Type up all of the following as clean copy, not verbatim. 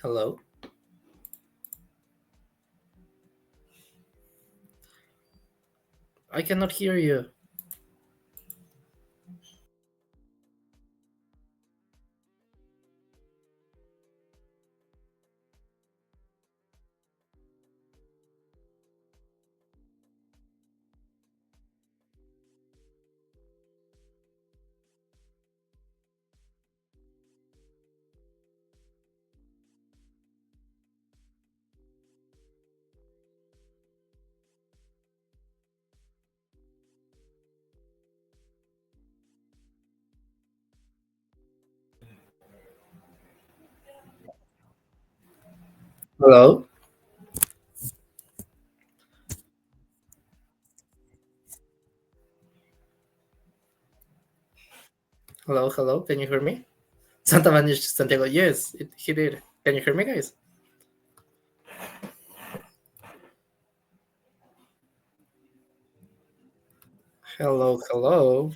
Hello. I cannot hear you. Hello. Hello. Hello. Can you hear me? Santa vanished Santiago. Yes, he did. Can you hear me, guys? Hello. Hello.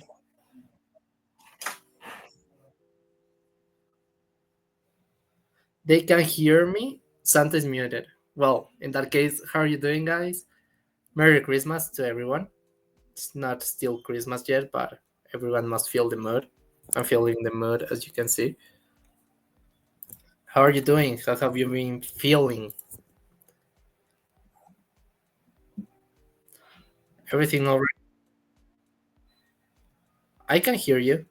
They can hear me. Santa is muted. Well, in that case, how are you doing, guys? Merry Christmas to everyone. It's not still Christmas yet, but everyone must feel the mood. I'm feeling the mood, as you can see. How are you doing? How have you been feeling? Everything all right? I can hear you.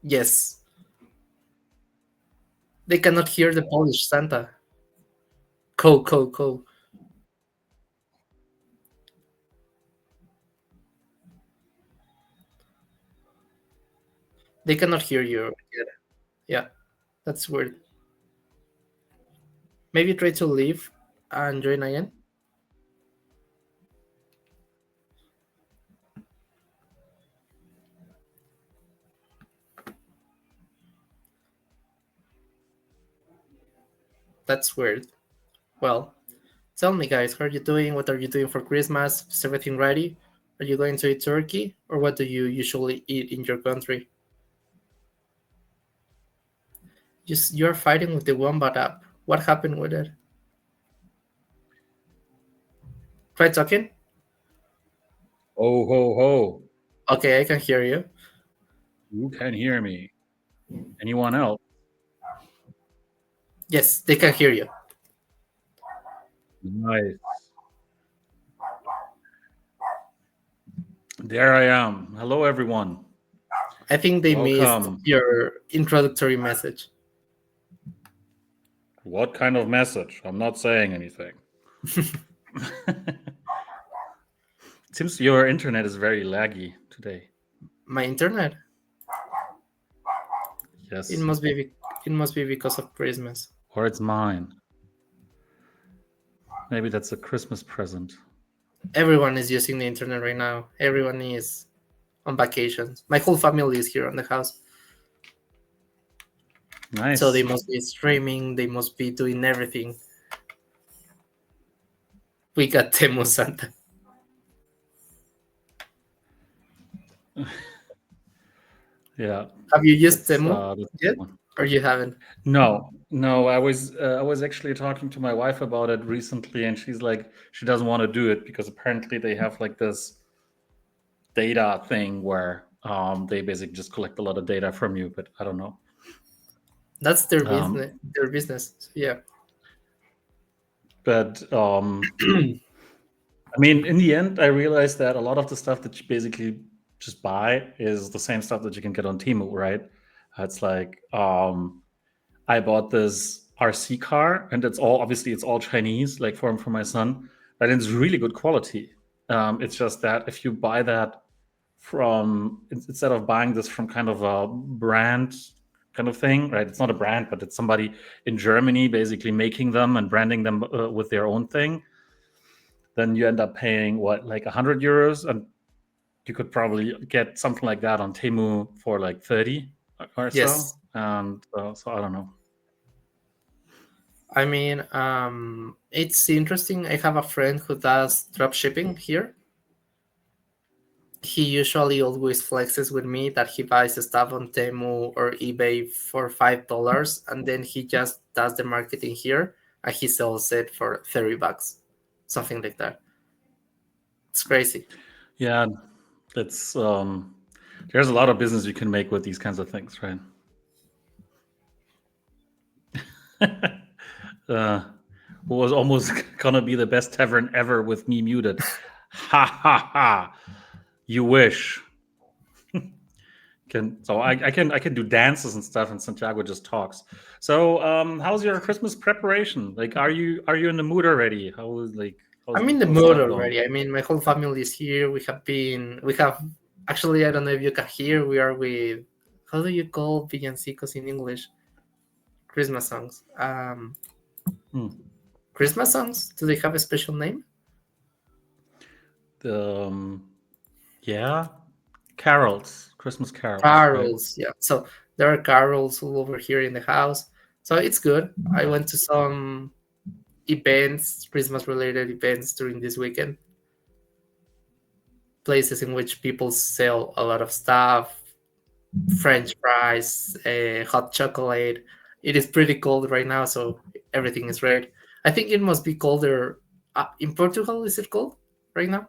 Yes. They cannot hear the Polish Santa. Cool, cool, cool. They cannot hear you. Yeah, that's weird. Maybe try to leave and join again. That's weird. Well, tell me, guys, how are you doing? What are you doing for Christmas? Is everything ready? Are you going to eat turkey, or what do you usually eat in your country? Just you are fighting with the wombat app. What happened with it? Try talking. Oh, ho, ho. Okay, I can hear you. You can hear me. Anyone else? Yes, they can hear you. Nice. There I am. Hello, everyone. I think they missed Welcome. your introductory message. What kind of message? I'm not saying anything. Seems your internet is very laggy today. My internet. It Yes. must be. It must be because of Christmas. Or it's mine. Maybe that's a Christmas present. Everyone is using the internet right now. Everyone is on vacations. My whole family is here on the house. So they Nice. must be streaming, they must be doing everything. We got Temu Santa. Yeah. Have you used That's Temu that's yet? one. Or you haven't? No, no. I was actually talking to my wife about it recently, and she's like, she doesn't want to do it because apparently they have like this data thing where they basically just collect a lot of data from you. But I don't know. That's their Um, business. Their business. So, yeah. but I mean, in the end, I realized that a lot of the stuff that you basically just buy is the same stuff that you can get on Temu, right? It's like I bought this RC car, and it's all obviously it's all Chinese, like for my son, but it's really good quality. It's just that if you buy that from instead of buying this from kind of a brand kind of thing, right? It's not a brand, but it's somebody in Germany basically making them and branding them with their own thing. Then you end up paying what, like 100 euros, and you could probably get something like that on Temu for like 30 or so. Yes. And so I don't know. I mean, it's interesting. I have a friend who does drop shipping here. he usually always flexes with me that he buys stuff on Temu or eBay for $5, and then he just does the marketing here and he sells it for $30, something like that. It's crazy. Yeah, it's there's a lot of business you can make with these kinds of things, right? uh, who was almost gonna be the best tavern ever with me muted. Ha ha ha! You wish. I can do dances and stuff, and Santiago just talks. So, how's your Christmas preparation? Like, are you in the mood already? I'm in the how's mood stuff going? already. I mean, my whole family is here. We have, actually, I don't know if you can hear, we are with, how do you call villancicos in English? Christmas songs. Hmm. Christmas songs? Do they have a special name? Um, yeah, carols, Christmas carols, right? Carols, yeah. So there are carols all over here in the house. So it's good. I went to some events, Christmas related events during this weekend, places in which people sell a lot of stuff, French fries, hot chocolate. It is pretty cold right now, so everything is red. I think it must be colder. In Portugal, is it cold right now?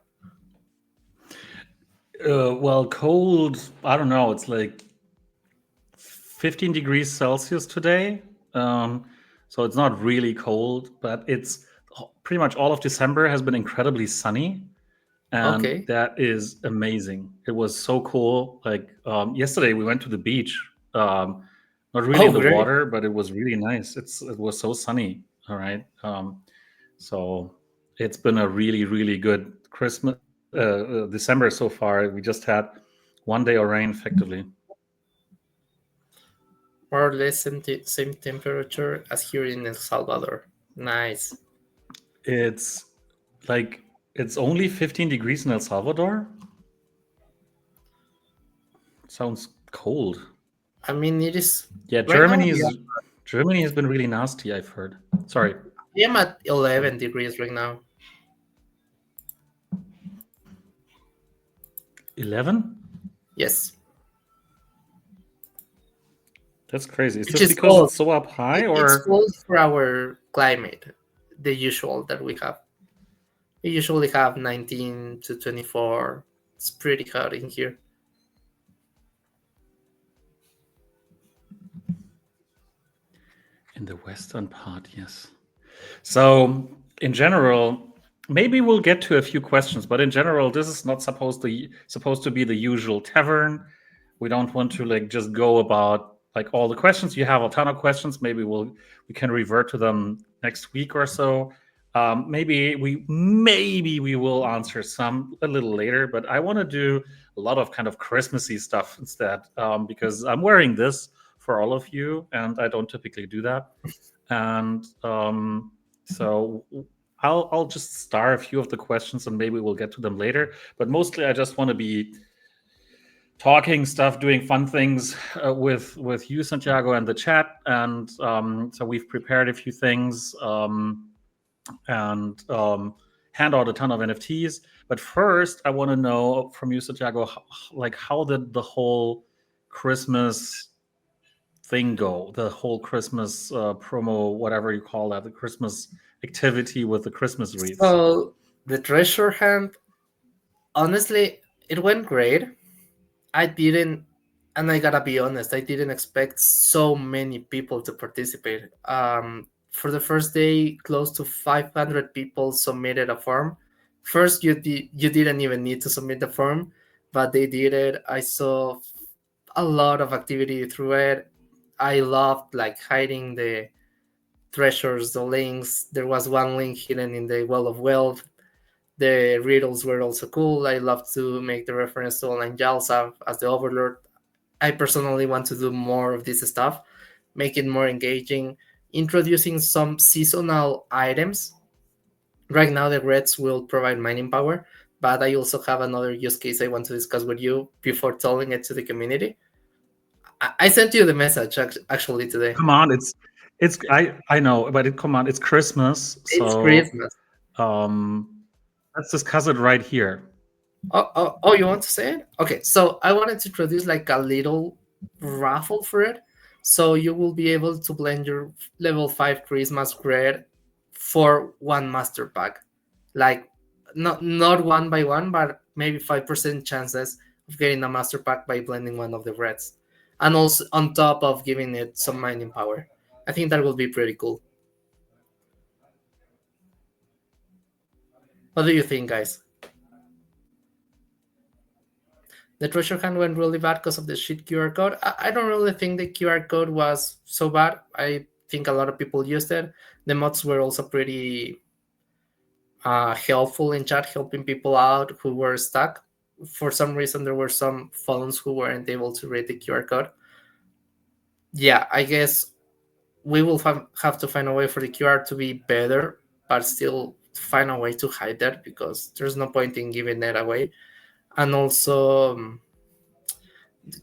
Well, cold. I don't know. It's like 15 degrees Celsius today. So it's not really cold, but it's pretty much all of December has been incredibly sunny. And Okay. that is amazing. It was so cool. Like yesterday, we went to the beach. Not really in Oh, the great. water, but it was really nice. It was so sunny. All right. So it's been a really really good Christmas December so far. We just had one day of rain, effectively. More or less same temperature as here in El Salvador. Nice. It's like it's only 15 degrees in El Salvador. Sounds cold. I mean, it is Yeah, right now. Germany has been really nasty. I've heard. Sorry, I am at 11 degrees right now. 11. Yes, That's crazy. Is which this is because cold. it's so up high, It's or cold for our climate, the usual that we have. We usually have 19 to 24. It's pretty hot in here. in the western part? Yes. So, in general, maybe we'll get to a few questions, but in general, this is not supposed to be the usual tavern. We don't want to like just go about like all the questions. You have a ton of questions. Maybe we can revert to them next week or so. Maybe we will answer some a little later, but I want to do a lot of kind of Christmassy stuff instead, because I'm wearing this for all of you, and I don't typically do that. And so I'll just star a few of the questions, and maybe we'll get to them later. But mostly, I just want to be talking stuff, doing fun things with you, Santiago, and the chat. And so we've prepared a few things, and hand out a ton of NFTs. But first, I want to know from you, Santiago, how did the whole Christmas thing go? The whole Christmas promo, whatever you call that, the Christmas activity with the Christmas wreaths. So the treasure hunt, honestly, it went great. I didn't, and I gotta be honest, I didn't expect so many people to participate. For the first day, close to 500 people submitted a form. First, you didn't even need to submit the form, but they did it. I saw a lot of activity through it. I loved like hiding the treasures, the links. There was one link hidden in the Well of Wealth. The riddles were also cool. I love to make the reference to Online Jalsa as the Overlord. I personally want to do more of this stuff, make it more engaging, introducing some seasonal items. Right now, the Reds will provide mining power, but I also have another use case I want to discuss with you before telling it to the community. I sent you the message actually today. Come on, it's I know, but come on, it's Christmas, It's so Christmas. um, let's discuss it right here. You want to say it? Okay, so I wanted to introduce like a little raffle for it. So you will be able to blend your level 5 Christmas grade for one master pack. Like, not one by one, but maybe 5% chances of getting a master pack by blending one of the reds. And also on top of giving it some mining power. I think that will be pretty cool. What do you think, guys? The treasure hunt went really bad because of the shit QR code. I don't really think the QR code was so bad. I think a lot of people used it. The mods were also pretty helpful in chat, helping people out who were stuck. For some reason, there were some phones who weren't able to read the QR code. Yeah, I guess we will have to find a way for the QR to be better, but still find a way to hide that because there's no point in giving that away. And also,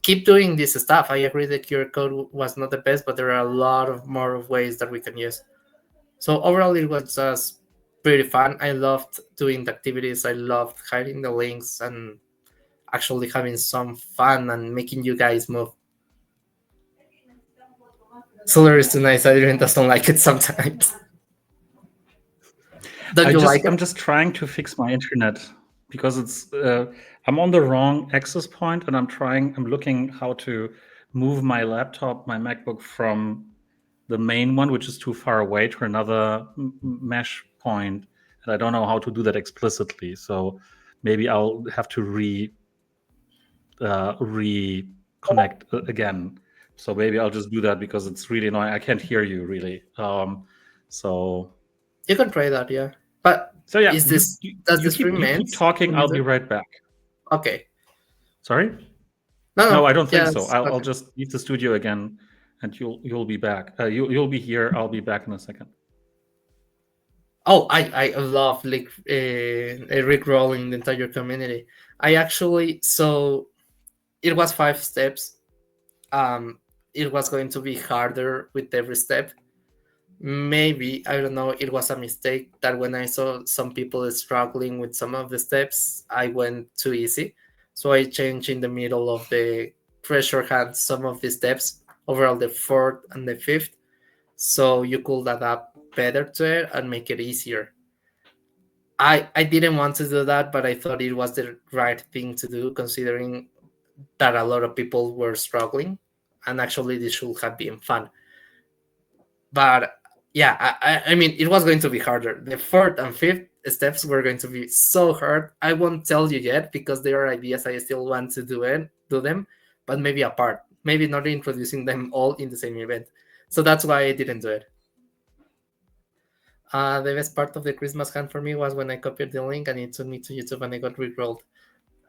keep doing this stuff. I agree that QR code was not the best, but there are a lot of more ways that we can use. So overall, it was just pretty fun. I loved doing the activities. I loved hiding the links and actually having some fun and making you guys move. Solar is too nice. I even just don't like it sometimes. Don't you like it? I'm just trying to fix my internet because it's I'm on the wrong access point, and I'm looking how to move my laptop, my MacBook from the main one, which is too far away, to another mesh point, and I don't know how to do that explicitly. So maybe I'll have to reconnect again. So maybe I'll just do that because it's really annoying. I can't hear you really. So You can try that, yeah. But so yeah, is this does the stream you end keep talking. when you I'll do be it? right back. Okay. Sorry? No, No, no. I don't think so. Yes. I'll Okay. just leave the studio again, and you'll be back. You'll be here. I'll be back in a second. Oh, I love like Rick rolling the entire community. I actually so it was 5 steps. Um, it was going to be harder with every step. Maybe I don't know. It was a mistake that when I saw some people struggling with some of the steps, I went too easy. So I changed in the middle of the treasure hunt some of the steps overall the fourth and the fifth, so you could adapt better to it and make it easier. I didn't want to do that, but I thought it was the right thing to do considering that a lot of people were struggling, and actually this should have been fun. But yeah, I mean, it was going to be harder. The fourth and fifth steps were going to be so hard. I won't tell you yet because there are ideas I still want to do them, but maybe apart, maybe not introducing them all in the same event. So that's why I didn't do it. The best part of the Christmas hunt for me was when I copied the link and it took me to YouTube and I got rickrolled.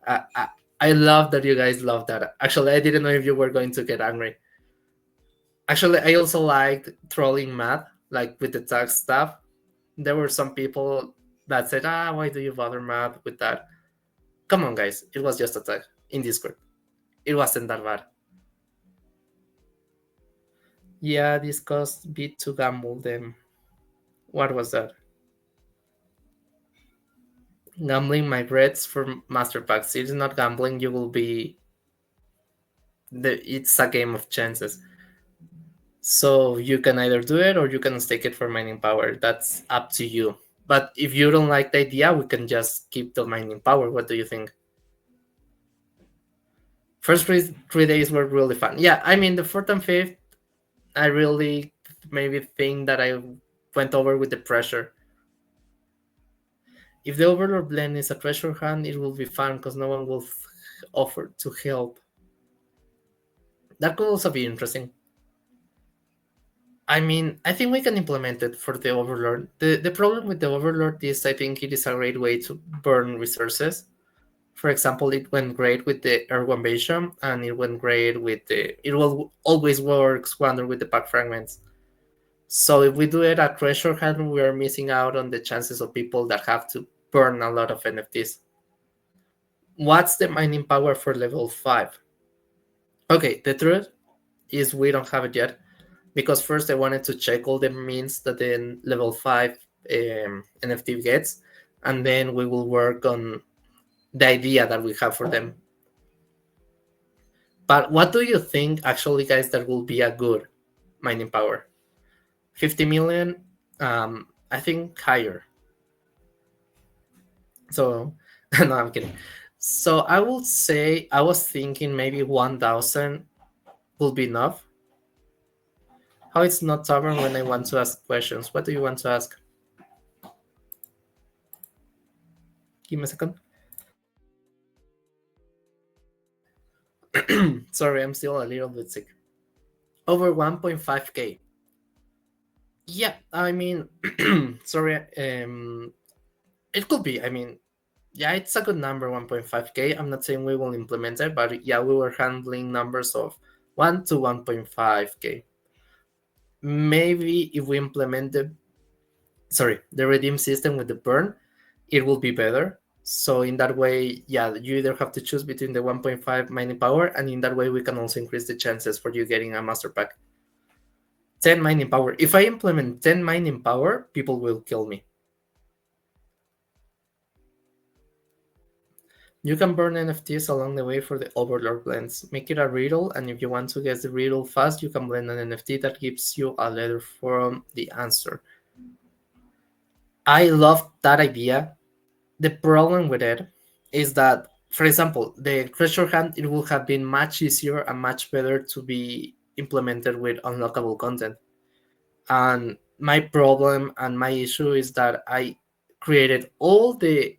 I, I, I love that you guys love that. Actually, I didn't know if you were going to get angry. Actually, I also liked trolling Matt, like with the tag stuff. There were some people that said, why do you bother Matt with that? Come on, guys. It was just a tag in Discord. It wasn't that bad. Yeah, this cost bit to gamble them. What was that? Gambling my breads for master packs. It is not gambling. You will be. It's a game of chances. So you can either do it or you can stake it for mining power. That's up to you. But if you don't like the idea, we can just keep the mining power. What do you think? First 3 days were really fun. Yeah, I mean the fourth and fifth, I really maybe think that I went over with the pressure. If the Overlord blend is a treasure hunt, it will be fun because no one will offer to help. That could also be interesting. I mean, I think we can implement it for the Overlord. The problem with the Overlord is I think it is a great way to burn resources. For example, it went great with the Ergon Basham, and it went great with the. It will always works wonder with the pack fragments. So if we do it at treasure hunt, we are missing out on the chances of people that have to burn a lot of NFTs. What's the mining power for level 5? Okay, the truth is we don't have it yet because first I wanted to check all the means that the level 5 NFT gets, and then we will work on the idea that we have for them. But what do you think, actually, guys, that will be a good mining power? 50 million? I think higher. So, no, I'm kidding. So I would say I was thinking maybe 1,000 will be enough. How it's not Tavern when I want to ask questions? What do you want to ask? Give me a second. Sorry, I'm still a little bit sick. Over 1.5k. Yeah, I mean, sorry, it could be. I mean, yeah, it's a good number, 1.5k. I'm not saying we will implement it, but yeah, we were handling numbers of 1 to 1.5k. Maybe if we implement the redeem system with the burn, it will be better. So in that way, yeah, you either have to choose between the 1.5 mining power, and in that way we can also increase the chances for you getting a master pack. 10 mining power. If I implement 10 mining power, people will kill me. You can burn NFTs along the way for the Overlord blends. Make it a riddle, and if you want to guess the riddle fast, you can blend an NFT that gives you a letter from the answer. I love that idea. The problem with it is that, for example, the treasure hunt, it would have been much easier and much better to be implemented with unlockable content. And my problem and my issue is that I created all the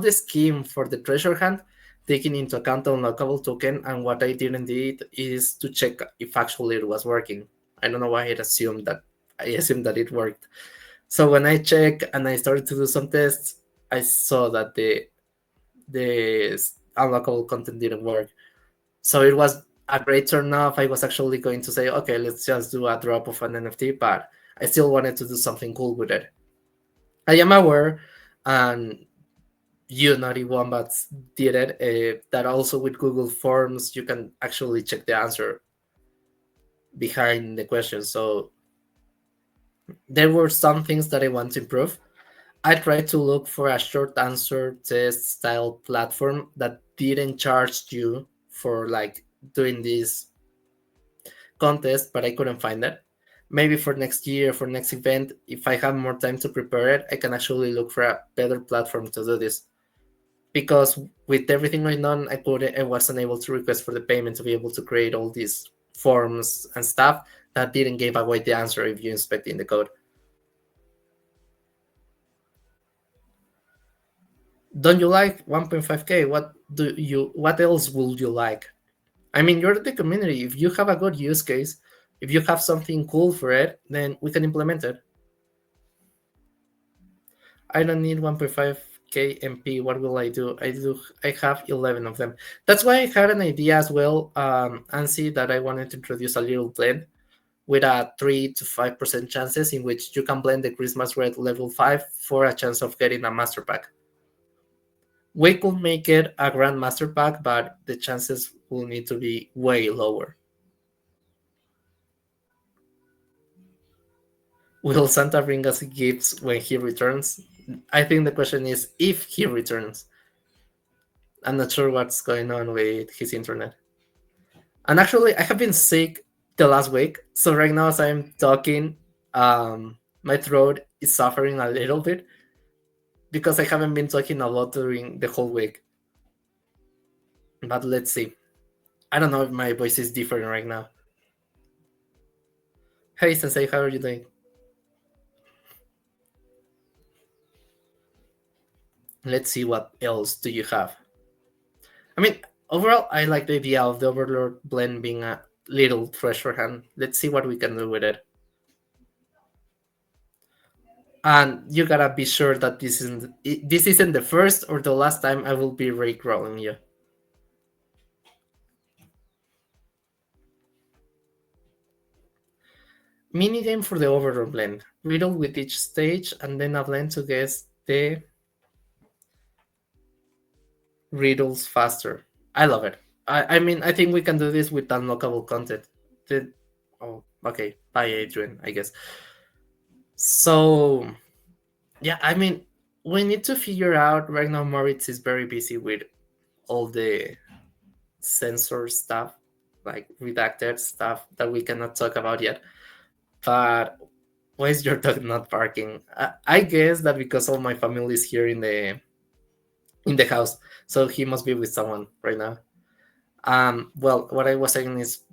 scheme for the treasure hunt, taking into account the unlockable token, and what I didn't did is to check if actually it was working. I don't know why I assumed that it worked. So when I checked and I started to do some tests, I saw that the unlockable content didn't work. So it was a great turn off. I was actually going to say, okay, let's just do a drop of an NFT, but I still wanted to do something cool with it. I am aware, and you naughty wombats did it, that also with Google Forms you can actually check the answer behind the question. So there were some things that I want to improve. I tried to look for a short answer test style platform that didn't charge you for like doing this contest, but I couldn't find it. Maybe for next year, for next event, if I have more time to prepare it, I can actually look for a better platform to do this. Because with everything going on, I wasn't able to request for the payment to be able to create all these forms and stuff that didn't give away the answer if you inspect in the code. Don't you like 1.5k? What else would you like? I mean, you're the community. If you have a good use case, if you have something cool for it, then we can implement it. I don't need 1.5k MP. What will I do? I have 11 of them. That's why I had an idea as well, Ansi, that I wanted to introduce a little blend with a 3 to 5% chances in which you can blend the Christmas red level 5 for a chance of getting a master pack. We could make it a grand master pack, but the chances will need to be way lower. Will Santa bring us gifts when he returns? I think the question is if he returns. I'm not sure what's going on with his internet. And actually, I have been sick the last week. So right now, as I'm talking, my throat is suffering a little bit because I haven't been talking a lot during the whole week. But let's see. I don't know if my voice is different right now. Hey, Sensei, how are you doing? Let's see what else do you have. I mean, overall, I like the idea of the Overlord blend being a little treasure hand. Let's see what we can do with it. And you gotta be sure that this isn't the first or the last time I will be rickrolling you. Minigame for the Overlord blend. Riddle with each stage, and then a blend to guess the riddles faster. I love it. I mean, I think we can do this with unlockable content. Oh, okay. Bye, Adrian, I guess. So, yeah, I mean, we need to figure out right now. Moritz is very busy with all the censor stuff, like redacted stuff that we cannot talk about yet. But why is your dog not barking? I guess that because all my family is here in the house, so he must be with someone right now. Well, what I was saying is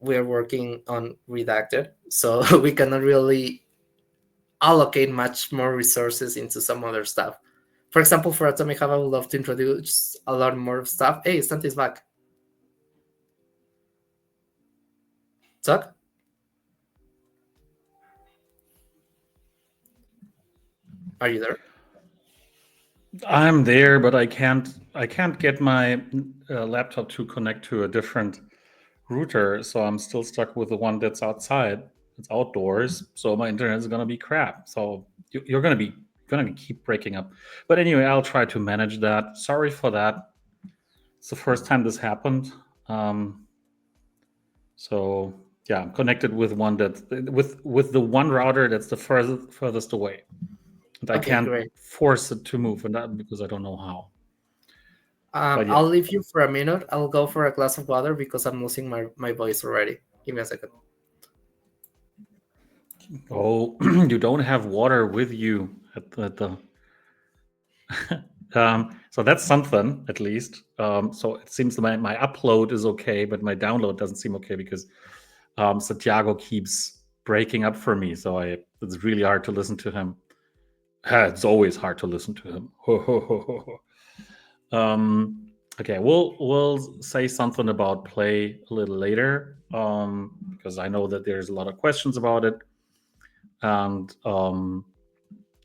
we're working on redacted, so we cannot really allocate much more resources into some other stuff. For example, for Atomic Hub, I would love to introduce a lot more stuff. Hey, Santi's back. Talk? Are you there? I'm there, but I can't get my laptop to connect to a different router, so I'm still stuck with the one that's outside. It's outdoors, so my internet is gonna be crap. So you're gonna keep breaking up. But anyway, I'll try to manage that. Sorry for that. It's the first time this happened. So yeah, I'm connected with one that with the one router that's the furthest away, and I Okay, can't great. force it to move, and that because I don't know how. But yeah. I'll leave you for a minute. I'll go for a glass of water because I'm losing my voice already. Give me a second. Oh, you don't have water with you at the. So that's something at least. So it seems my upload is okay, but my download doesn't seem okay because Santiago keeps breaking up for me. So it's really hard to listen to him. It's always hard to listen to him. Okay, we'll say something about play a little later because I know that there's a lot of questions about it, and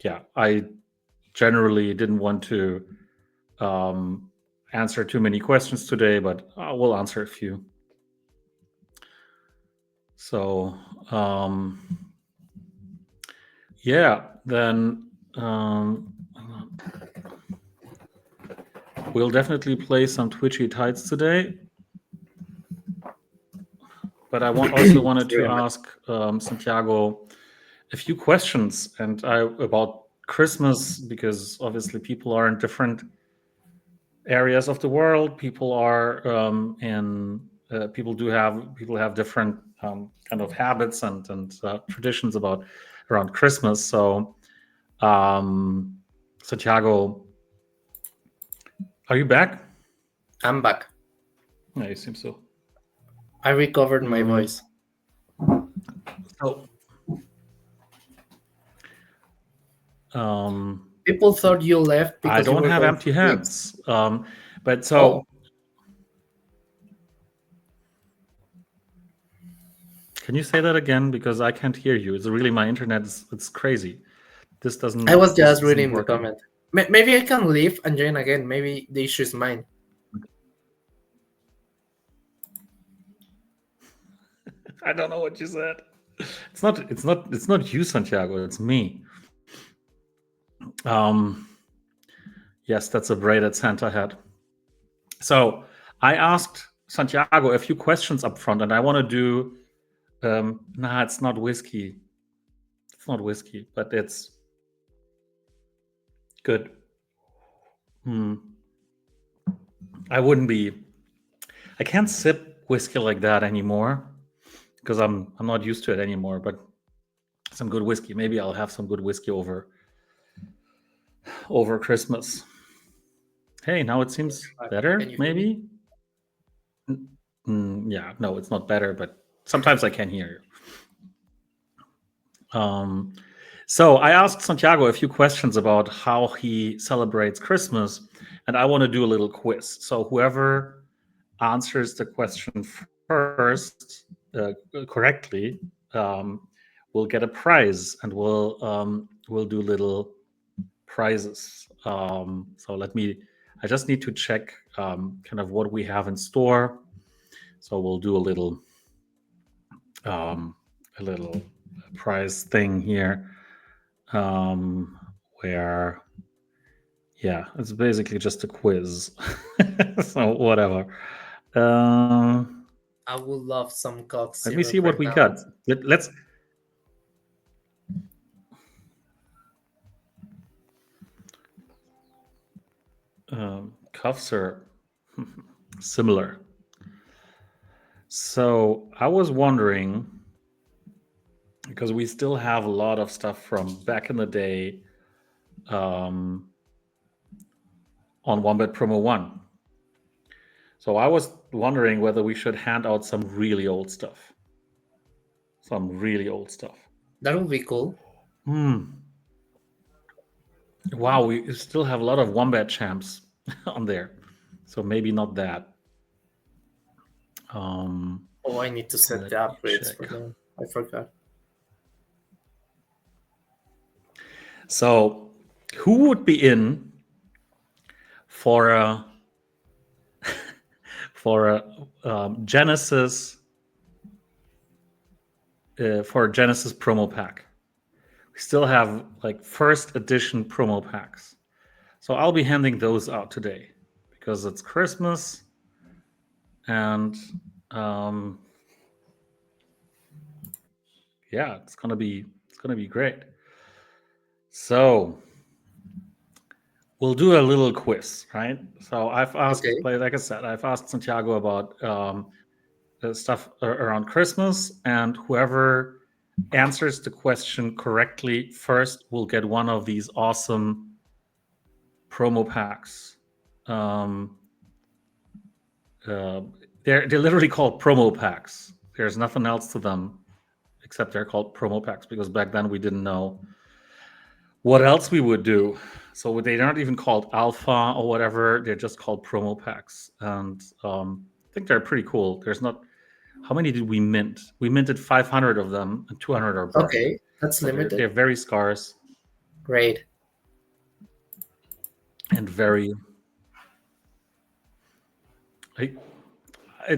yeah, I generally didn't want to answer too many questions today, but we'll answer a few. So yeah, then we'll definitely play some Twitchy Tides today. But I also wanted to ask Santiago a few questions about Christmas, because obviously people are in different areas of the world. People are people have different kind of habits and traditions around Christmas. So, Santiago, are you back? I'm back. Yeah, you seem so. I recovered my voice. So, People thought you left I because you don't were have going empty for drinks. hands. But so, Oh, can you say that again? Because I can't hear you. It's really my internet. It's crazy. This I was just isn't reading the working. comment. Maybe I can leave and join again. Maybe the issue is mine. I don't know what you said. It's not you, Santiago. It's me. Yes, that's a braided Santa hat. So I asked Santiago a few questions up front, and I want to do. Nah, it's not whiskey. It's not whiskey, but it's good. I wouldn't be. I can't sip whiskey like that anymore because I'm not used to it anymore. But some good whiskey. Maybe I'll have some good whiskey over Christmas. Hey, now it seems Can better. you hear me? Maybe. Yeah, no, it's not better, but sometimes I can hear you. So I asked Santiago a few questions about how he celebrates Christmas, and I want to do a little quiz. So whoever answers the question first correctly will get a prize, and we'll do little prizes. So I just need to check kind of what we have in store. So we'll do a little prize thing here, where yeah, it's basically just a quiz. So whatever. I would love some Coke Let me see syrup what right we now. got. Let's. Cough syrup. Similar. So I was wondering, because we still have a lot of stuff from back in the day um, on Wombat Promo 1. So I was wondering whether we should hand out some really old stuff. Some really old stuff. That would be cool. Hmm. Wow, we still have a lot of Wombat champs on there. So maybe not that. Um, Oh, I need to set let the me upgrades check. for them. I forgot. So, who would be in for a Genesis for a Genesis promo pack? We still have like first edition promo packs. So I'll be handing those out today because it's Christmas and um, yeah, it's gonna be great. So we'll do a little quiz, right? So I've asked, Okay. like I said, I've asked Santiago about stuff around Christmas, and whoever answers the question correctly first will get one of these awesome promo packs. Um, uh, they're literally called promo packs. There's nothing else to them except they're called promo packs because back then we didn't know what else we would do. So they're not even called alpha or whatever. They're just called promo packs, and I think they're pretty cool. There's not. How many did we mint? We minted 500 of them, and 200 are burned. Okay. That's So they're limited. very scarce Great. and very. I,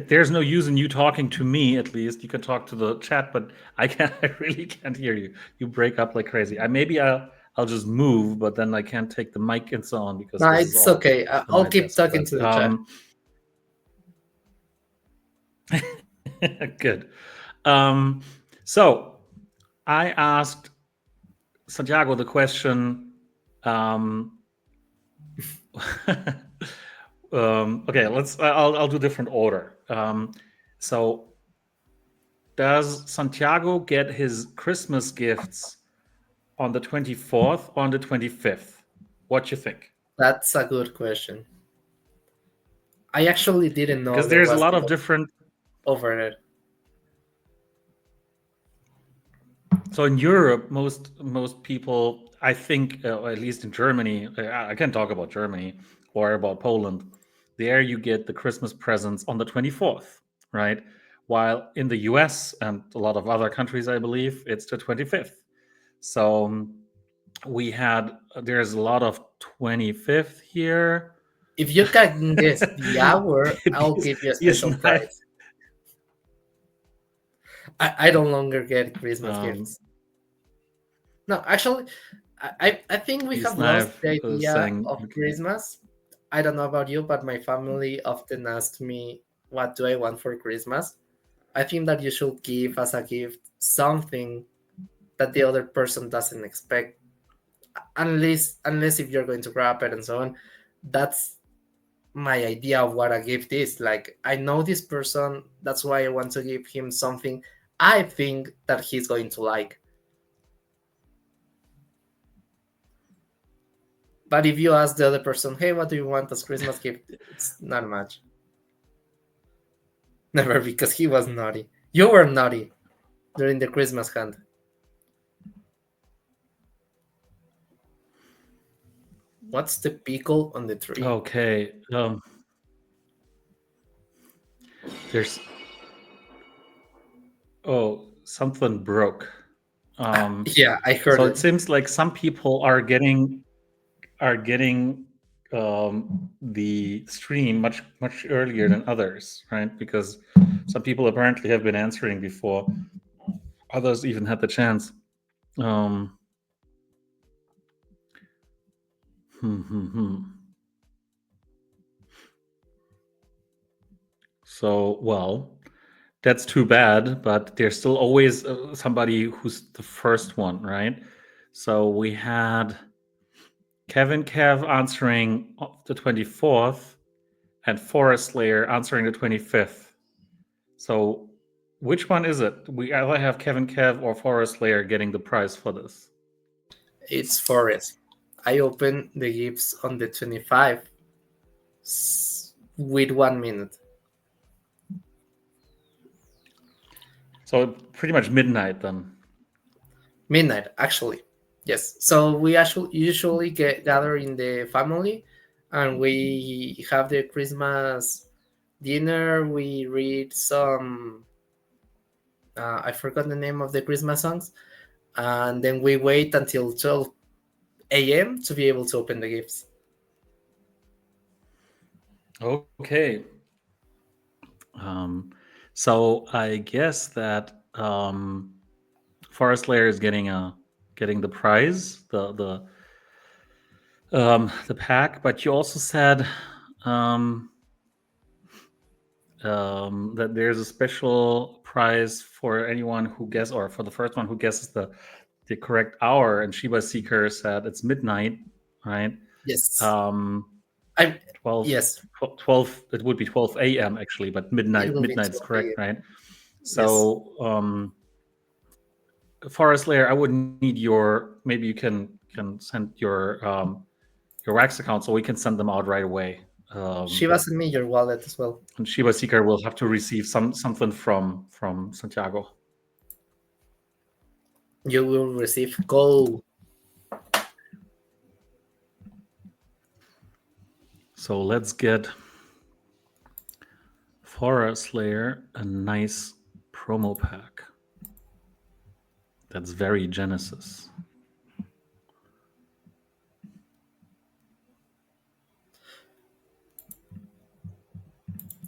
there's no use in you talking to me. At least you can talk to the chat, but I can't. I really can't hear you. You break up like crazy. I'll just move, but then I can't take the mic and so on because No, this is it's all okay. on I'll my keep desk. talking But to the chat. good. So I asked Santiago the question. Um, okay, let's. I'll do different order. So does Santiago get his Christmas gifts on the 24th or on the 25th? What you think? That's a good question. I actually didn't know Because there there's a was lot of different. over it. So in Europe, most people, I think, at least in Germany, I can talk about Germany or about Poland. There you get the Christmas presents on the 24th, right? While in the US and a lot of other countries, I believe it's the 25th. So there's a lot of 25th here. If you can guess the hour, I'll these, give you a these special knife, prize. I don't longer get Christmas um, gifts. No, actually, I think we these have lost knife the idea saying, of Christmas. I don't know about you, but my family often ask me, what do I want for Christmas? I think that you should give as a gift something that the other person doesn't expect, unless if you're going to wrap it and so on. That's my idea of what a gift is. Like, I know this person, that's why I want to give him something I think that he's going to like. But if you ask the other person, hey, what do you want as Christmas gift? It's not much. Never, because he was naughty. You were naughty during the Christmas hunt. What's the pickle on the tree? okay, there's something broke. Yeah, I heard So it it. seems like some people are getting the stream much earlier than others, right? Because some people apparently have been answering before others even had the chance. Um, hmm, hmm, hmm. So well, that's too bad, but there's still always somebody who's the first one, right? So we had Kevin Kev answering the 24th, and Forest Slayer answering the 25th. So, which one is it? We either have Kevin Kev or Forest Slayer getting the prize for this. It's Forest. I opened the gifts on the 25 with 1 minute. So, pretty much midnight then. Midnight, actually. Yes. So we actually usually gather in the family, and we have the Christmas dinner. We read some. I forgot the name of the Christmas songs, and then we wait until 12 a.m. to be able to open the gifts. Okay. So I guess that Forest Lair is getting the prize, the pack. But you also said that there's a special prize for anyone who guesses, or for the first one who guesses the correct hour. And Shiba Seeker said it's midnight, right? Yes. Um, I 12, yes. 12, it would be 12 a.m. actually, but It will be midnight is 12 correct, a.m. right? Yes. So Forest Layer, I would need your, maybe you can send your Wax account so we can send them out right away. Shiva sent me your wallet as well. And Shiba Seeker will have to receive something from Santiago. You will receive gold. So let's get Forest Layer a nice promo pack. That's very Genesis.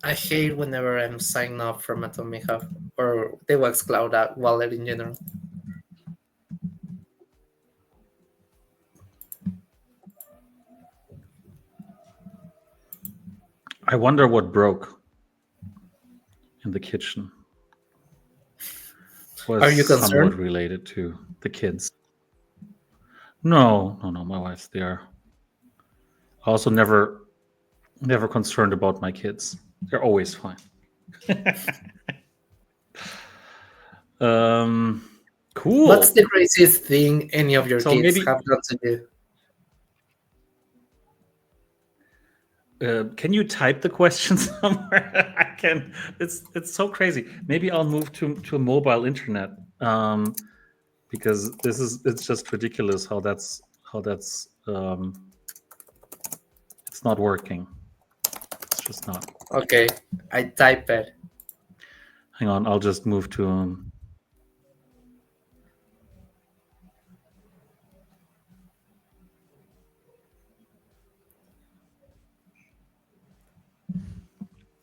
I hate whenever I'm signing up from Atomic Hub or the Wax Cloud wallet in general. I wonder what broke in the kitchen. Was Are you somewhat concerned? related to the kids. No, my wife's there. Also never concerned about my kids. They're always fine. Cool. What's the craziest thing any of your So kids maybe have done to you? can you type the question somewhere? I can. It's so crazy. Maybe I'll move to a mobile internet because it's just ridiculous how that's it's not working. It's just not. Okay, I type it. Hang on, I'll just move to.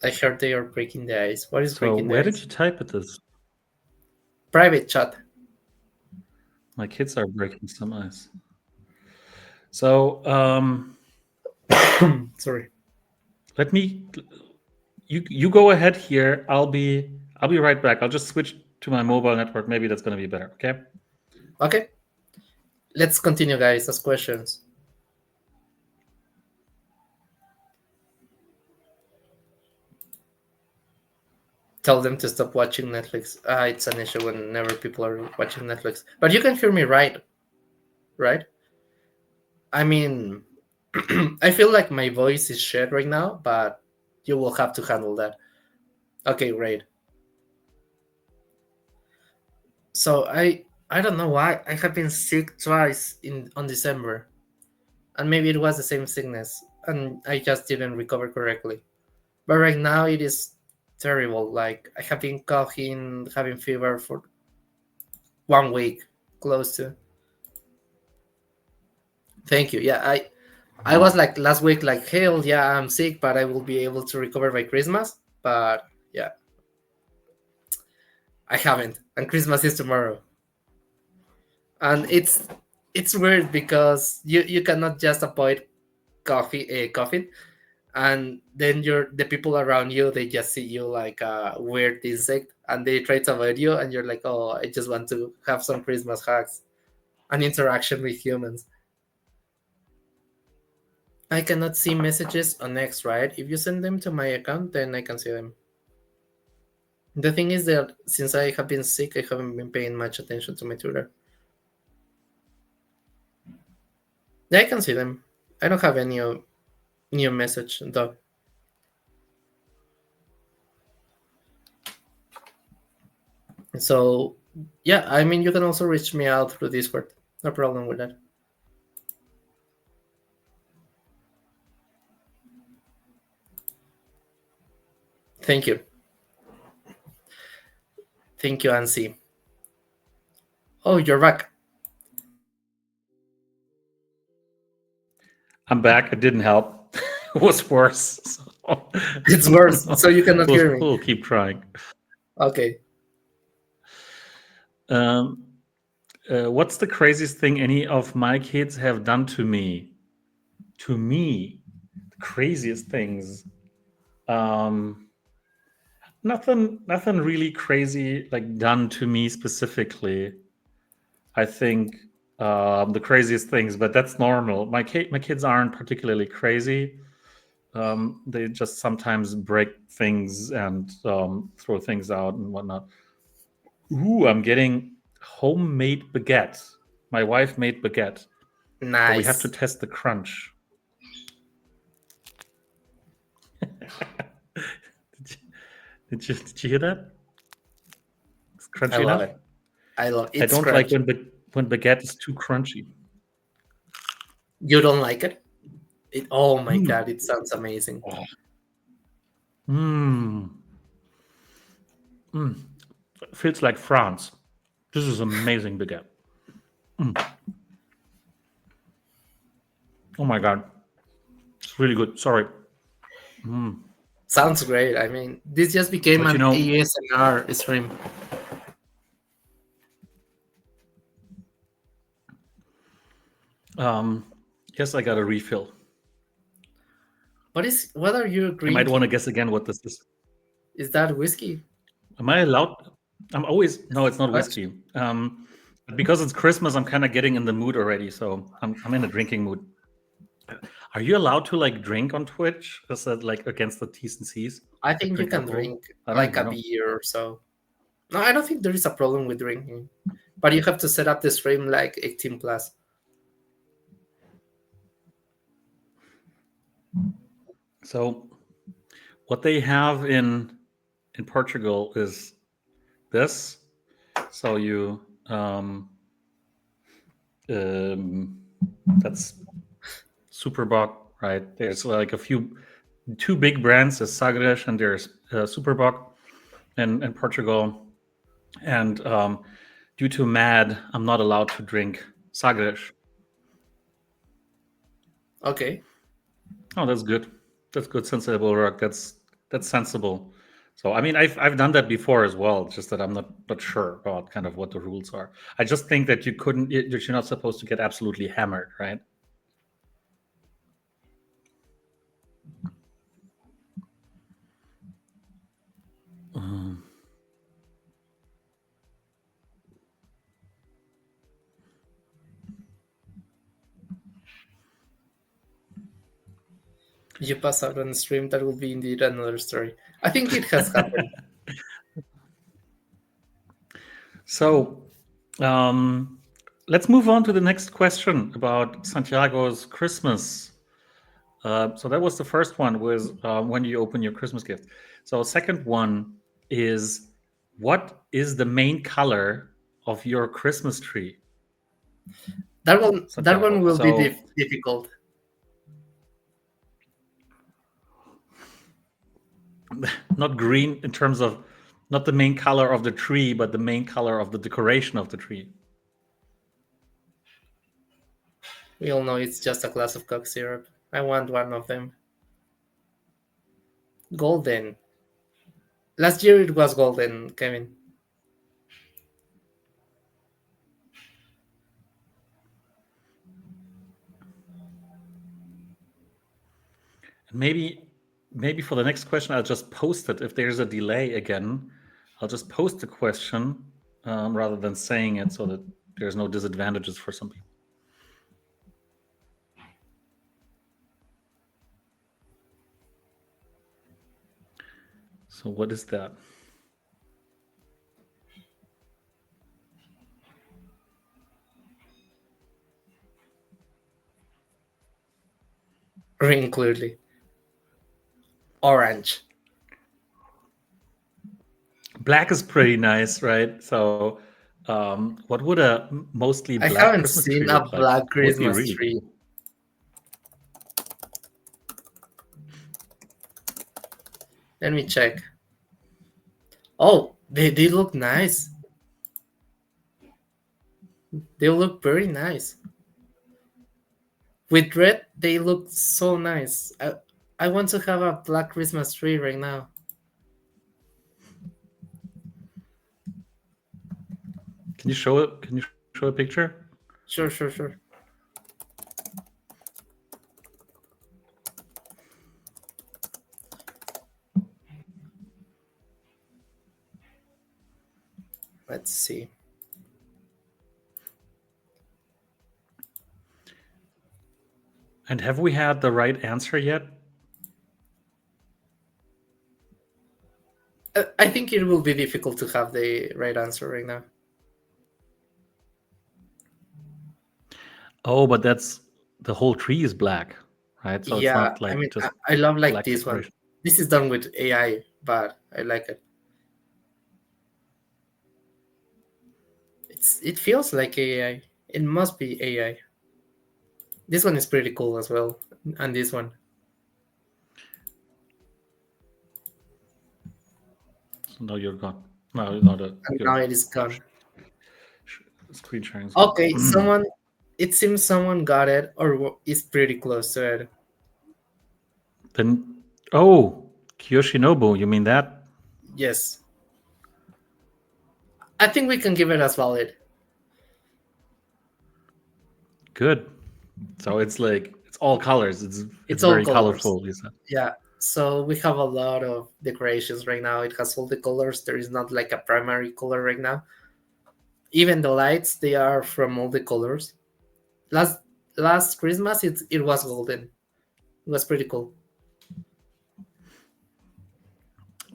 I heard they are breaking the ice. What is So breaking where the did ice? you type it? This Private chat. my kids are breaking some ice. So Sorry. let me. You go ahead here. I'll be right back. I'll just switch to my mobile network. Maybe that's gonna be better. Okay. Okay. Let's continue, guys. Ask questions. Tell them to stop watching Netflix. It's an issue whenever people are watching Netflix. But you can hear me right? Right? I mean, I feel like my voice is shit right now, but you will have to handle that. Okay, great. So I don't know why I have been sick twice in on December, and maybe it was the same sickness, and I just didn't recover correctly. But right now it is terrible. Like I have been coughing, having fever for 1 week, close to. Thank you. Yeah, I was like last week, like hell yeah, I'm sick, but I will be able to recover by Christmas. But yeah, I haven't, and Christmas is tomorrow, and it's weird because you cannot just avoid coughing, and then the people around you, they just see you like a weird insect, and they try to avoid you, and you're like, oh, I just want to have some Christmas hugs, an interaction with humans. I cannot see messages on X, right? If you send them to my account, then I can see them. The thing is that since I have been sick, I haven't been paying much attention to my Twitter. Yeah, I can see them. I don't have any new message though. So yeah, I mean you can also reach me out through Discord. No problem with that. Thank you. Thank you, Ansi. Oh, you're back. I'm back. It didn't help. It was worse. So It's worse, so you cannot hear me. we'll keep trying. Okay. Um, what's the craziest thing any of my kids have done to me? To me, the craziest things. Um, nothing really crazy like done to me specifically. I think the craziest things, but that's normal. My kids aren't particularly crazy. They just sometimes break things and throw things out and whatnot. Ooh, I'm getting homemade baguette. My wife made baguette, but we have to Nice. test the crunch. Did you hear that? It's I crunchy love enough. it. I love I it's don't like crunch. when baguette is too crunchy. You don't like it? Oh my Mm. god, it sounds amazing. Oh. Mm. Mm. Feels like France. This is amazing baguette. Mm. Oh my god, it's really good. Sorry. Mm. Sounds great. I mean, this just became But you an know, ASMR stream. um, yes, I got a refill. What are you You might want to drinking? guess again what this is. Is that whiskey? Am I allowed? I'm always no. It's not Scotch? whiskey. But because it's Christmas, I'm kind of getting in the mood already. So I'm in a drinking mood. Are you allowed to like drink on Twitch? Is that like against the T's and C's? I Like think you drink can alcohol? drink I don't like even a know. beer or so. No, I don't think there is a problem with drinking. But you have to set up the stream like 18 plus. So what they have in Portugal is this. So you um, that's Superboc, right? There's like two big brands. There's Sagres and there's Superboc in Portugal. And due to MAD, I'm not allowed to drink Sagres. Okay. Oh, that's good. That's good, sensible work. That's sensible. So I mean, I've done that before as well. It's just that I'm not sure about kind of what the rules are. I just think that you're not supposed to get absolutely hammered, right? Um, You pass out on stream, that will be indeed another story. I think it has happened. so let's move on to the next question about Santiago's Christmas. So that was the first one, was when do you open your Christmas gift? So second one is, what is the main color of your Christmas tree, That one Santiago? will be So difficult. not green in terms of, not the main color of the tree, but the main color of the decoration of the tree. We all know it's just a glass of coke syrup. I want one of them. Golden. Last year it was golden, Kevin. And maybe for the next question, I'll just post it. If there's a delay again, I'll just post the question rather than saying it, so that there's no disadvantages for some people. So what is that? Green clearly. Orange. Black is pretty nice, right? So, what would a mostly I black haven't Christmas tree seen a look like? black It would be Christmas really tree. cool. Let me check. Oh, they look nice. They look very nice. With red, they look so nice. I want to have a black Christmas tree right now. Can you show it? Can you show a picture? Sure, sure, sure. Let's see. And have we had the right answer yet? I think it will be difficult to have the right answer right now. Oh, but that's the whole tree is black, right? So it's Yeah, not I like mean, just I love like black this one. decoration. This is done with AI, but I like it. It feels like AI. It must be AI. This one is pretty cool as well, and this one, So now you're gone. No, not and your now it is gone. screen sharing is gone. Okay, someone. It seems someone got it or is pretty close to it. Then, oh, Kiyoshinobu, you mean that? Yes, I think we can give it as valid. Good. So it's like it's all colors. It's It's all very colors. colorful. You said. Yeah. So we have a lot of decorations right now. It has all the colors. There is not like a primary color right now. Even the lights, they are from all the colors. Last last Christmas, it was golden. It was pretty cool.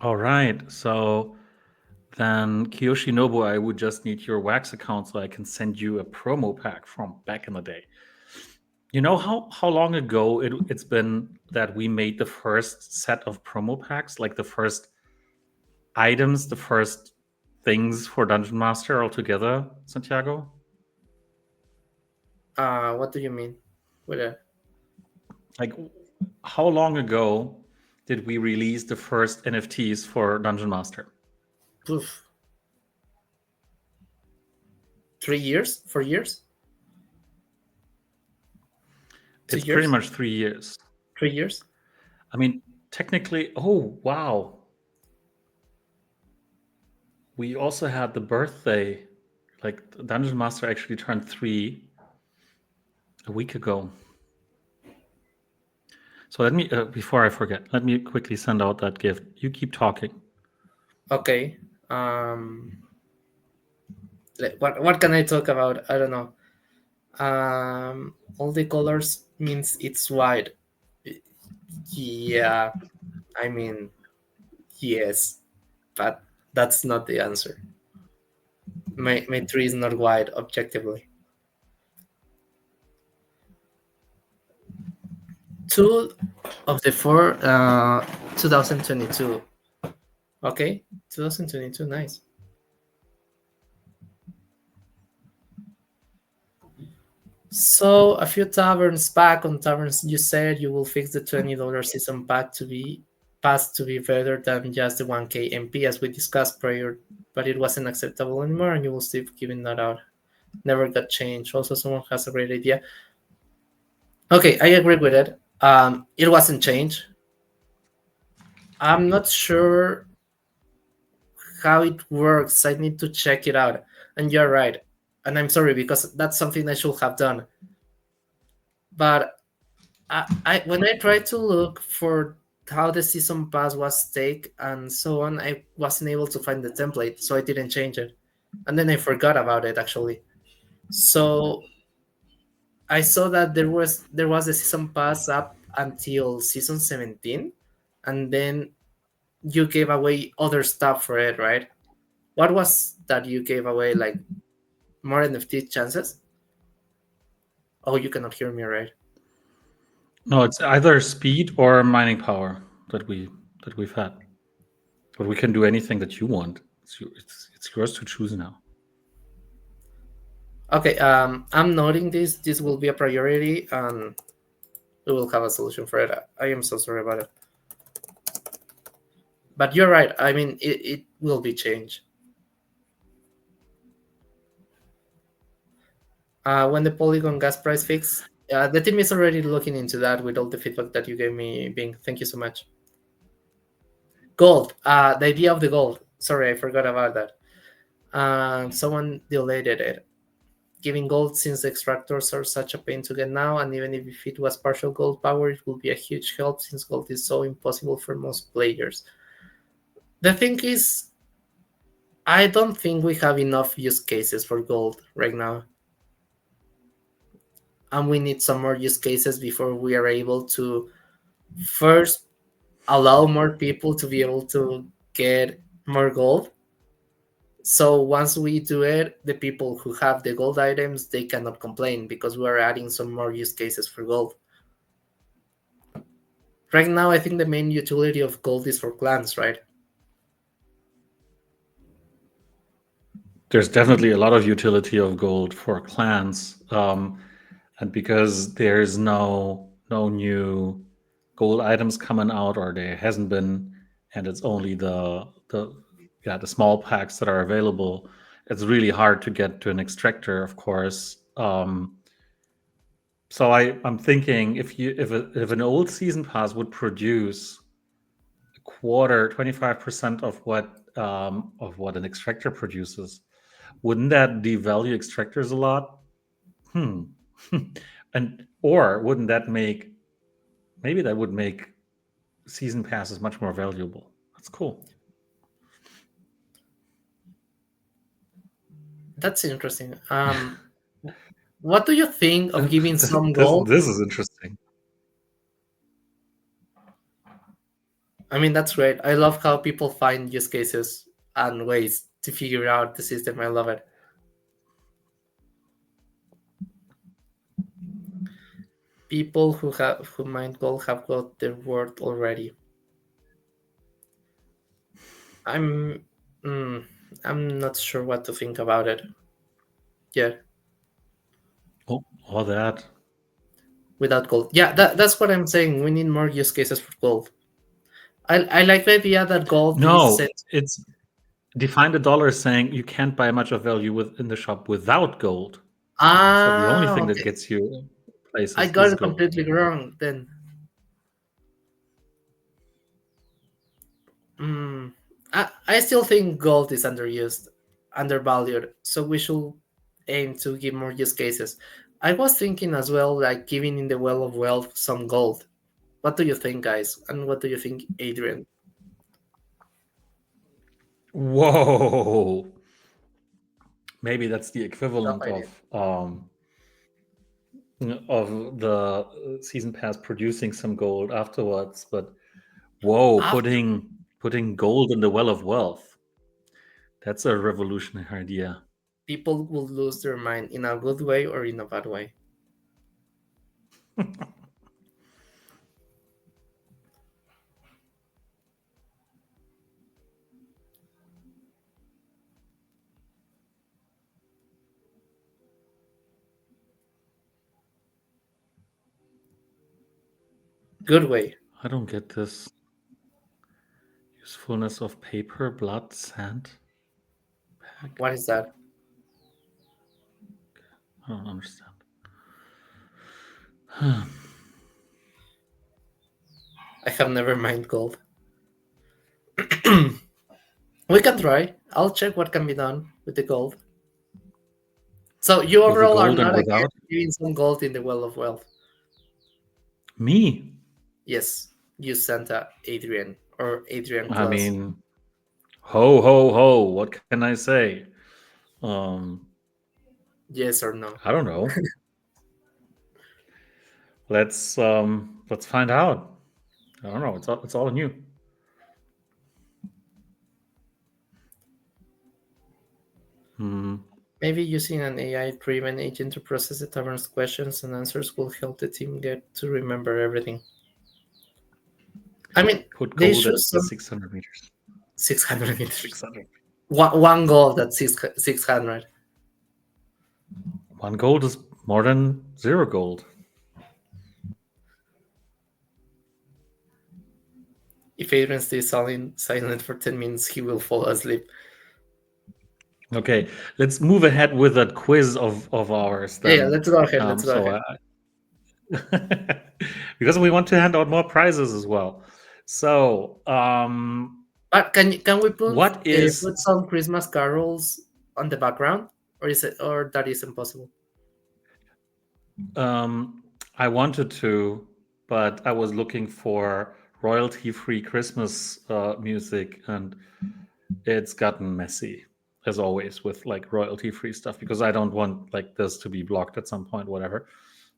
All right. So then, Kiyoshinobu, I would just need your Wax account so I can send you a promo pack from back in the day. You know how long ago it's been that we made the first set of promo packs, like the first items, the first things for Dungeon Master altogether, Santiago? What do you mean with that? Like, how long ago did we release the first NFTs for Dungeon Master? Poof. 3 years? 4 years? Two It's pretty years? much 3 years. 3 years? I mean, technically, oh, wow. We also had the birthday. Like, Dungeon Master actually turned 3 a week ago. So let me, before I forget, let me quickly send out that gift. You keep talking. Okay. What can I talk about? I don't know. All the colors means it's white. Yeah, I mean yes, but that's not the answer. My tree is not white objectively. Two of the four, 2022. Okay, 2022, nice. So a few taverns back on taverns, you said you will fix the $20 season pack to be pass to be better than just the 1K MP as we discussed prior, but it wasn't acceptable anymore, and you will still giving that out. Never got changed. Also, someone has a great idea. Okay, I agree with it. It wasn't changed. I'm not sure how it works. I need to check it out. And you're right. And I'm sorry because that's something I should have done. But I when I tried to look for how the season pass was take and so on, I wasn't able to find the template, so I didn't change it. And then I forgot about it actually. So I saw that there was a season pass up until season 17, and then you gave away other stuff for it, right? What was that you gave away? Like more NFT chances? Oh, you cannot hear me, right? No, it's either speed or mining power that we've had. But we can do anything that you want. It's yours to choose now. Okay, I'm noting this. This will be a priority, and we will have a solution for it. I am so sorry about it. But you're right. I mean, it will be changed. When the Polygon gas price fix, the team is already looking into that with all the feedback that you gave me, Bing. Thank you so much. Gold. The idea of the gold. Sorry, I forgot about that. Someone deleted it. Giving gold since the extractors are such a pain to get now, and even if it was partial gold power, it would be a huge help since gold is so impossible for most players. The thing is, I don't think we have enough use cases for gold right now, and we need some more use cases before we are able to first allow more people to be able to get more gold. So once we do it, the people who have the gold items, they cannot complain because we are adding some more use cases for gold. Right now, I think the main utility of gold is for clans, right? There's definitely a lot of utility of gold for clans, and because there's no new gold items coming out, or there hasn't been, and it's only the small packs that are available. It's really hard to get to an extractor, of course. So I'm thinking if an old season pass would produce a quarter, 25% of what an extractor produces, wouldn't that devalue extractors a lot? Hmm. And or wouldn't that make maybe that would make season passes much more valuable? That's cool. That's interesting. What do you think of giving some this gold? this is interesting. I mean, that's great. I love how people find use cases and ways to figure out the system. I love it. People who mine gold have got their word already. I'm mm, I'm not sure what to think about it. Yeah, Oh, all that. without gold. Yeah, that's what I'm saying. We need more use cases for gold. I like the idea that gold is No, sent. it's define the dollar as saying you can't buy much of value in the shop without gold. So the only thing that Okay. gets you I places got is it gold. completely wrong then. Mm, I still think gold is underused, undervalued, so we should aim to give more use cases. I was thinking as well, like giving in the Well of Wealth some gold. What do you think, guys? And what do you think, Adrian? Whoa. Maybe that's the Tough equivalent idea. of the season pass producing some gold afterwards, but whoa, After putting gold in the well of wealth. That's a revolutionary idea. people will lose their mind in a good way or in a bad way. Good way. I don't get this usefulness of paper, blood, sand pack. What is that? I don't understand. I have never mined gold. We can try. I'll check what can be done with the gold. So you With the overall are gold and not without against giving some gold in the Well of Wealth. me. Yes, you Santa Adrian or Adrian I Claus. mean, ho ho ho. What can I say? Um, Yes or no? I don't know. Let's find out. I don't know. It's all new. Mm, Maybe using an AI-driven agent to process the tavern's questions and answers will help the team get to remember everything. I mean, put they gold show at some 600 meters. 600 meters. 600. One goal that's 600. One gold is more than zero gold. If Adrian stays silent for 10 minutes, he will fall asleep. Okay, let's move ahead with that quiz of ours Yeah, then. let's go ahead. Let's go So, ahead. because we want to hand out more prizes as well. So, But can we what is put some Christmas carols on the background, or is it, or that is impossible? um, I wanted to, but I was looking for royalty-free Christmas music, and it's gotten messy as always with like royalty-free stuff because I don't want like this to be blocked at some point, whatever.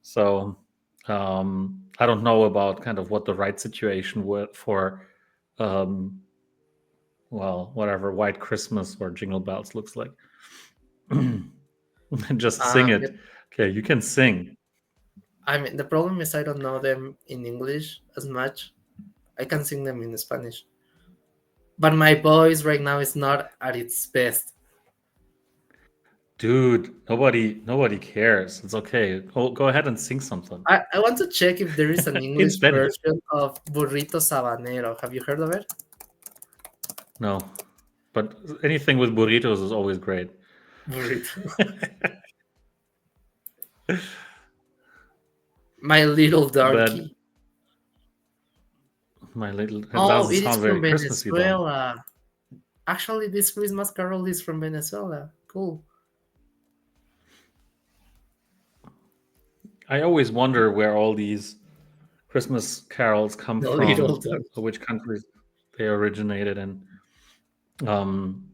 So I don't know about kind of what the right situation for um, well, whatever White Christmas or Jingle Bells looks like. Just sing Um, it. Okay, you can sing. I mean, the problem is I don't know them in English as much. I can sing them in Spanish, but my voice right now is not at its best. Dude, nobody cares. It's okay. Go ahead and sing something I want to check if there is an in English Spanish. version of Burrito Sabanero. Have you heard of it? No, but anything with burritos is always great. Burrito. My little But donkey. my little, that Oh, doesn't it is sound very from Christmassy though. Venezuela. Actually, this Christmas carol is from Venezuela. Cool. I always wonder where all these Christmas carols come The little from, donkey. which countries they originated in.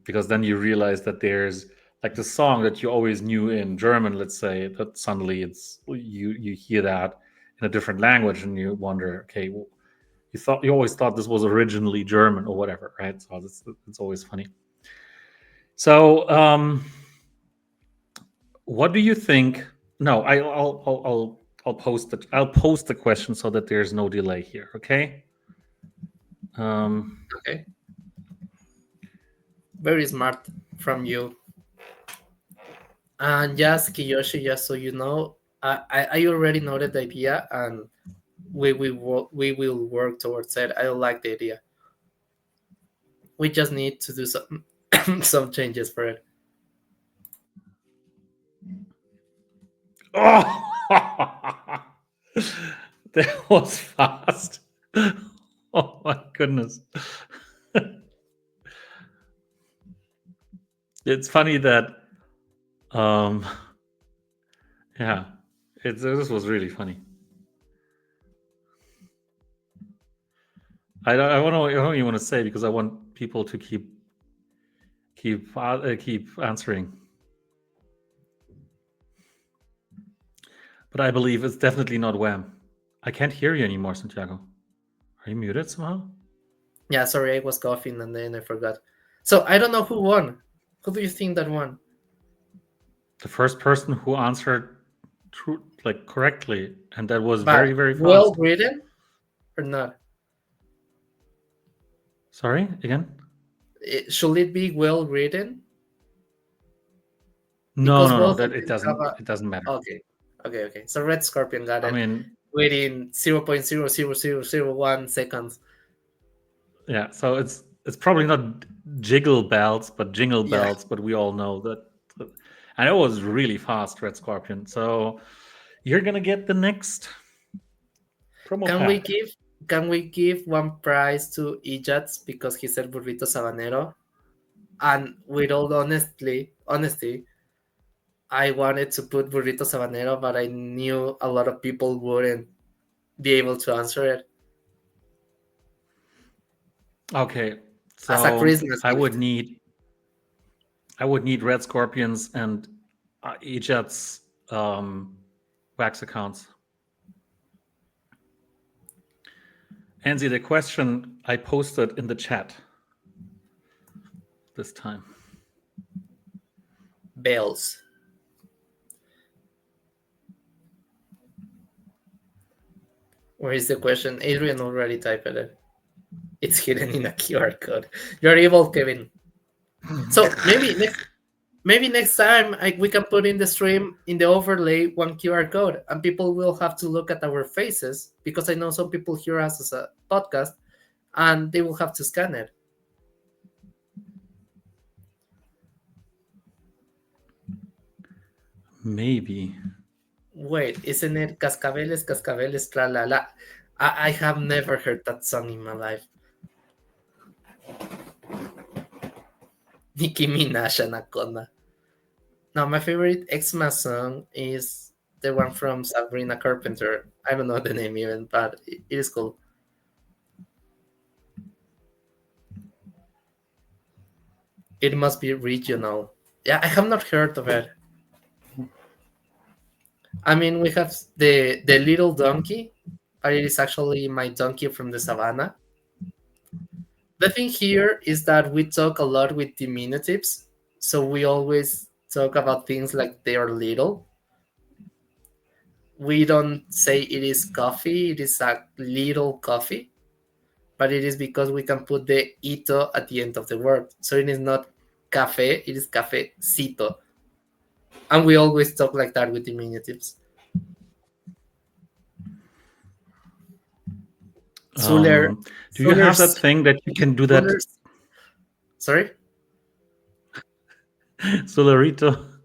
Because then you realize that there's like the song that you always knew in German, let's say, that suddenly you hear that in a different language and you wonder, okay, well, you always thought this was originally German or whatever, right? So it's always funny. So what do you think? No, I'll post the question so that there's no delay here. Okay. Um, Okay. Very smart from you. And just Kiyoshi, just so you know, I already noted the idea, and we will work towards it. I like the idea. We just need to do some some changes for it. oh, that was fast. Oh my goodness. It's funny that um yeah, this was really funny. I don't even want to say because I want people to keep answering. But I believe it's definitely not Wham. I can't hear you anymore, Santiago. Are you muted somehow? Yeah, sorry, I was coughing and then I forgot. So I don't know who won. Who do you think that won? The first person who answered true like correctly, and that was But very, very well fast. written or not? Sorry, again? Should it be well written? No, Because no, no. both That of them have a. it doesn't matter. Okay, okay. So Red Scorpion got I it mean, within 0.00001 seconds. yeah. So it's probably not jiggle bells, but jingle Yeah. bells. But we all know that. And it was really fast, Red Scorpion. So you're gonna get the next promo Can we pack. give can we give one prize to Ejats because he said burrito sabanero? And with all honesty, I wanted to put burrito sabanero, but I knew a lot of people wouldn't be able to answer it Okay. as a So Christmas gift. I would need Red Scorpions and Ejat's wax accounts. Anzi, the question I posted in the chat this time. Bells. Where is the question? Adrian already typed it. It's hidden in a QR code. You're evil, Kevin. So maybe next time we can put in the stream in the overlay one QR code, and people will have to look at our faces because I know some people hear us as a podcast, and they will have to scan it. Maybe. Wait, isn't it Cascabeles, Cascabeles, tra la la? I have never heard that song in my life. Nicki Minaj Anaconda. No, my favorite Xmas song is the one from Sabrina Carpenter. I don't know the name even, but it is cool. It must be regional. Yeah, I have not heard of it. I mean, we have the little donkey, but it is actually my donkey from the savannah. The thing here is that we talk a lot with diminutives, so we always talk about things like they are little. We don't say it is coffee, it is a little coffee, but it is because we can put the ito at the end of the word. So it is not cafe, it is cafecito. And we always talk like that with diminutives. Suler, Do you have that Suler's, thing that you can do that? Suler's, sorry? Solarito.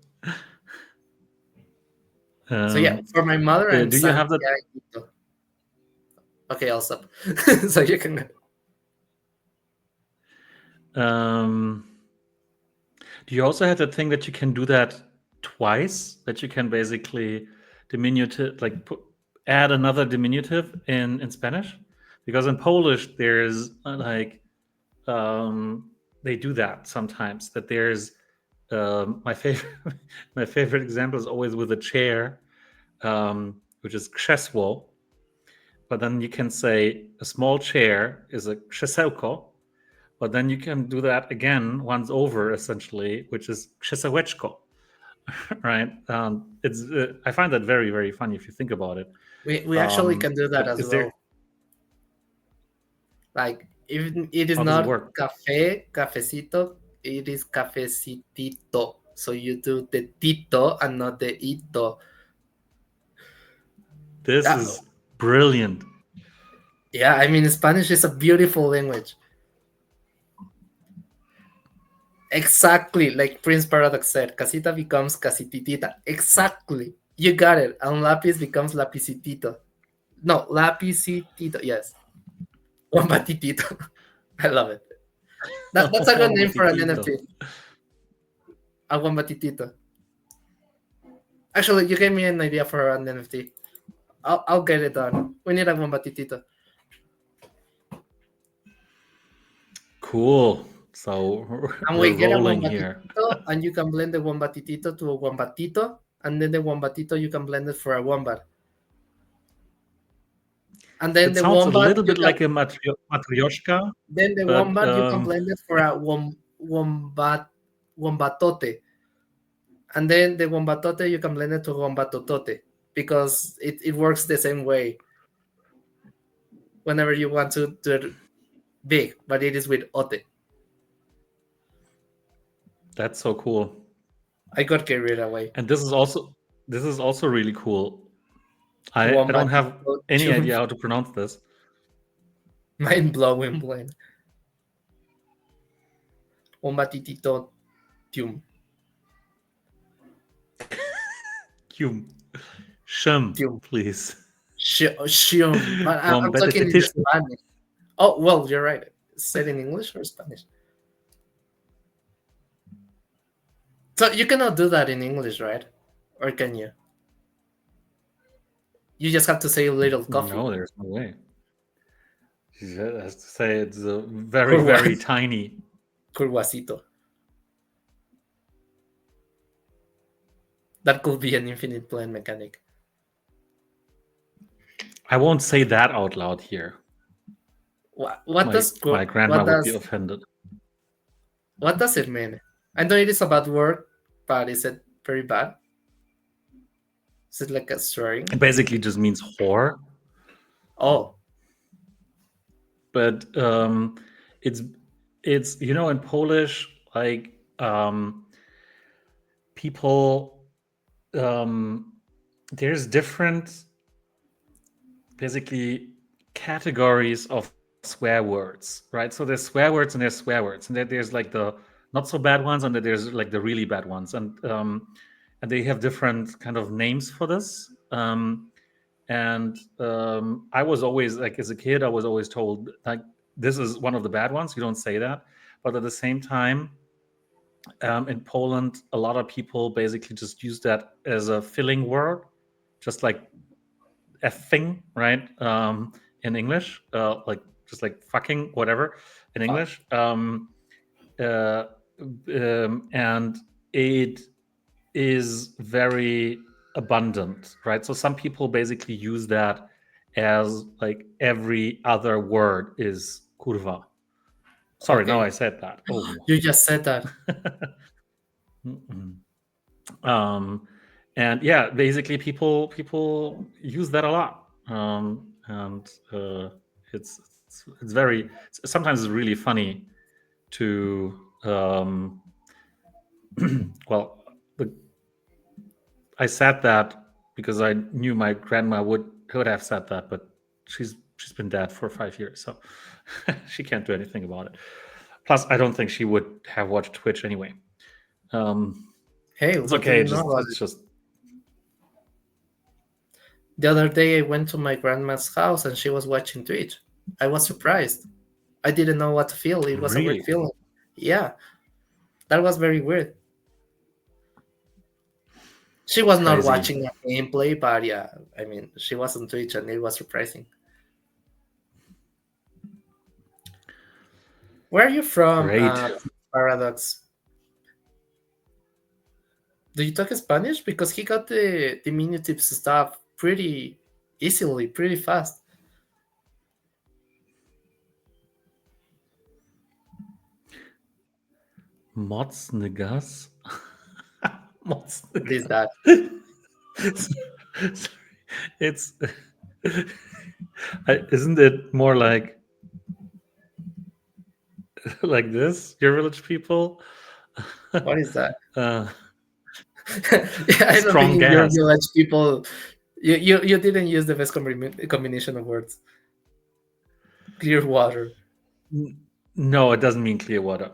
So yeah, for my mother and Do you have that? Santiago. Okay, I'll stop. So you can go. Do you also have that thing that you can do that twice? That you can basically diminutive, like add another diminutive in Spanish? Because in Polish there's they do that sometimes. That there's my favorite my favorite example is always with a chair, which is krzesło. But then you can say a small chair is a krzesełko, but then you can do that again once over, essentially, which is krzesełeczko, right? It's I find that very, very funny if you think about it. We actually can do that But as is there? well. Like, even it is How does it not work? cafe, cafecito, it is cafecitito. So you do the tito and not the ito. This is brilliant. Yeah, I mean, Spanish is a beautiful language. Exactly, like Prince Paradox said, casita becomes casititita. Exactly. You got it. And lapis becomes lapisitito. No, lapisitito. Yes. Wambatitito. I love it. That's a good name for an NFT. A wambatitito. Actually, you gave me an idea for an NFT. I'll get it done. We need a wambatitito. Cool. So And we're we get a rolling here. wombatitito, and you can blend the wombatitito to a wombatito, and then the wombatito you can blend it for a wombat. And then It the sounds a wombat little you bit can like a matryoshka, then the but wombat you can blend it for a wombatote. And then the wombatote you can blend it to wombatotote because it works the same way whenever you want to do it big, but it is with ote. that's so cool. I got carried away. And this is also really cool. I don't have Wombatito any tium. idea how to pronounce this. Mind blowing blend. Wombatitito tium. Cum. Shum, Tium. please. Shium. But I'm talking in Spanish. Oh, well, you're right. Said in English or Spanish? So you cannot do that in English, right? Or can you? You just have to say a little coffee. No, there's no way. She has to say it's a very, very tiny. Curvacito. That could be an infinite plane mechanic. I won't say that out loud here. What does my grandma would be offended. What does it mean? I know it is about work, but is it very bad? Is it like a swearing? It basically just means whore, Oh, but it's in Polish, like people, there's different basically categories of swear words, right? So there's swear words and there's swear words, and there's like the not so bad ones, and then there's like the really bad ones, and they have different kind of names for this. And I was always like, as a kid, I was always told like this is one of the bad ones. You don't say that, but at the same time, in Poland, a lot of people basically just use that as a filling word, just like effing, right? In English, like just like fucking, whatever, in fuck. English. Uh, and it is very abundant, right? So some people basically use that as like every other word is kurva. Sorry, now I Okay. said that. Oh. You just said that. Mm-mm. um, and yeah, basically people use that a lot, and it's very sometimes it's really funny to well, the, I said that because I knew my grandma would have said that, but she's been dead for 5 years, so she can't do anything about it. Plus, I don't think she would have watched Twitch anyway. Um, Hey, it's what do okay. you know about It's it? just The other day I went to my grandma's house and she was watching Twitch. I was surprised. I didn't know what to feel. It was a weird really feeling. Yeah, that was very weird. She was not crazy. watching a gameplay, but yeah, I mean, she was on Twitch and it was surprising. Where are you from, Great. Paradox? Do you talk Spanish? Because he got the diminutives stuff pretty easily, pretty fast. Mods niggas. Mods What is niggas. that? Sorry. It's isn't it more like this? Your village people. What is that? uh, Yeah, I don't think strong in your gas. village people, you didn't use the best combination of words. Clear water. No, it doesn't mean clear water.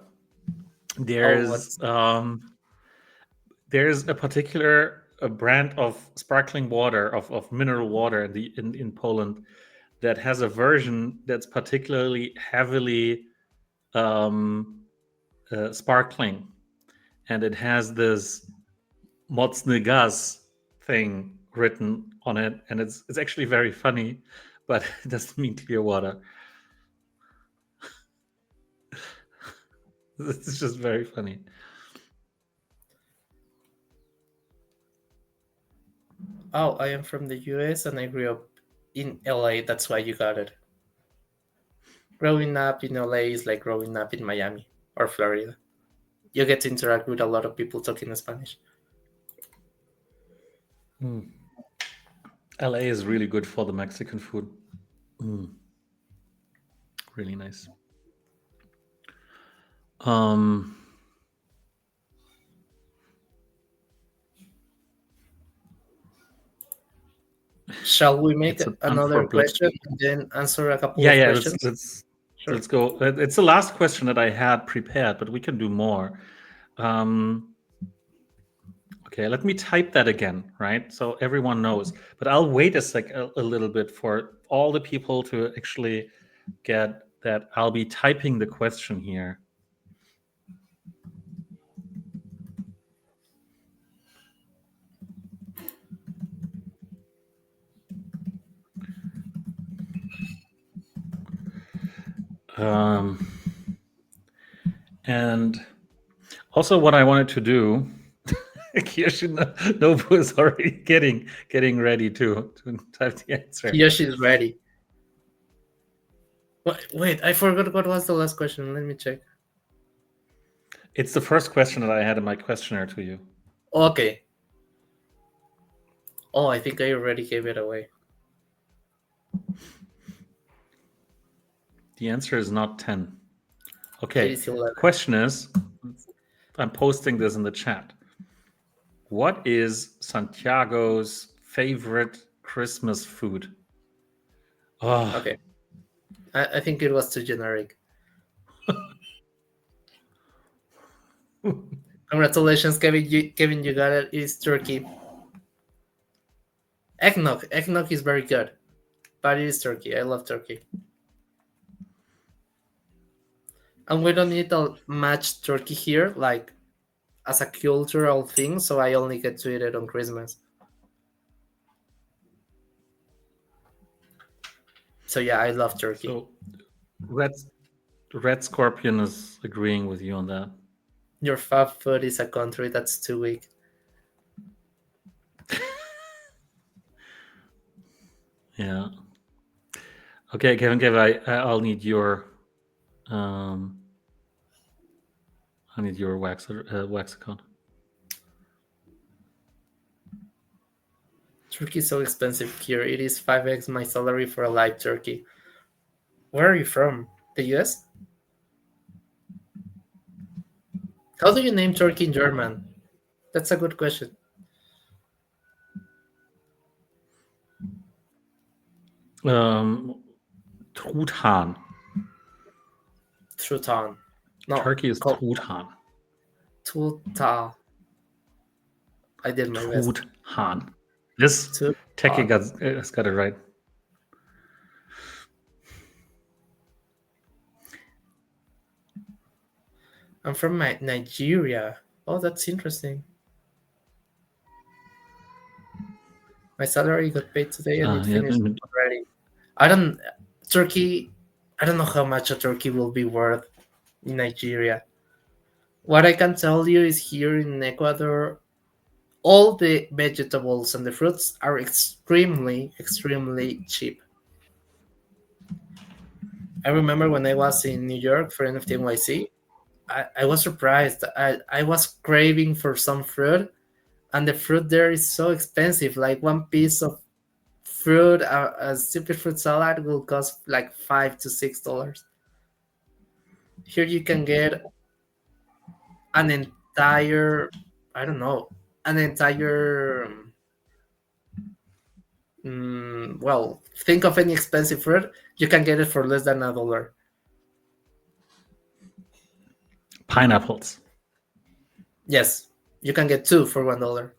Oh, There's what's there's a particular brand of sparkling water of mineral water in Poland that has a version that's particularly heavily um, sparkling, and it has this mocny gas thing written on it, and it's actually very funny, but it doesn't mean clear water. It's just very funny. Oh, I am from the US and I grew up in LA. That's why you got it. Growing up in LA is like growing up in Miami or Florida. You get to interact with a lot of people talking Spanish. Mm. LA is really good for the Mexican food. Mm, really nice. Um, Shall we make it's a pun for another question blicky. and then answer a couple Yeah, of yeah. Let's questions? let's Sure. let's go. It's the last question that I had prepared, but we can do more. Um, okay, let me type that again, right? So everyone knows. But I'll wait a little bit for all the people to actually get that. I'll be typing the question here. Um, and also, what I wanted to do, Nobu is already getting ready to type the answer. Yoshi's ready. Wait, I forgot what was the last question. Let me check. It's the first question that I had in my questionnaire to you. Okay. Oh, I think I already gave it away. The answer is not 10. It Okay. is 11. Question is, I'm posting this in the chat. What is Santiago's favorite Christmas food? Oh, Okay. I think it was too generic. Congratulations, Kevin. Kevin, you got it. It's turkey. Eggnog. Eggnog is very good, but it is turkey. I love turkey. And we don't eat much turkey here, like as a cultural thing, so I only get to eat it on Christmas. So yeah, I love turkey. so Red Red Scorpion is agreeing with you on that. Your fab food is a country that's too weak. Yeah. Okay, Kevin, I'll need your um I need your wax account. Turkey is so expensive here. It is 5x my salary for a live turkey. Where are you from? The US? How do you name turkey in German? That's a good question. Truthahn. Truthahn. No, Turkey is called Truthahn. Tuta. I did my best. Truthahn. This techie Tuta. has got it right. I'm from Nigeria. Oh, that's interesting. My salary got paid today and it Yeah, finished already. I don't Turkey. I don't know how much a turkey will be worth in Nigeria. What I can tell you is here in Ecuador, all the vegetables and the fruits are extremely, extremely cheap. I remember when I was in New York for NFT NYC, I was surprised. I was craving for some fruit, and the fruit there is so expensive. Like one piece of fruit, a stupid fruit salad will cost like $5 to $6. Here you can get an entire, I don't know, an entire. Well, think of any expensive fruit, you can get it for less than $1. pineapples. Yes, you can get two for $1.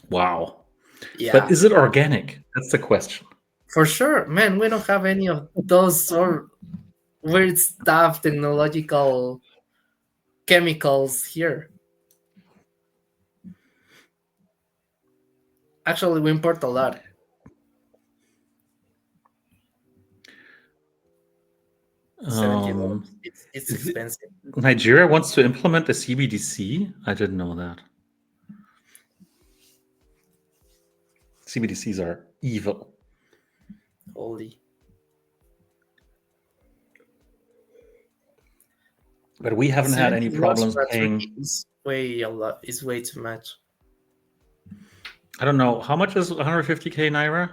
Wow. But Yeah, is it organic? That's the question. for sure, man. We don't have any of those sort weird stuff, technological chemicals here. Actually, we import a lot. $70. Um, It's expensive. Nigeria wants to implement a CBDC. I didn't know that. CBDCs are evil. Holy. But we haven't had any $70 problems for a turkey paying. is way a lot. Is way too much. I don't know. How much is 150K Naira?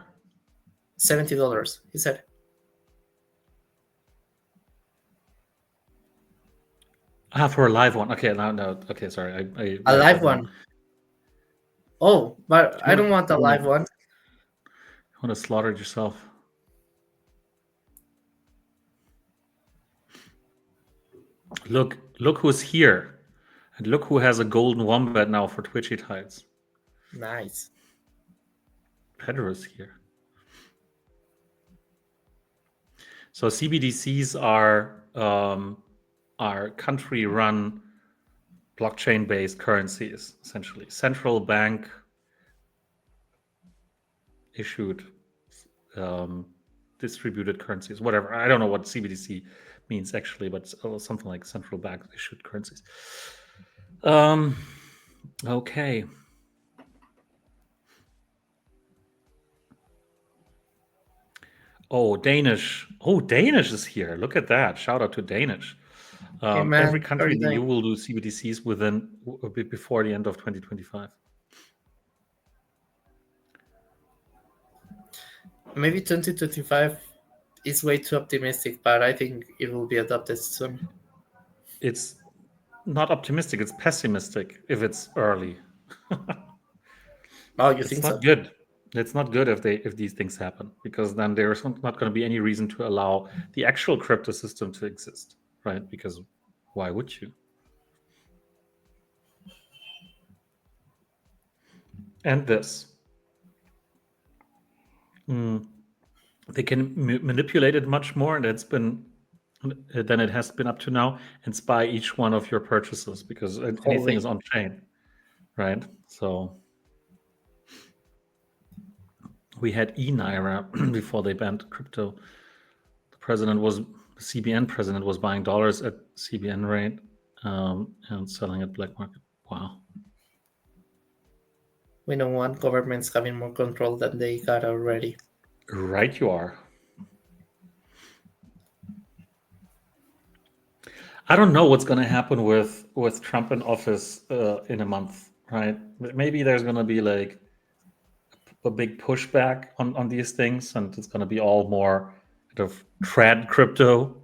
$70. He said Ah, for a live one. Okay, now, no. Okay, sorry. I a read live that wrong. one. Oh, but Do I you don't want, want a you want live to, one. you want to slaughter it yourself? Look who's here. And look who has a golden wombat now for Twitchy Tides. Nice. Pedro's here. So CBDCs are country-run blockchain-based currencies, essentially central bank issued um, distributed currencies. Whatever. I don't know what CBDC means actually, but something like central bank issued currencies. Um, okay. Oh, Danish. Oh, Danish is here. Look at that. Shout out to Danish. Hey Every man, how are country you in the EU doing? will do CBDCs within before the end of 2025. Maybe 2025 is way too optimistic, but I think it will be adopted soon. It's not optimistic, it's pessimistic if it's early. Oh, you It's think not so? good. It's not good if these things happen, because then there's not going to be any reason to allow the actual crypto system to exist, right? Because why would you? And this, mm, they can manipulate it much more, and it's been than it has been up to now, and spy each one of your purchases because anything is Holy. on chain, right? So we had e-naira before they banned crypto. The president was the CBN president was buying dollars at CBN rate and selling at black market. Wow. We don't want governments having more control than they got already. Right, you are. I don't know what's going to happen with Trump in office in a month, right? Maybe there's going to be like a big pushback on these things, and it's going to be all more kind of trad crypto.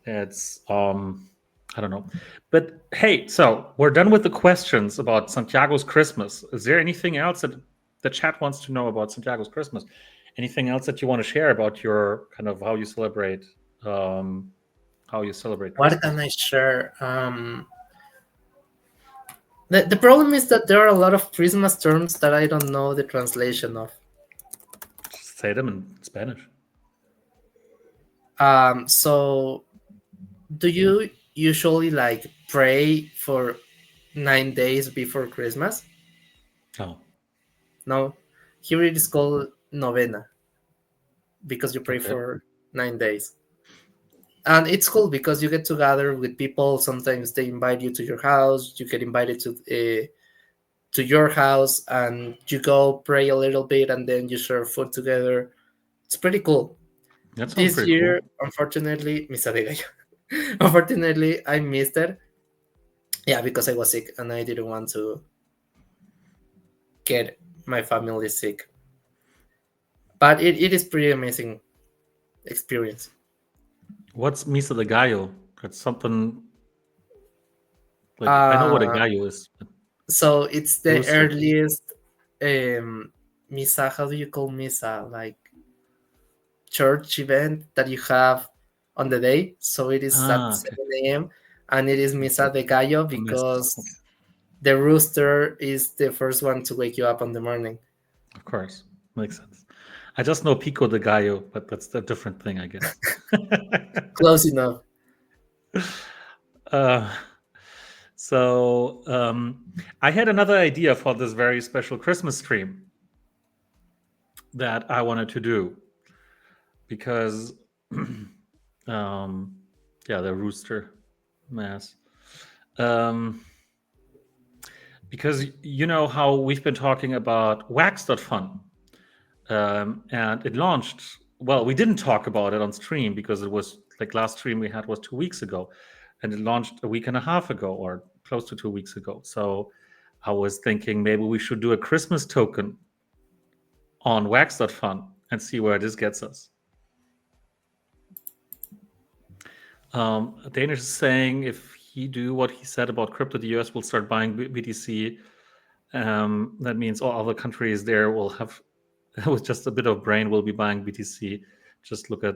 It's I don't know, but hey, so we're done with the questions about Santiago's Christmas. Is there anything else that the chat wants to know about Santiago's Christmas? Anything else that you want to share about your kind of um, how you celebrate What Christmas? can I share? The problem is that there are a lot of Christmas terms that I don't know the translation of. Just say them in Spanish. So do you usually like pray for 9 days before Christmas? Oh, No, here it is called novena because you pray okay. for 9 days. And it's cool because you get together with people. Sometimes they invite you to your house. You get invited to your house, and you go pray a little bit, and then you share food together. It's pretty cool. That sounds This pretty year, cool. unfortunately, misa de gallo. Unfortunately, I missed it. Yeah, because I was sick and I didn't want to get my family sick. But it is pretty amazing experience. What's Misa de Gallo? That's something like I know what a Uh, gallo is. But so it's the rooster. earliest um, misa. How do you call misa? Like church event that you have on the day. So it is at Ah, okay. 7 a.m. and it is Okay. misa de gallo A mess. Okay. because the rooster is the first one to wake you up in the morning. Of course. Makes sense. I just know Pico de Gallo, but that's a different thing, I guess. Close enough. uh, so I had another idea for this very special Christmas stream that I wanted to do because, yeah, the rooster mass. Um, because you know how we've been talking about wax.fun, and it launched. Well, we didn't talk about it on stream because it was like last stream we had was 2 weeks ago, and it launched a week and a half ago or close to 2 weeks ago. So I was thinking maybe we should do a Christmas token on wax.fun and see where this gets us. Danish is saying if he do what he said about crypto, the US will start buying BTC. That means all other countries there will have, with just a bit of brain, will be buying BTC. Just look at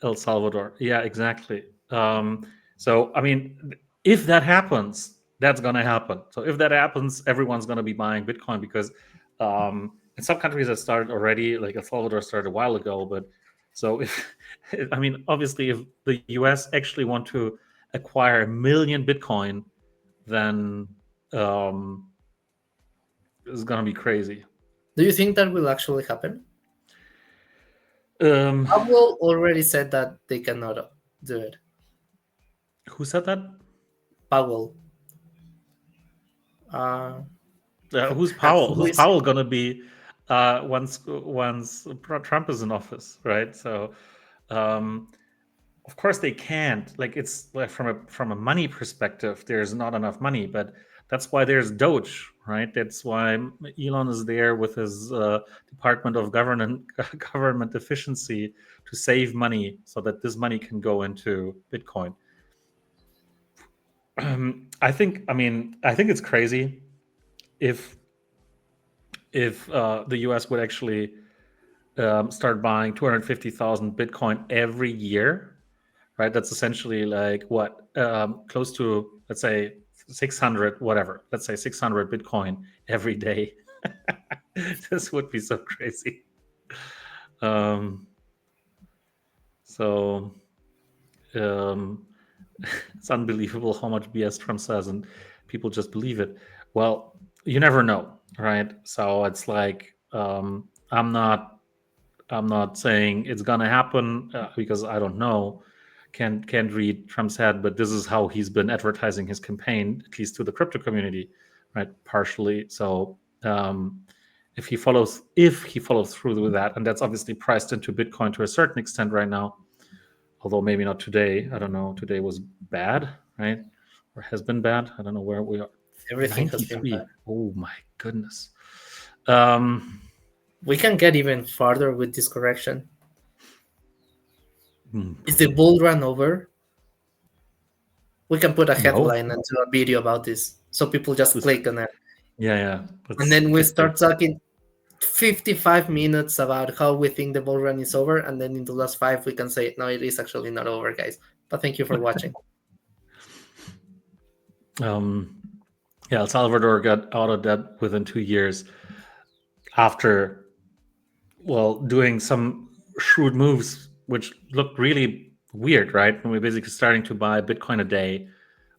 El Salvador. Yeah, exactly. So, I mean, if that happens, that's going to happen. So, if that happens, everyone's going to be buying Bitcoin because in some countries that started already, like El Salvador started a while ago. But so, if I mean, obviously, if the US actually want to acquire 1 million Bitcoin, then um, it's going to be crazy. Do you think that will actually happen? Um, Pablo already said that they cannot do it. who said that? Powell. Uh, Who's Powell? who Who's is Powell gonna be once Trump is in office, right? So, um, of course they can't. Like it's like from a money perspective, there's not enough money, but that's why there's Doge, right? That's why Elon is there with his Department of Government Efficiency to save money so that this money can go into Bitcoin. I think it's crazy if the U.S. would actually start buying 250,000 Bitcoin every year, right? That's essentially like what close to, let's say, 600, whatever. Let's say 600 Bitcoin every day. This would be so crazy. Um, so um, it's unbelievable how much BS Trump says, and people just believe it. Well, you never know, right? So it's like I'm not saying it's gonna happen because I don't know. Can't read Trump's head, but this is how he's been advertising his campaign, at least to the crypto community, right? Partially. So if he follows through with that, and that's obviously priced into Bitcoin to a certain extent right now, although maybe not today. I don't know. Today was bad, right? Or has been bad. I don't know where we are. Everything has been bad. 93. Oh my goodness. Um, We can get even farther with this correction. hmm, Is the bull run over? We can put a no. headline and do a video about this, so people just This- click on it, Yeah, yeah. and Let's then we clickbait. start talking 55 minutes about how we think the bull run is over, and then in the last 5 we can say no, it is actually not over, guys. But thank you for watching. Um, yeah, El Salvador got out of debt within 2 years after, well, doing some shrewd moves, which looked really weird, right? When we're basically starting to buy Bitcoin a day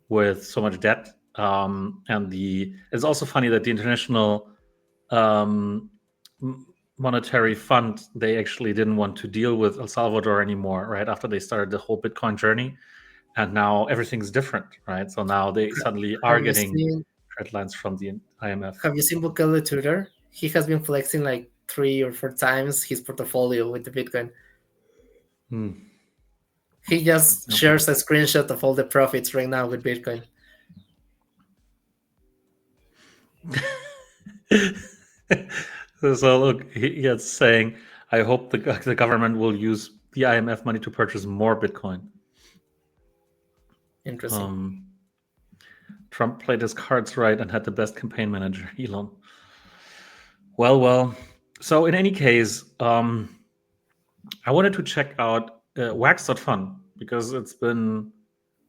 with so much debt. And it's also funny that the International um, Monetary Fund, they actually didn't want to deal with El Salvador anymore, right? After they started the whole Bitcoin journey, and now everything's different, right? So now they suddenly are Have you getting seen lines from the IMF. Have you seen Bukele Twitter? He has been flexing like 3 or 4 times his portfolio with the Bitcoin. Hmm. He just Yeah. shares a screenshot of all the profits right now with Bitcoin. So look, he's saying, "I hope the government will use the IMF money to purchase more Bitcoin." Interesting. Um, Trump played his cards right and had the best campaign manager, Elon. Well. So in any case, I wanted to check out Wax.fun because it's been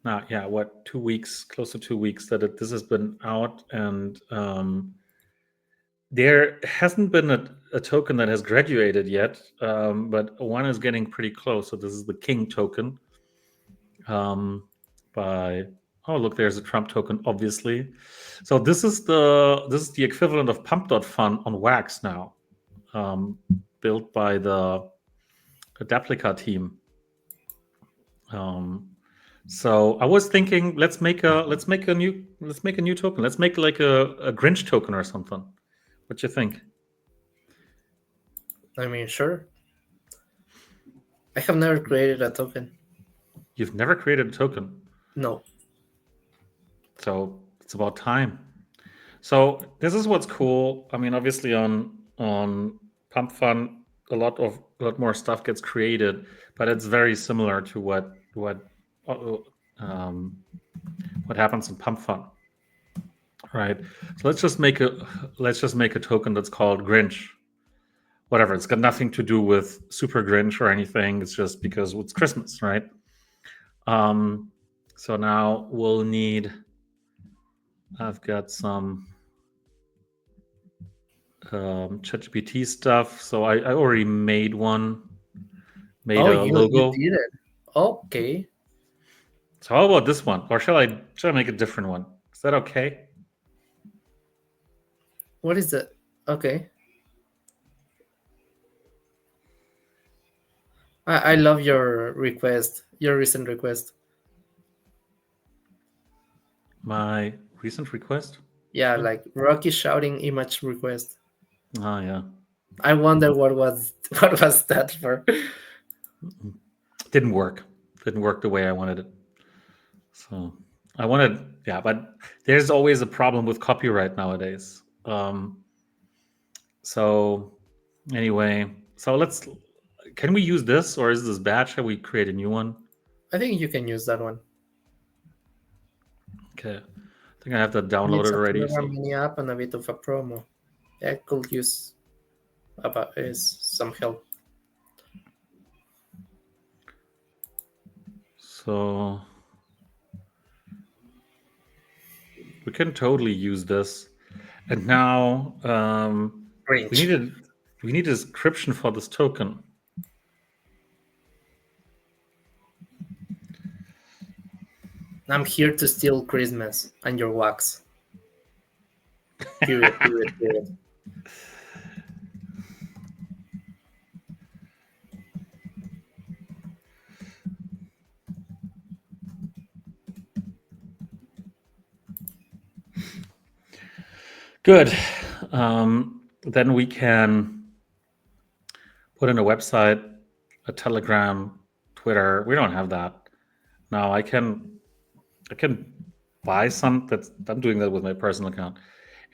now, yeah, what 2 weeks, close to 2 weeks this has been out, and there hasn't been a token that has graduated yet, but one is getting pretty close. So this is the King token. By Oh, look, there's a Trump token, obviously. So this is the equivalent of Pump.fun on Wax now, built by the Daplica team. So I was thinking, let's make a new token. Let's make like a Grinch token or something. What you think? I mean, sure. I have never created a token. You've never created a token, No. so it's about time. So this is what's cool. I mean, obviously on Pump Fun, a lot more stuff gets created, but it's very similar to uh, um, what happens in Pump Fun, right? So let's just make a token that's called Grinch. Whatever. It's got nothing to do with Super Grinch or anything. It's just because it's Christmas, right? Um, so now we'll need. I've got some ChatGPT stuff. So I already made made Oh, a you logo. did it. Okay. So how about this one? Or shall I make a different one? Is that okay? What is that? Okay. I love your request, your recent request. My recent request? Yeah, Sure. like Rocky shouting image request. Ah, yeah. I wonder what was what was that for. Didn't work. didn't work the way I wanted it. So I wanted, yeah, but there's always a problem with copyright nowadays. So anyway, so can we use this, or is this bad? Shall we create a new one? I think you can use that one. Okay, I think I have that downloaded It's a already. Telegram So mini app and a bit of a promo. I could use about is some help. so we can totally use this. And now we Range. need a we need a description for this token. I'm here to steal Christmas and your wax. Period. Period. Period. Good. Then we can put in a website, a Telegram, Twitter. We don't have that. Now I can buy some. I'm doing that with my personal account,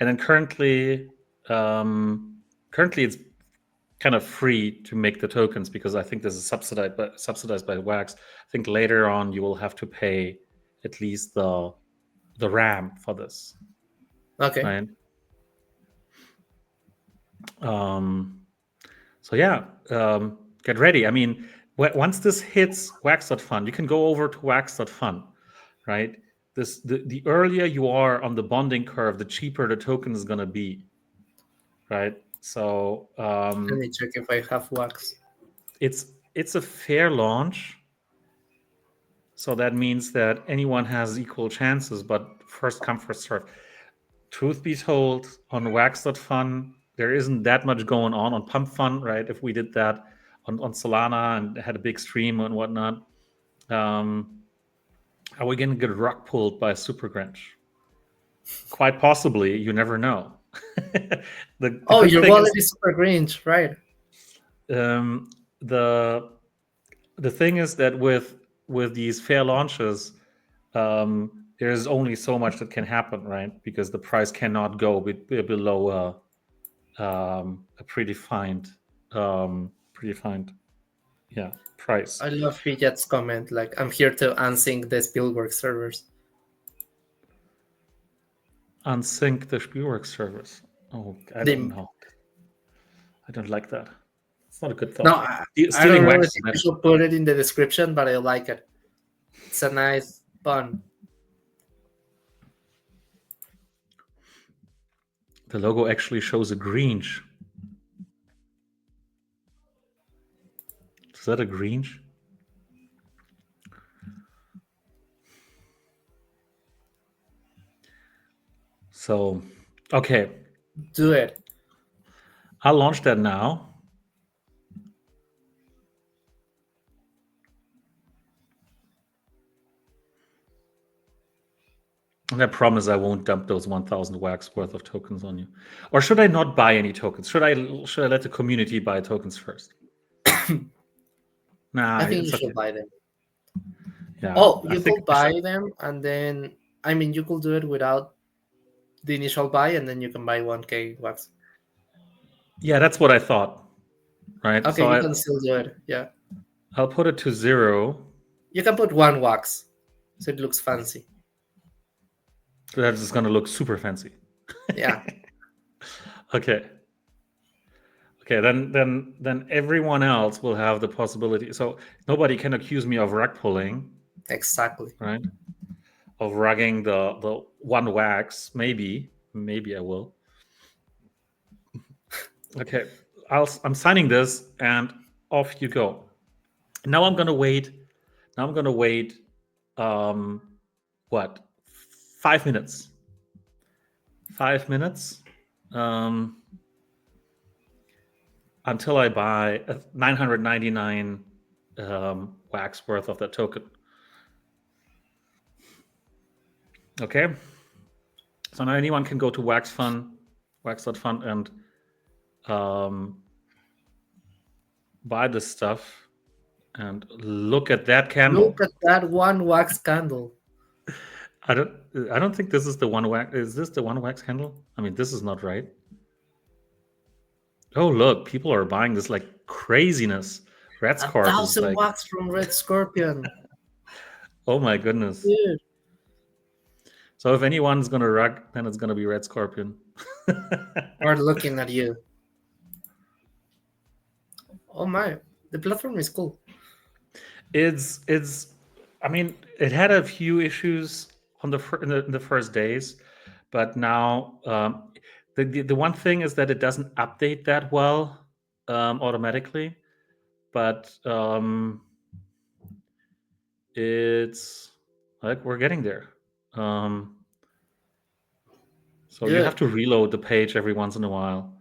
and then currently it's kind of free to make the tokens because I think this is subsidized by Wax. I think later on you will have to pay at least the RAM for this, Okay. right? Um, so yeah, get ready. I mean, once this hits wax.fun, you can go over to wax.fun, right? The earlier you are on the bonding curve, the cheaper the token is going to be, right? So Let me check if I have wax. it's a fair launch. So that means that anyone has equal chances, but first come, first serve. Truth be told, on wax.fun, there isn't that much going on Pump Fun, right? If we did that on Solana and had a big stream and whatnot, are we going to get rug pulled by Super Grinch? Quite possibly. You never know. the Oh, good your thing wallet is is super Grinch, right? um, the the thing is that with these fair launches, there's only so much that can happen, right? Because the price cannot go below a predefined price. I love Fidget's comment. Like, I'm here to unsync the Spielberg servers. Unsync the Spielworks service. Oh, I don't The, know. I don't like that. It's not a good no, thought. I don't Stealing really wax. think we should put it in the description, but I like it. It's a nice pun. The logo actually shows a Grinch. Is that a Grinch? So, okay, Do it. I'll launch that now. And I promise I won't dump those 1,000 wax worth of tokens on you. Or should I not buy any tokens? Should I let the community buy tokens first? Nah, I think you it's okay. should buy them. Yeah, Oh, I you think could I should. buy them and then, I mean, you could do it without the initial buy and then you can buy 1K wax. Yeah, that's what I thought. Right. Okay, So you can still do it. Yeah. I'll put it to 0. You can put one wax so it looks fancy. That is going to look super fancy. Yeah. Okay. Okay, then everyone else will have the possibility. So nobody can accuse me of rug pulling, Exactly. right? Of rugging the one wax. Maybe I will. Okay, I'm signing this, and off you go. Now I'm gonna wait. Now I'm gonna wait. What? 5 minutes. 5 minutes. Until I buy 999 wax worth of that token. Okay. So now anyone can go to wax.fun, and buy this stuff. And look at that candle. Look at that one wax candle. I don't. I don't think this is the one wax. Is this the one wax candle? I mean, this is not right. Oh, look, people are buying this like craziness. Red A Scarf is thousand like, wax from Red Scorpion. oh my goodness. Dude, So if anyone's gonna rug, then it's gonna be Red Scorpion. we're looking at you. Oh my, the platform is cool. It's. I mean, it had a few issues on in the first days, but now the one thing is that it doesn't update that well automatically. But it's like we're getting there. So you have Good. to reload the page every once in a while.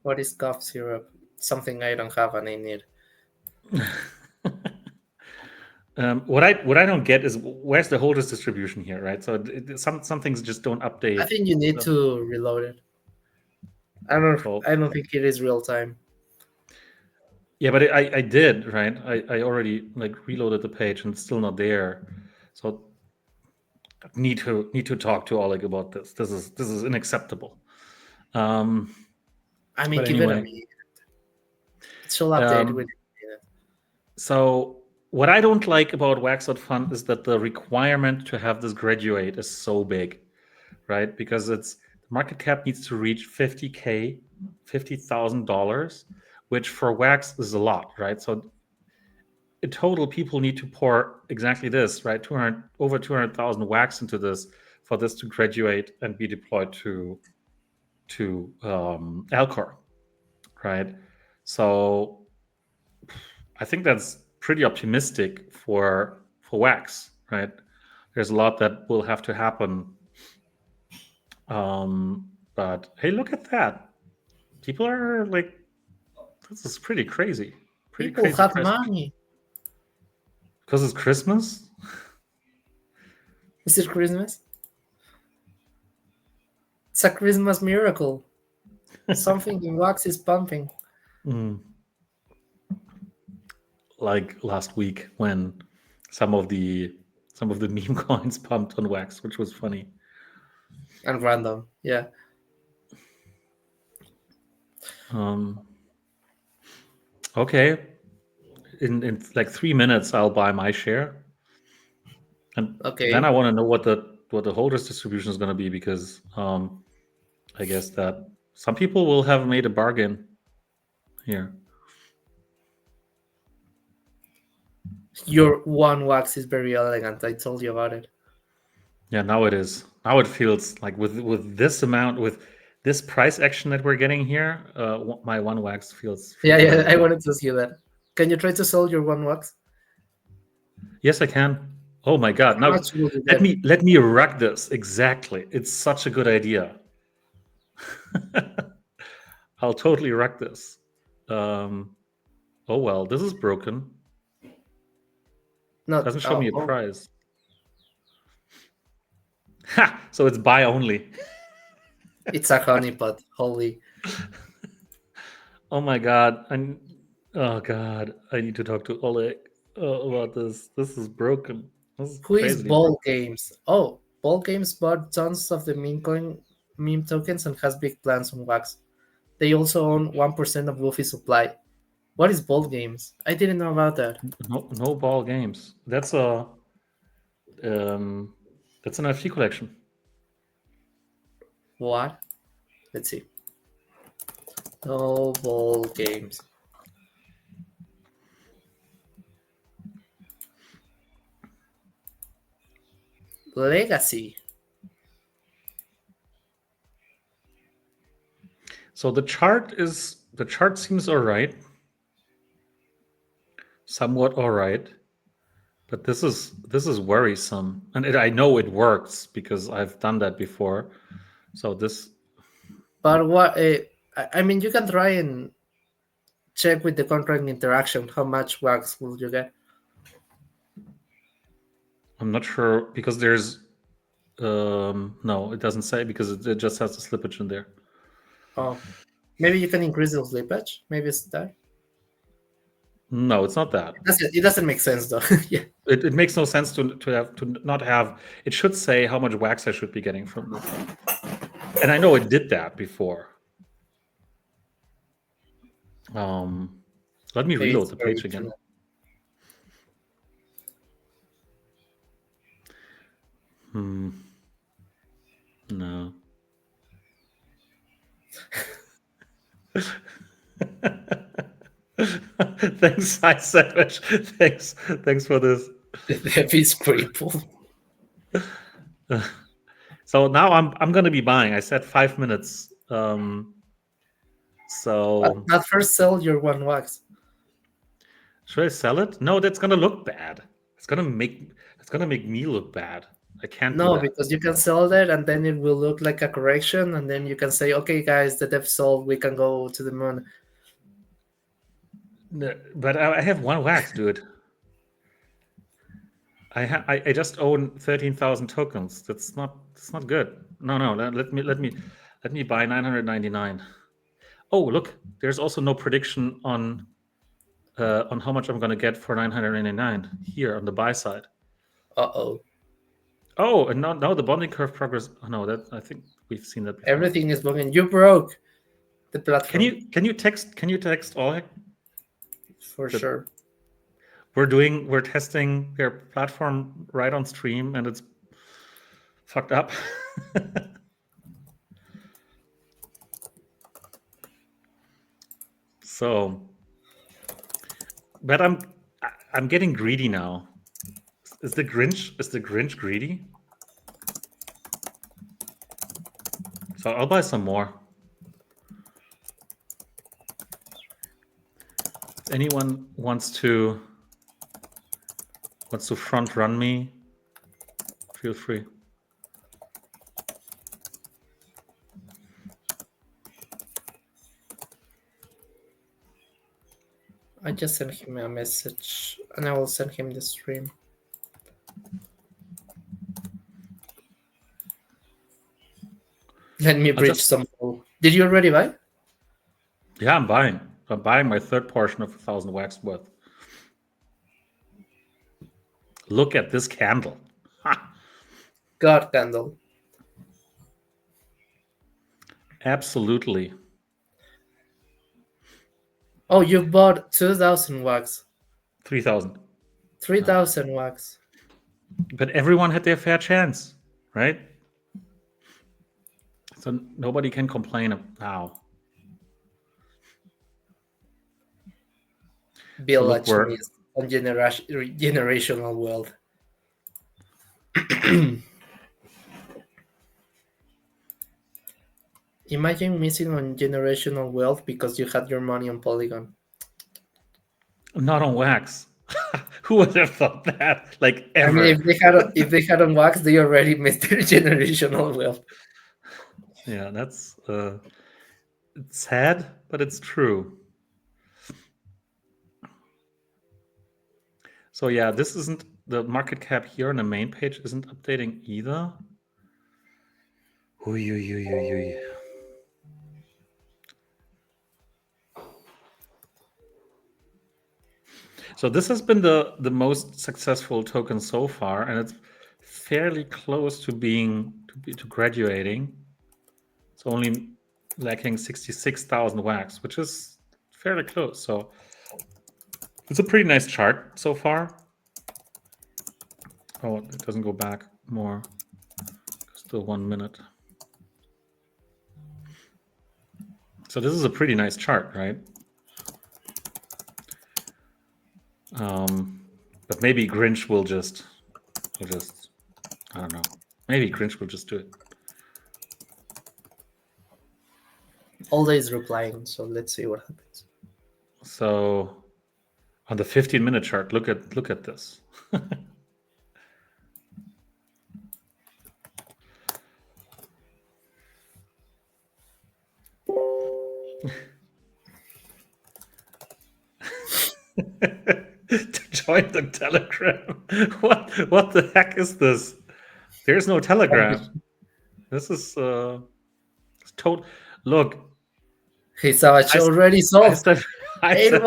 What is cough syrup? Something I don't have and I need. What I don't get is where's the holders distribution here, right? So some things just don't update. I think you need to reload it. I So don't think it is real time. yeah, but I did, right? I already like reloaded the page and it's still not there. So need to talk to Oleg about this. This is unacceptable. I mean, But give it a anyway, minute. It shall update with it. so what I don't like about Wax.fun is that the requirement to have this graduate is so big, right? Because it's the market cap needs to reach 50K, $50,000, which for Wax is a lot, right? So in total, people need to pour exactly this, right? 200 over 200,000 Wax into this for this to graduate and be deployed to Alcor, right? So I think that's pretty optimistic for Wax, right? There's a lot that will have to happen. But hey, look at that! People are like, this is pretty crazy. Pretty People crazy have price action. money. Because it's Christmas. Is it Christmas? It's a Christmas miracle. Something in wax is pumping. Like last week when some of the meme coins pumped on Wax, which was funny. And random, yeah. Okay. In like 3 minutes, I'll buy my share, and then I Okay. want to know what the holders distribution is going to be because I guess that some people will have made a bargain here. Your one wax is very elegant. I told you about it. Yeah, now it is. Now it feels like with this amount, with this price action that we're getting here, my one wax feels Yeah, very I good. wanted to ask you that. Can you try to sell your one wax? Yes, I can. Oh my god! How Now much will you let get? me rug this exactly. It's such a good idea. I'll totally rug this. Oh well, this is broken. Not. Doesn't show me a Oh, price. Ha! So it's buy only. it's a honeypot. Holy. Oh my god! Oh god! I need to talk to Oleg about this. This is broken. This is Who is crazily Ball broken. Games? Oh, Ball Games bought tons of the meme tokens and has big plans on wax. They also own 1% of Luffy supply. What is Ball Games? I didn't know about that. No ball games. Um, that's an NFT collection. What? Let's see. No Ball Games. Legacy. So the chart seems all right, somewhat all right, but this is worrisome, and I know it works because I've done that before. So this But what? I mean, you can try and check with the contract interaction how much wax will you get. I'm not sure because there's no, it doesn't say because it just has the slippage in there. Oh, maybe you can increase the slippage. Maybe it's that. No, it's not that. It doesn't make sense though. Yeah. It makes no sense to not have. It should say how much wax I should be getting from this, and I know it did that before. Let me Maybe reload it's the very page again. original. No. Thanks, Hi Savage. Thanks for this. That is pretty cool. So now I'm gonna be buying. I said 5 minutes. So But first sell your one wax. should I sell it? No, that's gonna look bad. It's gonna make me look bad. I can't do No, that. because you can sell that and then it will look like a correction, and then you can say, okay, guys, the dev solved, we can go to the moon. But I have one wax, dude. I just own 13,000 tokens. That's not good. No, let me buy 999. Oh, look, there's also no prediction on how much I'm gonna get for 999 here on the buy side. Uh-oh. Oh, and now the bonding curve progress. Oh, no, that I think we've seen that before. Everything is broken. You broke the Can platform. you text Oleg? For sure. We're testing their platform right on stream and it's fucked up. So, but I'm getting greedy now. Is the Grinch greedy? So I'll buy some more. If anyone wants to front run me, feel free. I just sent him a message and I will send him the stream. Let me bridge some. Did you already buy? Yeah, I'm buying. I'm buying my third portion of 1,000 wax worth. Look at this candle. God candle. Absolutely. Oh, you bought 2,000 wax. 3,000. 3,000 wax. But everyone had their fair chance, right? So nobody can complain now. Bill actually is on generational wealth. Imagine missing on generational wealth because you had your money on Polygon. Not on wax. Who would have thought that? Like ever. I mean, if they had on wax, they already missed their generational wealth. Yeah, that's it's sad, but it's true. So yeah, this isn't the market cap here on the main page isn't updating either. So this has been the most successful token so far, and it's fairly close to to graduating. It's only lacking 66,000 wax, which is fairly close. So it's a pretty nice chart so far. Oh, it doesn't go back more. Still 1 minute. So this is a pretty nice chart, right? But maybe Grinch will just, I don't know. Maybe Grinch will just do it. Alda is replying, so let's see what happens. So on the 15-minute chart, look at this. To join the Telegram. What the heck is this? There's no Telegram. This is total. Look, Hey, Savage already solved. I said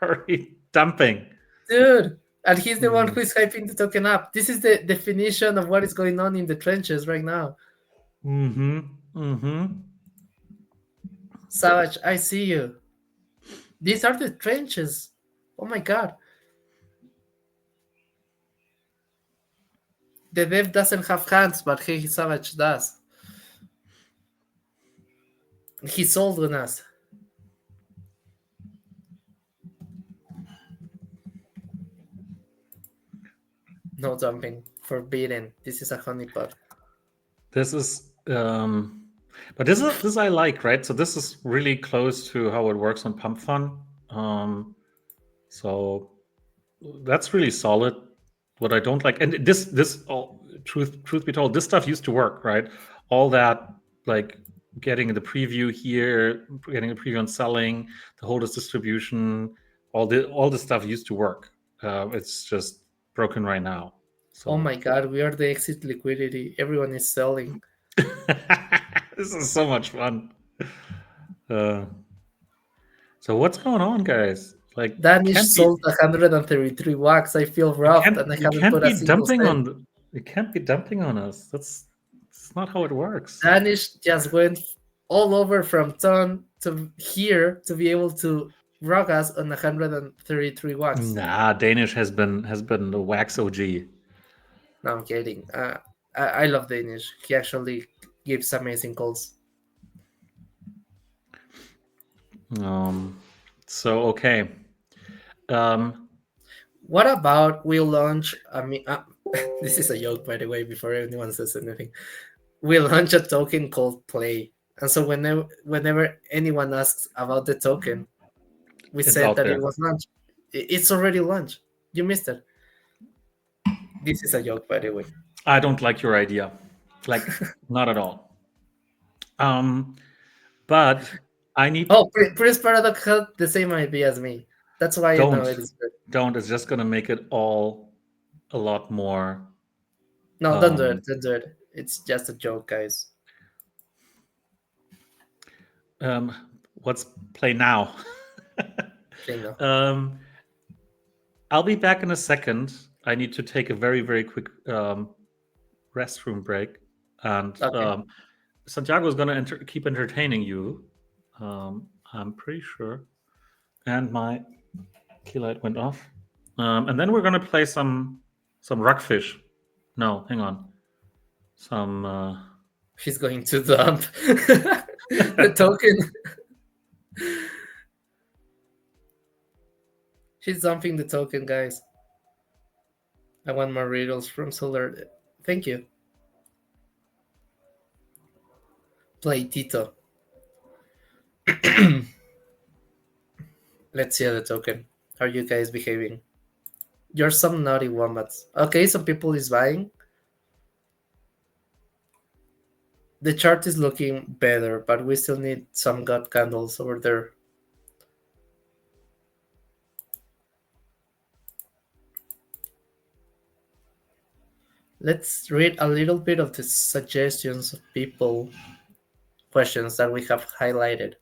Hurry, dumping. Dude. And he's the one Mm. who is hyping the token up. This is the definition of what is going on in the trenches right now. Mm-hmm. Mm-hmm. Savage, I see you. These are the trenches. Oh my god. The dev doesn't have hands, but he Savage does. He sold on us. No dumping. Forbidden. This is a honeypot. This is but this I like, right? So this is really close to how it works on Pump Fun. So that's really solid. What I don't like, and this all, truth be told, this stuff used to work, right? All that, like getting the preview here, getting a preview on selling, the holders distribution, all this stuff used to work. It's just broken right now. Oh So my god, we are the exit liquidity. Everyone is selling. this is so much fun. Uh, so what's going on, guys? Like, Danish can't be sold 133 wax. I feel roughed and I you haven't can't put a be single dumping cent. on you can't be dumping on us. That's not how it works. Danish just went all over from ton to here to be able to rock us on 133 wax. Nah, Danish has been the wax OG. No, I'm kidding. I love Danish. He actually gives amazing calls. Um, so okay. Um, What about we launch? I mean, this is a joke, by the way. Before anyone says anything, we launch a token called Play, and so whenever anyone asks about the token, we it's said out that it there. was launched. It's already launched. You missed it. This is a joke, by the way. I don't like your idea, like not at all. Um, but I need Oh, Prince Paradox had the same idea as me. That's why I know don't it is good. don't. It's just gonna make it all a lot more. No, don't do it. Um, Don't do it. It's just a joke, guys. um, what's play now? Play now. um, I'll be back in a second. I need to take a very quick restroom break, and Okay. Santiago is going to keep entertaining you. I'm pretty sure. And my key light went off. And then we're going to play some rockfish. No, hang on. Some. He's going to dump the token. She's dumping the token, guys. I want more riddles from Solar. Thank you. Play Tito. Let's see the token. How are you guys behaving? You're some naughty wombats. Okay, some people is buying. The chart is looking better, but we still need some god candles over there. Let's read a little bit of the suggestions of people, questions that we have highlighted.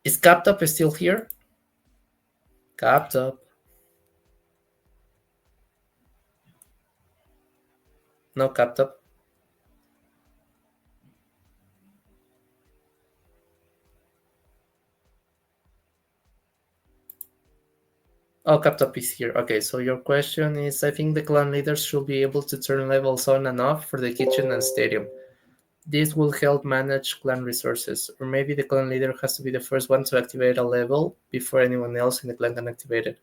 Is Captop still here? Captop. No Captop. Oh, Captop is here. Okay, so your question is, I think the clan leaders should be able to turn levels on and off for the kitchen and stadium. This will help manage clan resources. Or maybe the clan leader has to be the first one to activate a level before anyone else in the clan can activate it.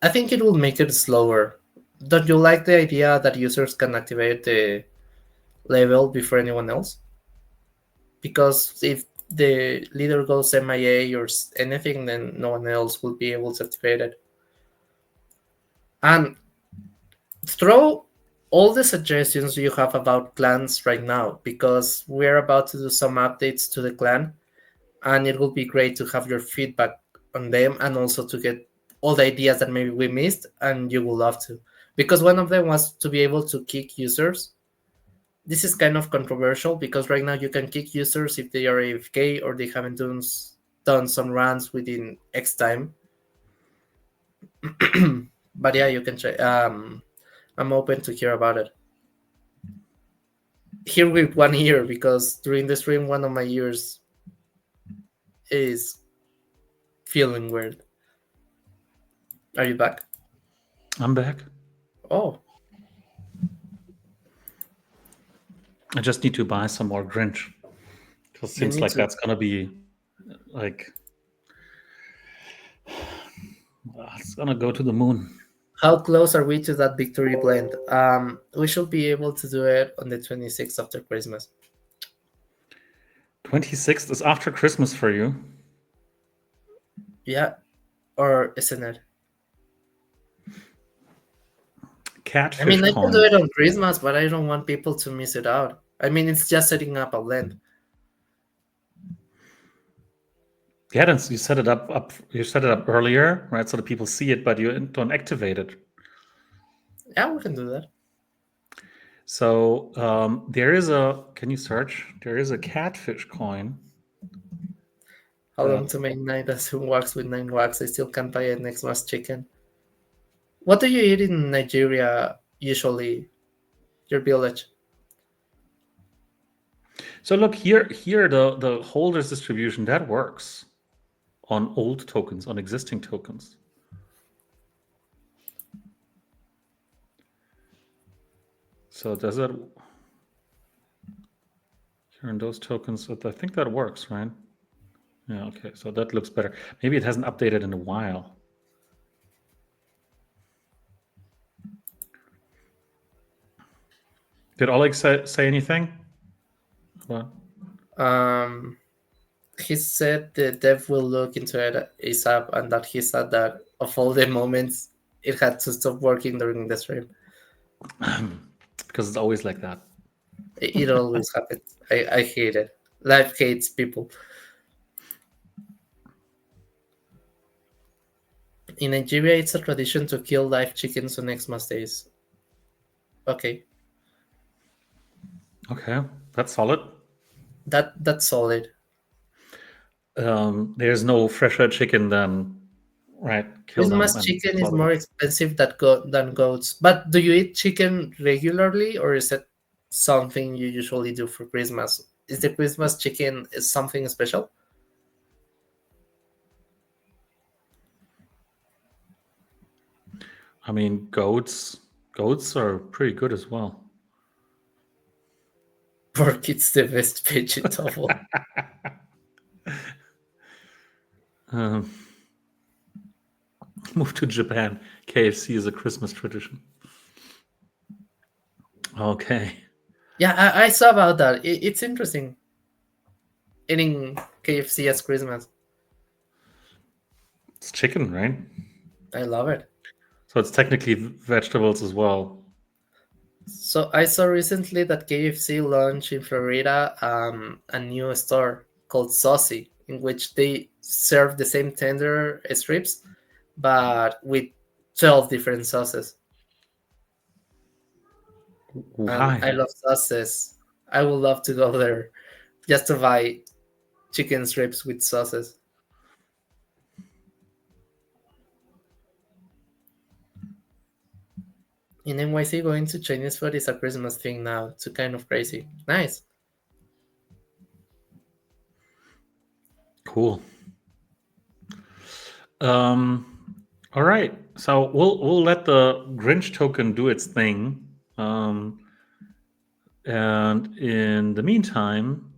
I think it will make it slower. Don't you like the idea that users can activate the level before anyone else? Because if the leader goes MIA or anything, then no one else will be able to activate it. And throw all the suggestions you have about clans right now, because we're about to do some updates to the clan, and it will be great to have your feedback on them and also to get all the ideas that maybe we missed and you will love to. Because one of them was to be able to kick users This is kind of controversial because right now you can kick users if they are AFK or they haven't done some runs within X time. But yeah, you can check. I'm open to hear about it. Here with 1 year because during the stream, one of my ears is feeling weird. Are you back? I'm back. Oh, I just need to buy some more Grinch. Because it you seems need like to. that's gonna be like it's gonna go to the moon. How close are we to that victory blend? We should be able to do it on the 26th after Christmas. 26th is after Christmas for you. Yeah, or isn't it? I Catfish mean, I can do coin. it on Christmas, but I don't want people to miss it out. I mean, it's just setting up a blend. Yeah, then you set it up. You set it up earlier, right? So that people see it, but you don't activate it. Yeah, we can do that. So there is a. Can you search? There is a catfish coin. How long to make 9,000 wax with 9 wax? I still can't buy a next mass chicken. What do you eat in Nigeria usually? Your village? So look here. Here the holders distribution that works on old tokens, on existing tokens. So does it here in those tokens? I think that works, right? Yeah. Okay. So that looks better. Maybe it hasn't updated in a while. Did Oleg say anything? What? Um, he said the dev will look into it ASAP, and that he said that of all the moments, it had to stop working during the stream. Because it's always like that. It always happens. I hate it. Life hates people. In Nigeria, it's a tradition to kill live chickens on Xmas days. Okay, Okay, that's solid. that's solid. There's no fresher chicken than right. Kill them Christmas and chicken is slaughter more them. expensive than goats. But do you eat chicken regularly, or is it something you usually do for Christmas? Is the Christmas chicken is something special? I mean, goats are pretty good as well. Pork it's the best vegetable. Um, move to Japan. KFC is a Christmas tradition. Okay. Yeah, I saw about that. It's interesting eating KFC as Christmas. It's chicken, right? I love it. So it's technically vegetables as well. So I saw recently that KFC launched in Florida a new store called Saucy, in which they serve the same tender strips, but with 12 different sauces. And I Why? love sauces. I would love to go there just to buy chicken strips with sauces. In NYC, going to Chinese food is a Christmas thing now. It's kind of crazy. Nice. Cool. All right. So we'll let the Grinch token do its thing. And in the meantime,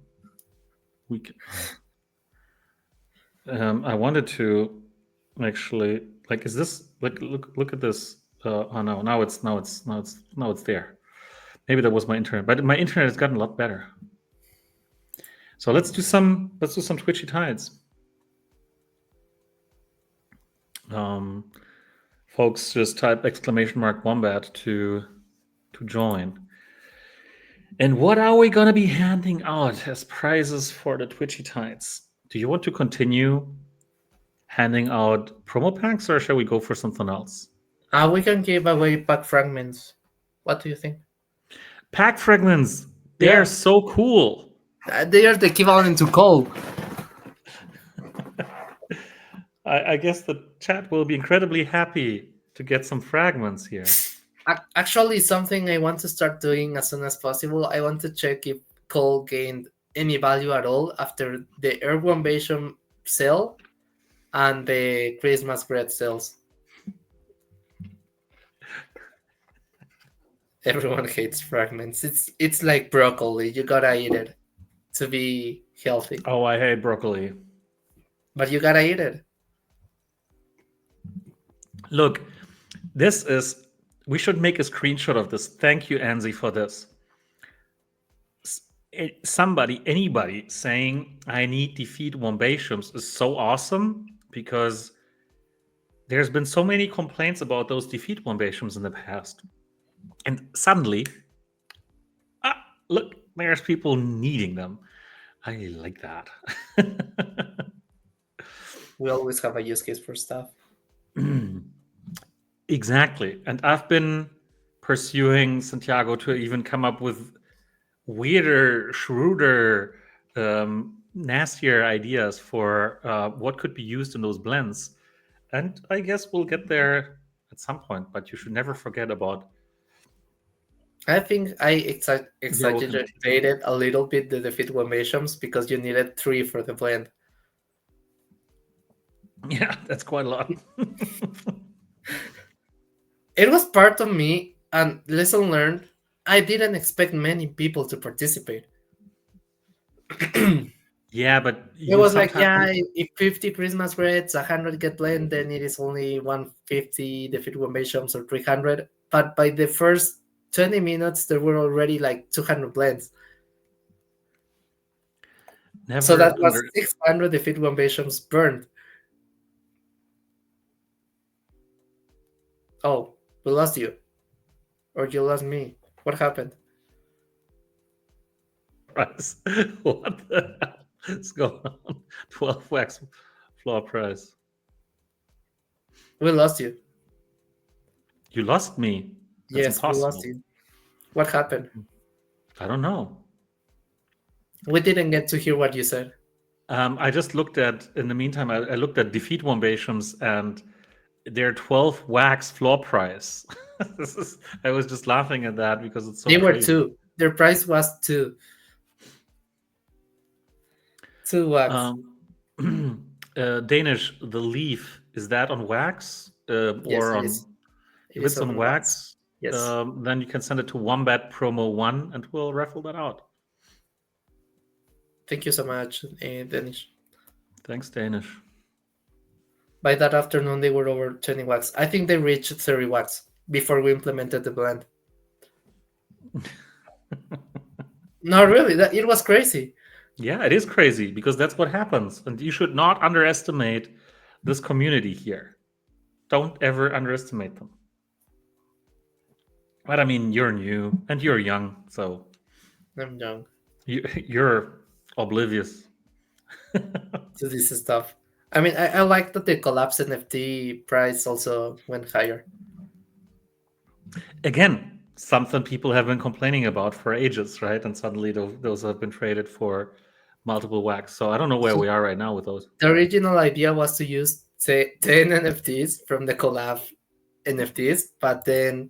we can, I wanted to actually like, is this like look at this? Oh no, now it's there. Maybe that was my internet, but my internet has gotten a lot better. So let's do some Twitchy tides. Folks, just type !wombat to join. And what are we gonna be handing out as prizes for the Twitchy tides? Do you want to continue handing out promo packs, or shall we go for something else? We can give away pack fragments. What do you think? Pack fragments. They are Yeah, so cool. they are the equivalent to coal. I guess the chat will be incredibly happy to get some fragments here. Actually, something I want to start doing as soon as possible. I want to check if coal gained any value at all after the Earth Invasion sale and the Christmas bread sales. Everyone hates fragments. It's like broccoli. You gotta eat it to be healthy, Oh, I hate broccoli. but you gotta eat it. Look, this is. We should make a screenshot of this. Thank you, Anzi, for this. Somebody, anybody saying I need defeat Wombatiums is so awesome because there's been so many complaints about those defeat Wombatiums in the past. And suddenly, look, there's people needing them. I like that. We always have a use case for stuff. Exactly. And I've been pursuing Santiago to even come up with weirder, shrewder, nastier ideas for what could be used in those blends. And I guess we'll get there at some point, but you should never forget about I think I your authenticity. exaggerated a little bit the defeat formations because you needed three for the blend. Yeah, that's quite a lot. It was part of me, and lesson learned. I didn't expect many people to participate. Yeah, but It you was like, sometimes yeah, if 50 Christmas breads, 100 get blend, then it is only 150 defeat formations or 300. But by the first 20 minutes, there were already like 200 blends. So never that was under. 600 defeat formations burned. Oh, we lost you. Or you lost me. What happened? Price. What the hell is going on? 12 wax floor price. We lost you. You lost me. That's Yes, we lost impossible. you. What happened? I don't know. We didn't get to hear what you said. I just looked at, in the meantime, I looked at defeat Wombatiums and their 12 wax floor price. I was just laughing at that because it's so They were crazy. two. Their price was two. Two wax. Um, Danish, the leaf, is that on wax Yes, or it on? is. It If is it's on on wax. wax, Yes. then you can send it to Wombat Promo 1 and we'll raffle that out. Thank you so much, Danish. Thanks, Danish. By that afternoon, they were over 20 wax. I think they reached 30 wax before we implemented the blend. No, really, it was crazy. Yeah, it is crazy because that's what happens. And you should not underestimate this community here. Don't ever underestimate them. But I mean, you're new and you're young, so I'm young you're oblivious. to this stuff. I mean, I like that the collapse NFT price also went higher. Again, something people have been complaining about for ages, right? And suddenly those have been traded for multiple wax. So I don't know where So we are right now with those. the original idea was to use 10 NFTs from the collab NFTs, but then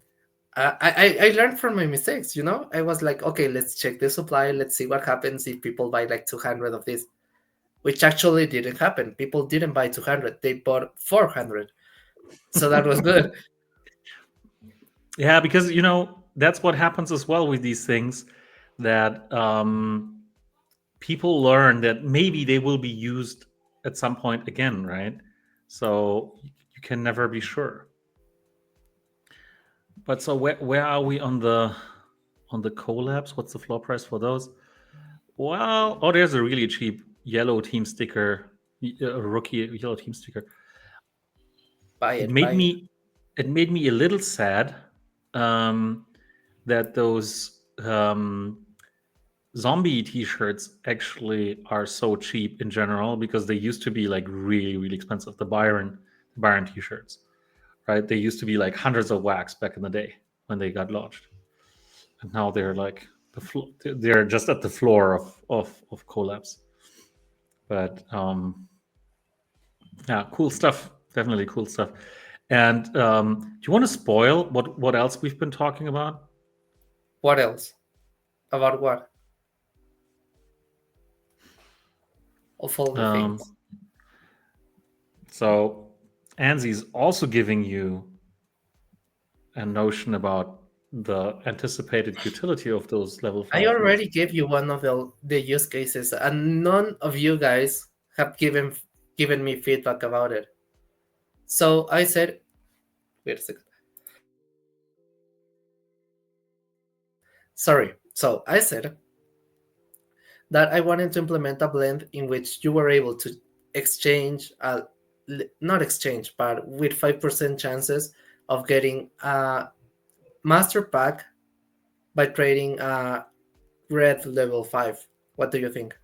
I learned from my mistakes, you know? I was like, okay, let's check the supply. Let's see what happens if people buy like 200 of this, which actually didn't happen. People didn't buy 200, they bought 400. So that was good. Yeah, because that's what happens as well with these things, that people learn that maybe they will be used at some point again, right? So you can never be sure. But so where are we on the collabs? What's the floor price for those? Well, oh, there's a really cheap yellow team sticker, a rookie yellow team sticker. Buy It it, made buy it. me it made me a little sad um, that those zombie t-shirts actually are so cheap in general because they used to be like really really expensive. The Byron t-shirts, right? They used to be like hundreds of wax back in the day when they got launched, and now they're like they're just at the floor of collabs. But yeah, cool stuff. Definitely cool stuff. And do you want to spoil what else we've been talking about? What else? About what? Of all the Um, things. so Anzi's also giving you a notion about the anticipated utility of those level I 5 moves. already gave you one of the use cases, and none of you guys have given me feedback about it. So I said, wait a second. Sorry. So I said that I wanted to implement a blend in which you were able to exchange, not exchange, but with 5% chances of getting a master pack by trading a red level 5. What do you think?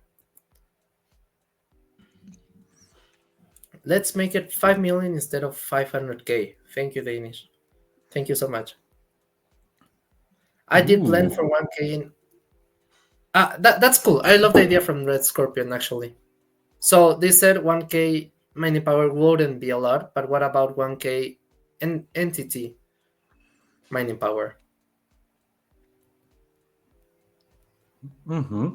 Let's make it 5 million instead of 500k. Thank you, Danish. Thank you so much. I did blend Ooh. for 1k in. That's cool. I love the idea from Red Scorpion, actually. So they said 1k mining power wouldn't be a lot, but what about 1k entity mining power? Mm-hmm.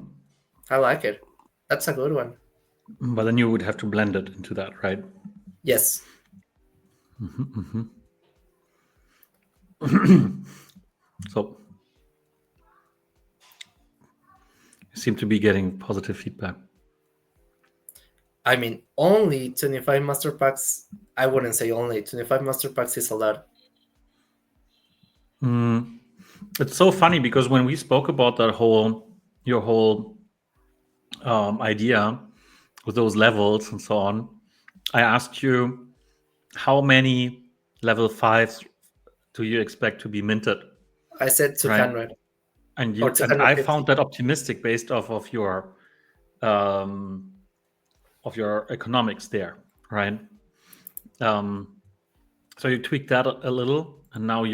I like it. That's a good one. But then you would have to blend it into that, right? Yes. So you seem to be getting positive feedback. I mean, only 25 master packs. I wouldn't say only 25 master packs is a lot. It's so funny because when we spoke about your whole idea with those levels and so on, I asked you how many level 5s do you expect to be minted, I said right? 200 or And I found 250. that optimistic based off um, of your economics there, right? Um, so you tweaked that a little, and now um,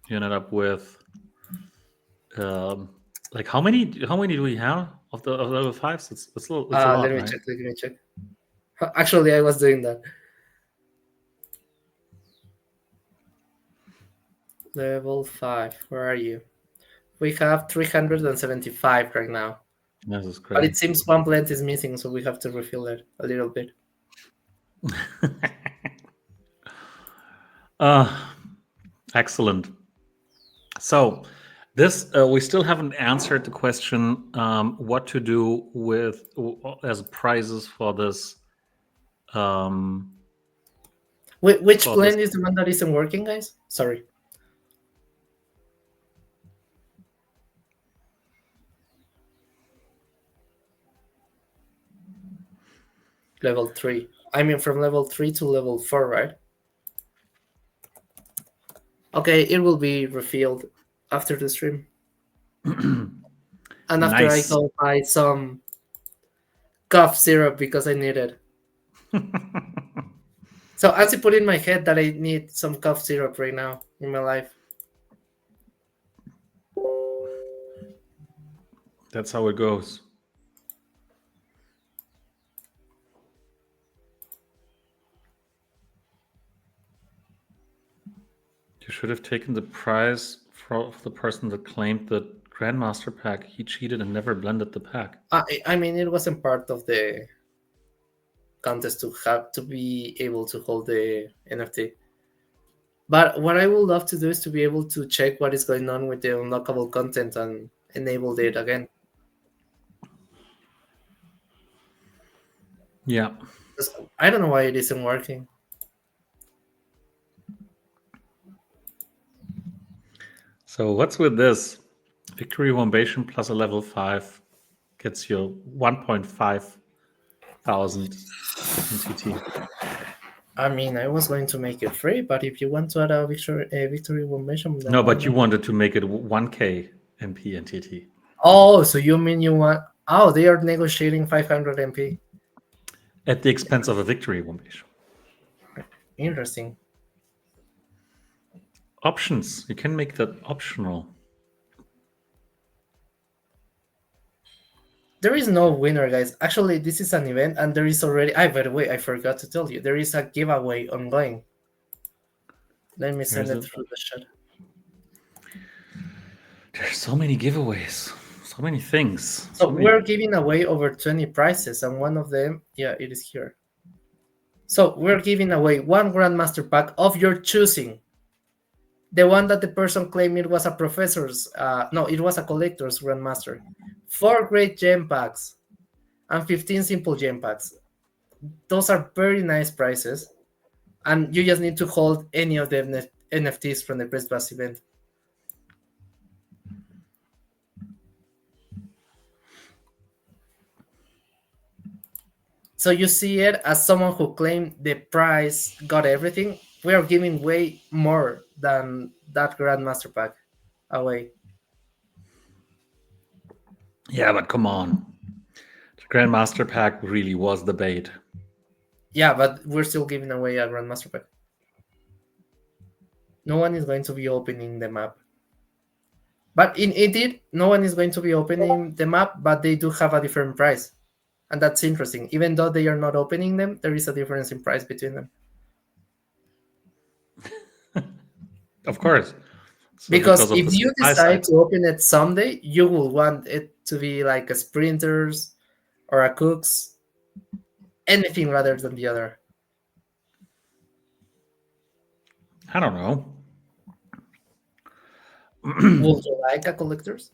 you ended up with like how many do we have of the level 5s? It's a Let lot, me right? check. Let me check. Actually, I was doing that. Level 5. Where are you? We have 375 right now. This is But crazy. it seems one plant is missing, so we have to refill it a little bit. uh, excellent. So this we still haven't answered the question what to do with as prizes for this um, Which for this. blend is the one that isn't working, guys? Sorry. Level 3. I mean, from level 3 to level 4, right? Okay, it will be refilled after the stream. And after I Nice. go buy some cough syrup because I need it. So as I put in my head that I need some cough syrup right now in my life. That's how it goes. You should have taken the prize for the person that claimed the Grandmaster pack. He cheated and never blended the pack. I mean, it wasn't part of the contest to have to be able to hold the NFT. But what I would love to do is to be able to check what is going on with the unlockable content and enable it again. Yeah. 'Cause I don't know why it isn't working. So what's with this? Victory Wombation plus a level 5 gets you 1.5 thousand NTT. I mean, I was going to make it free, but if you want to add a victory mention, then No, why but you not? wanted to make it 1k MP NTT. Oh, so you mean you want? Oh, they are negotiating 500 MP. At the expense of a Victory Wombation. Interesting. Options. You can make that optional. There is no winner, guys. Actually, this is an event, and there is already. By the way, I forgot to tell you, there is a giveaway ongoing. Let me send There's it a through the chat. there's so many giveaways, so many things, So so many. we're giving away over 20 prizes, and one of them, yeah, it is here. So we're giving away one Grandmaster pack of your choosing. The one that the person claimed it was a professor's, no, it was a collector's Grandmaster. 4 great gem packs and 15 simple gem packs. Those are very nice prices, and you just need to hold any of the NFTs from the Press Pass event. So you see it as someone who claimed the prize got everything. We are giving way more than that Grandmaster pack away. Yeah, but come on, the Grandmaster pack really was the bait. Yeah, but we're still giving away a Grandmaster pack. No one is going to be opening the map. But in indeed, no one is going to be opening the map, but they do have a different price. And that's interesting. Even though they are not opening them, there is a difference in price between them. Of course. So Because because of if the you supply decide side. to open it someday, you will want it to be like a sprinters or a cooks, anything rather than the other. I don't know. Would you like a collectors?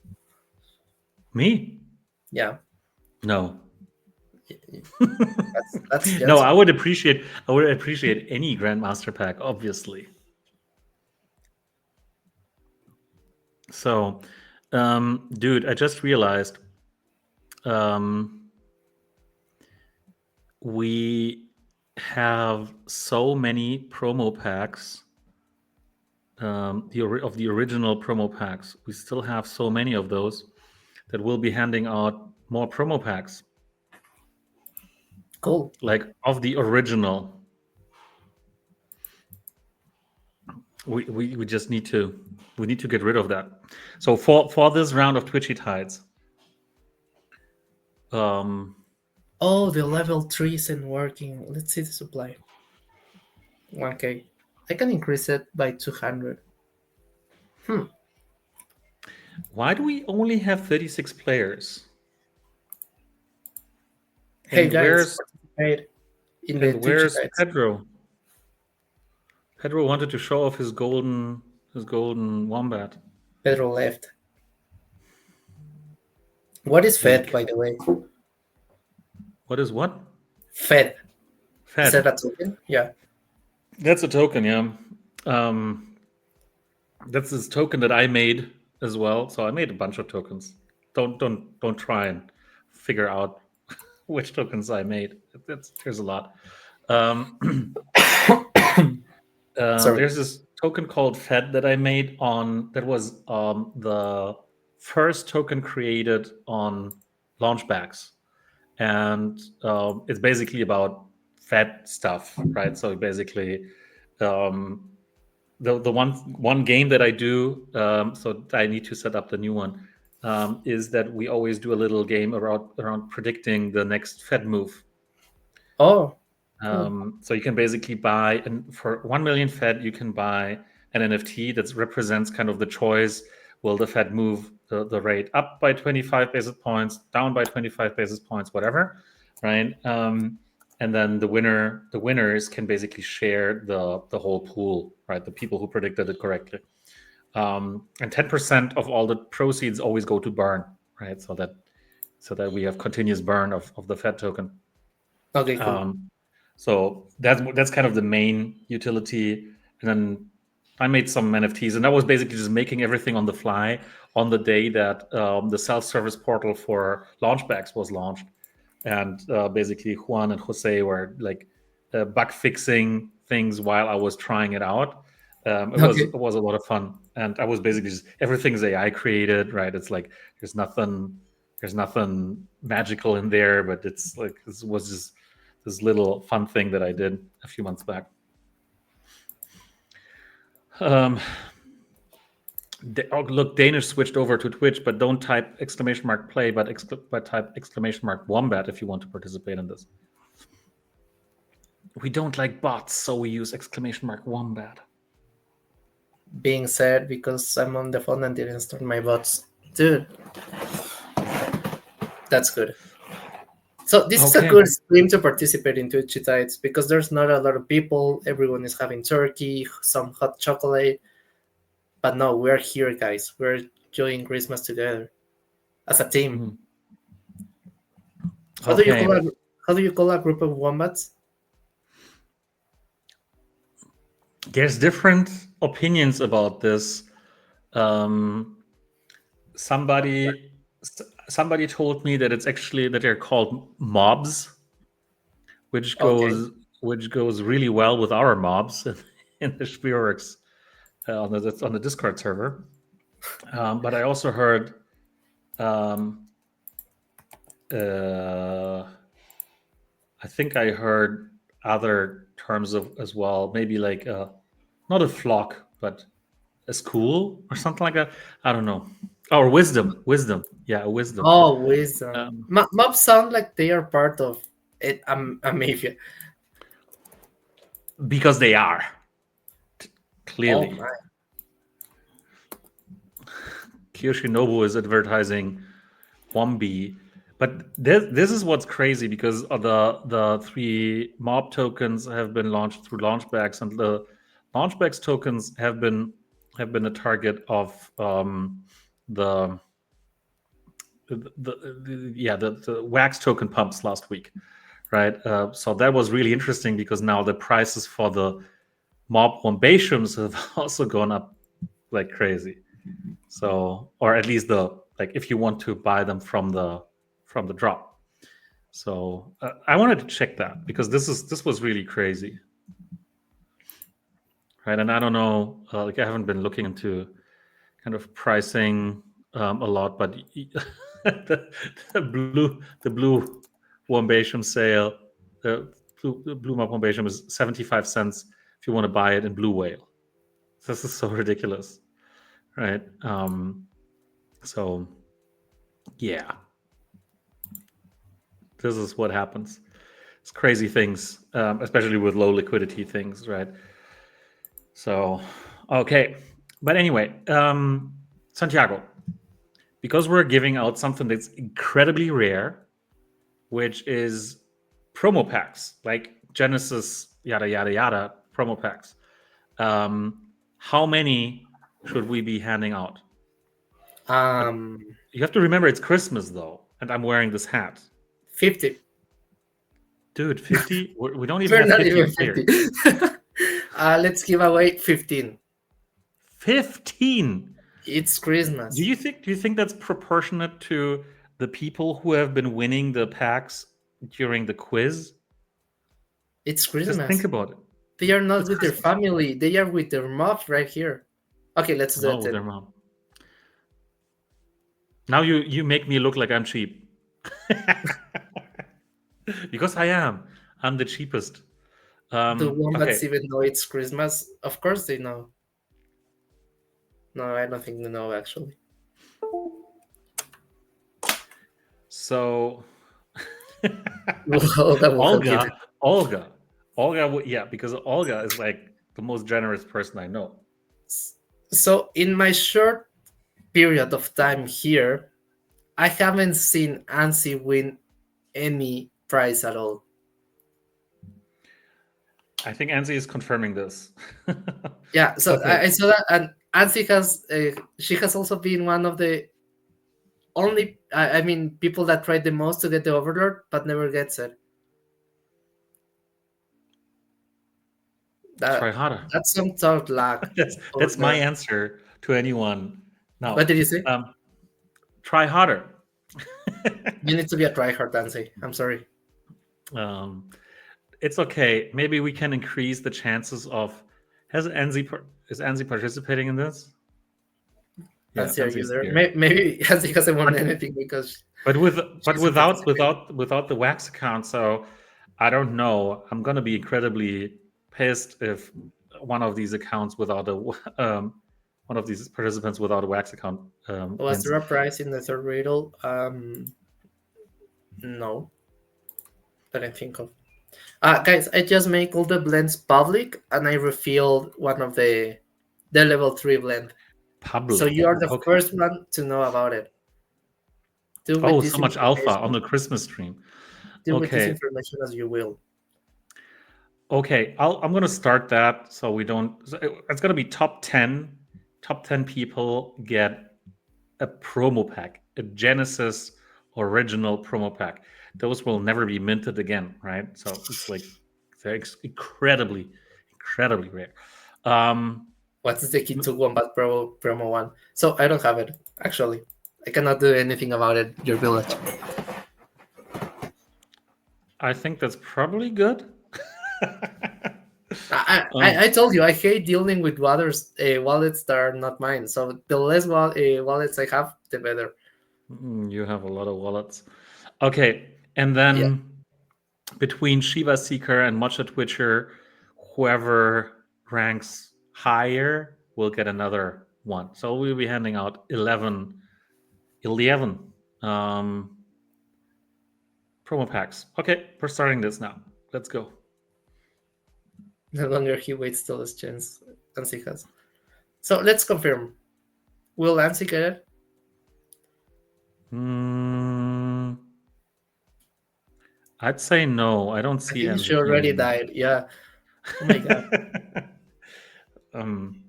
Me? Yeah, No. that's No, just I would appreciate any Grandmaster pack, obviously. So, dude, I just realized um, we have so many promo packs. Of the original promo packs, we still have so many of those that we'll be handing out more promo packs, cool. like of the original. We just need to get rid of that. So for this round of Twitchy Tides, um, Oh, the level 3 isn't working. Let's see the supply. 1k. I can increase it by 200. Hmm. why do we only have 36 players? Hey And guys, where's participate in the and Twitch where's sites. Pedro? Pedro wanted to show off his golden wombat. Pedro left. What is Does he? Fed, by the way? What is what? Fed. Is that Fed. a token? Yeah. That's a token, yeah. Um, that's this token that I made as well. So I made a bunch of tokens. Don't try and figure out which tokens I made. There's a lot. Um, Sorry. there's this token called Fed that I made on that was the first token created on launchbacks, and it's basically about Fed stuff, right? So basically, um, the one game that I do, so I need to set up the new one. Is that we always do a little game around predicting the next Fed move. Oh, cool. So you can basically buy, and for 1 million Fed, you can buy an NFT that represents kind of the choice. Will the Fed move the rate up by 25 basis points, down by 25 basis points, whatever, right? And then the winners can basically share the whole pool, right? The people who predicted it correctly. And 10% of all the proceeds always go to burn, right? So that we have continuous burn of the Fed token. Okay, cool. Um, so that's kind of the main utility. And then I made some NFTs, and that was basically just making everything on the fly on the day that the self-service portal for launchbacks was launched. And basically, Juan and Jose were like bug fixing things while I was trying it out. It was Okay. it was a lot of fun, and I was basically just everything's AI created, right? It's like there's nothing magical in there, but it's like this was just this little fun thing that I did a few months back. Um, Oh, look, Danish switched over to Twitch, but don't type exclamation mark play, but type exclamation mark wombat if you want to participate in this. We don't like bots, so we use exclamation mark wombat. Being said, because I'm on the phone and didn't start my bots. Dude, that's good. So this is a Okay. good stream to participate in Twitch Tides because there's not a lot of people. Everyone is having turkey, some hot chocolate. But no, we're here, guys. We're enjoying Christmas together as a team. Mhm. How do you Okay. call a how do you call a group of wombats? There's different opinions about this. Um, somebody somebody told me that it's actually that they're called mobs, which Okay. goes really well with our mobs in the Spielworks on the Discord server. But I also heard um, I think I heard other terms of as well, maybe like not a flock, but a school or something like that. I don't know. Or wisdom. Yeah, a wisdom. Oh, wisdom. Um, Mobs sound like they are part of it. A mafia. because they are Oh clearly. my. Kyoshinobu is advertising Wombi. But this is what's crazy because the three mob tokens have been launched through launchbacks, and the launchbacks tokens have been a target of the, the wax token pumps last week, right? So that was really interesting because now the prices for the mob wombatiums have also gone up like crazy. So, or at least the like if you want to buy them from the drop. So I wanted to check that because this was really crazy, right? And I don't know, like I haven't been looking into kind of pricing a lot, but the blue Wombatium sale, the blue map Wombatium is 75 cents if you want to buy it in Blue Whale. This is so ridiculous, right? So yeah, this is what happens. It's crazy things, especially with low liquidity things, right? So, okay. But anyway, Santiago, because we're giving out something that's incredibly rare, which is promo packs, like Genesis, yada, yada, yada, promo packs. How many should we be handing out? But Um, you have to remember it's Christmas, though, and I'm wearing this hat. 50. Dude, 50? We don't even We're have not 50 even players. 50. Let's give away 15. 15? It's Do Christmas. you think that's proportionate to the people who have been winning the packs during the quiz? It's Just think Christmas. about it. They are not It's with their Christmas. family. They are with their mom right here. Okay, let's do No, it with then. their mom. Now you make me look like I'm cheap. Because I am. I'm the cheapest. The wombats Okay. even know it's Christmas. Of course they know. No, I don't think they know actually. So Olga will help you. Olga, Olga, Olga. Yeah, because Olga is like the most generous person I know. So in my short period of time here, I haven't seen Ansi win any prize at all. I think Anzi is confirming this. Yeah, so Okay. I saw that, and Ansi has she has also been one of the only I mean people that tried the most to get the Overlord but never gets it. Try That harder. that's some sort of luck over That's my there. answer to anyone. What Now, did you say? try harder. You need to be a tryhard, Ansi. I'm sorry. um, it's okay. Maybe we can increase the chances of. Is Anzi participating in this? Yeah, Ansi, are Anzi you is there? here. Maybe Ansi hasn't won But anything because but she's without participating. without the wax account, so I don't know. I'm gonna be incredibly pissed if one of these accounts without a these participants without a wax account Was wins. there a prize in the third riddle? No, that I think of. Guys, I just make all the blends public, and I refilled one of the level 3 blend. So Public. you are the Okay. first one to know about it. Do with Oh, so this much alpha on information. the Christmas stream. Do with this Okay. information as you will. Okay. I'm gonna start that so we don't. So it's gonna be top 10. Top 10 people get a promo pack, a Genesis original promo pack. Those will never be minted again, right? So it's like they're incredibly, incredibly rare. Um, What's the key to Wombat promo one? So I don't have it actually. I cannot do anything about it. Your village. I think that's probably good. I told you I hate dealing with wallets that are not mine. So the less wallets I have, the better. You have a lot of wallets. Okay, and Yeah, then between Shiva Seeker and Matcha Twitcher, whoever ranks higher will get another one. So we'll be handing out 11 promo packs. Okay, we're starting this now. Let's go. the longer he waits till his chance, Ansi has. So let's confirm. Will Ansi get it? Mm, I'd say no. I don't I see think she Enzi already getting died. Yeah. Oh my god, it. um,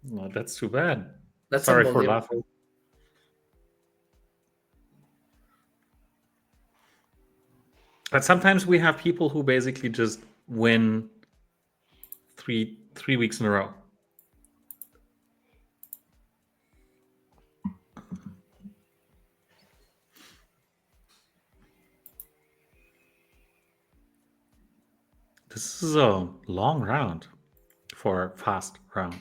no, that's too bad. that's Sorry for laughing. unbelievable. But sometimes we have people who basically just win three weeks in a row. This is a long round for a fast round.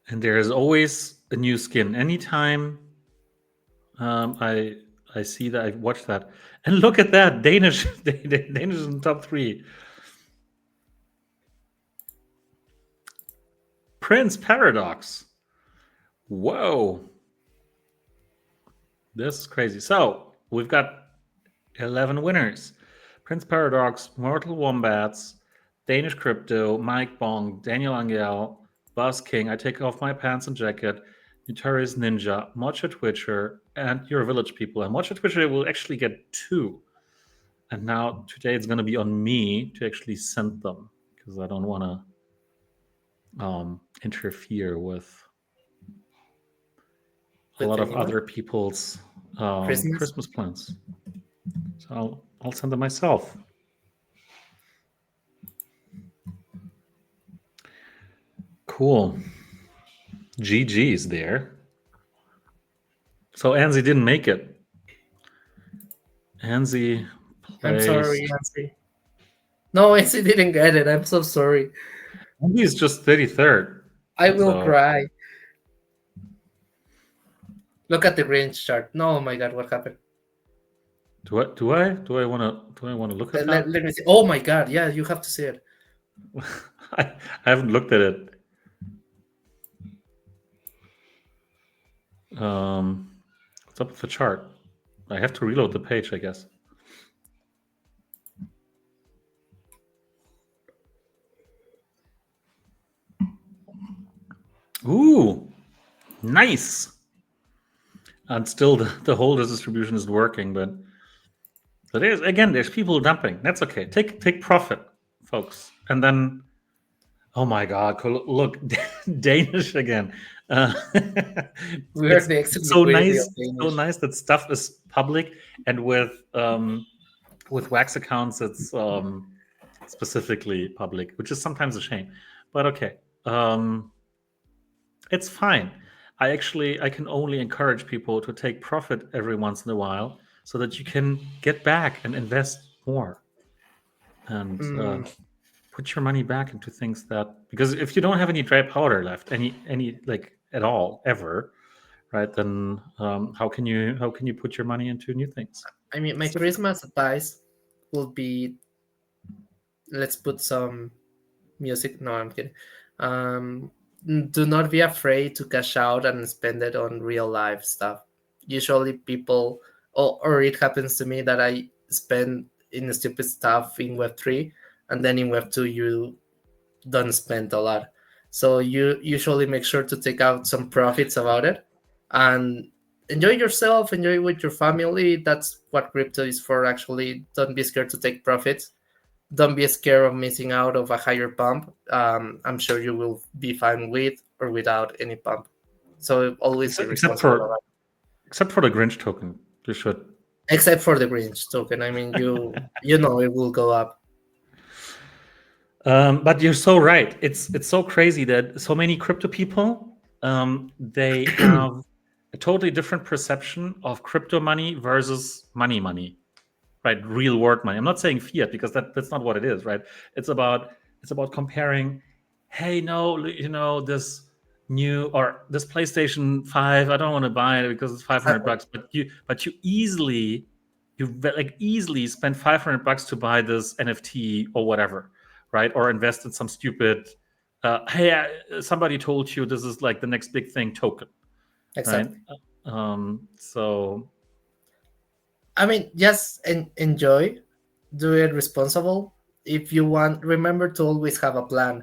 And there is always a new skin. Anytime I see that, I watch that. And look at that, Danish Danish in the top 3. Prince Paradox. Whoa. This is crazy. So we've got 11 winners. Prince Paradox, Mortal Wombats, Danish Crypto, Mike Bong, Daniel Angel, Buzz King, I Take Off My Pants and Jacket, Notorious Ninja, Mocha Twitcher, and Your Village People. And Mocha Twitcher will actually get 2. And now today it's going to be on me to actually send them because I don't want to interfere with a With lot of anyone? other people's Christmas? Christmas plans. So I'll send them myself. Cool. GG's there. So Anzi didn't make it. Anzi I'm placed. sorry, Ansi. No, Ansi didn't get it. I'm so sorry. Anzi is just 33rd. I will So cry. Look at the range chart. No, oh my god, what happened? do I want to look at that? Let me see. Oh my god, yeah, you have to see it. I haven't looked at it. What's up with the chart? I have to reload the page, I guess. Ooh, nice. And still the holder distribution is working, but there's people dumping. That's okay. Take profit, folks. And then, oh my god, look, Danish again. We are It's the exit so liquidity of nice, so Danish. nice that stuff is public, and with wax accounts, it's specifically public, which is sometimes a shame. But okay, it's fine. I can only encourage people to take profit every once in a while so that you can get back and invest more and Mm, put your money back into things that, because if you don't have any dry powder left, any like at all ever, right, then how can you put your money into new things? I mean, my It's difficult. Christmas advice would be let's put some. music. No, I'm kidding. Um, do not be afraid to cash out and spend it on real life stuff. Usually, people, or it happens to me that I spend in stupid stuff in Web3, and then in Web2 you don't spend a lot. So you usually make sure to take out some profits about it and enjoy yourself, enjoy with your family. That's what crypto is for, actually. Don't be scared to take profits. Don't be scared of missing out of a higher pump. I'm sure you will be fine with or without any pump. So always be except, except responsible about for except for the Grinch token. You should. it. Except for the Grinch token. I mean, you know it will go up. But you're so right. It's so crazy that so many crypto people they have a totally different perception of crypto money versus money, right? Real world money. I'm not saying fiat because that's not what it is, right? It's about it's about comparing. Hey, no, this new or this PlayStation 5. I don't want to buy it because it's 500 Exactly. bucks. But you easily like easily spend 500 bucks to buy this NFT or whatever, right? Or invest in some stupid. Hey, somebody told you this is like the next big thing token, right? Exactly. So I mean, just enjoy, do it responsible. If you want, remember to always have a plan.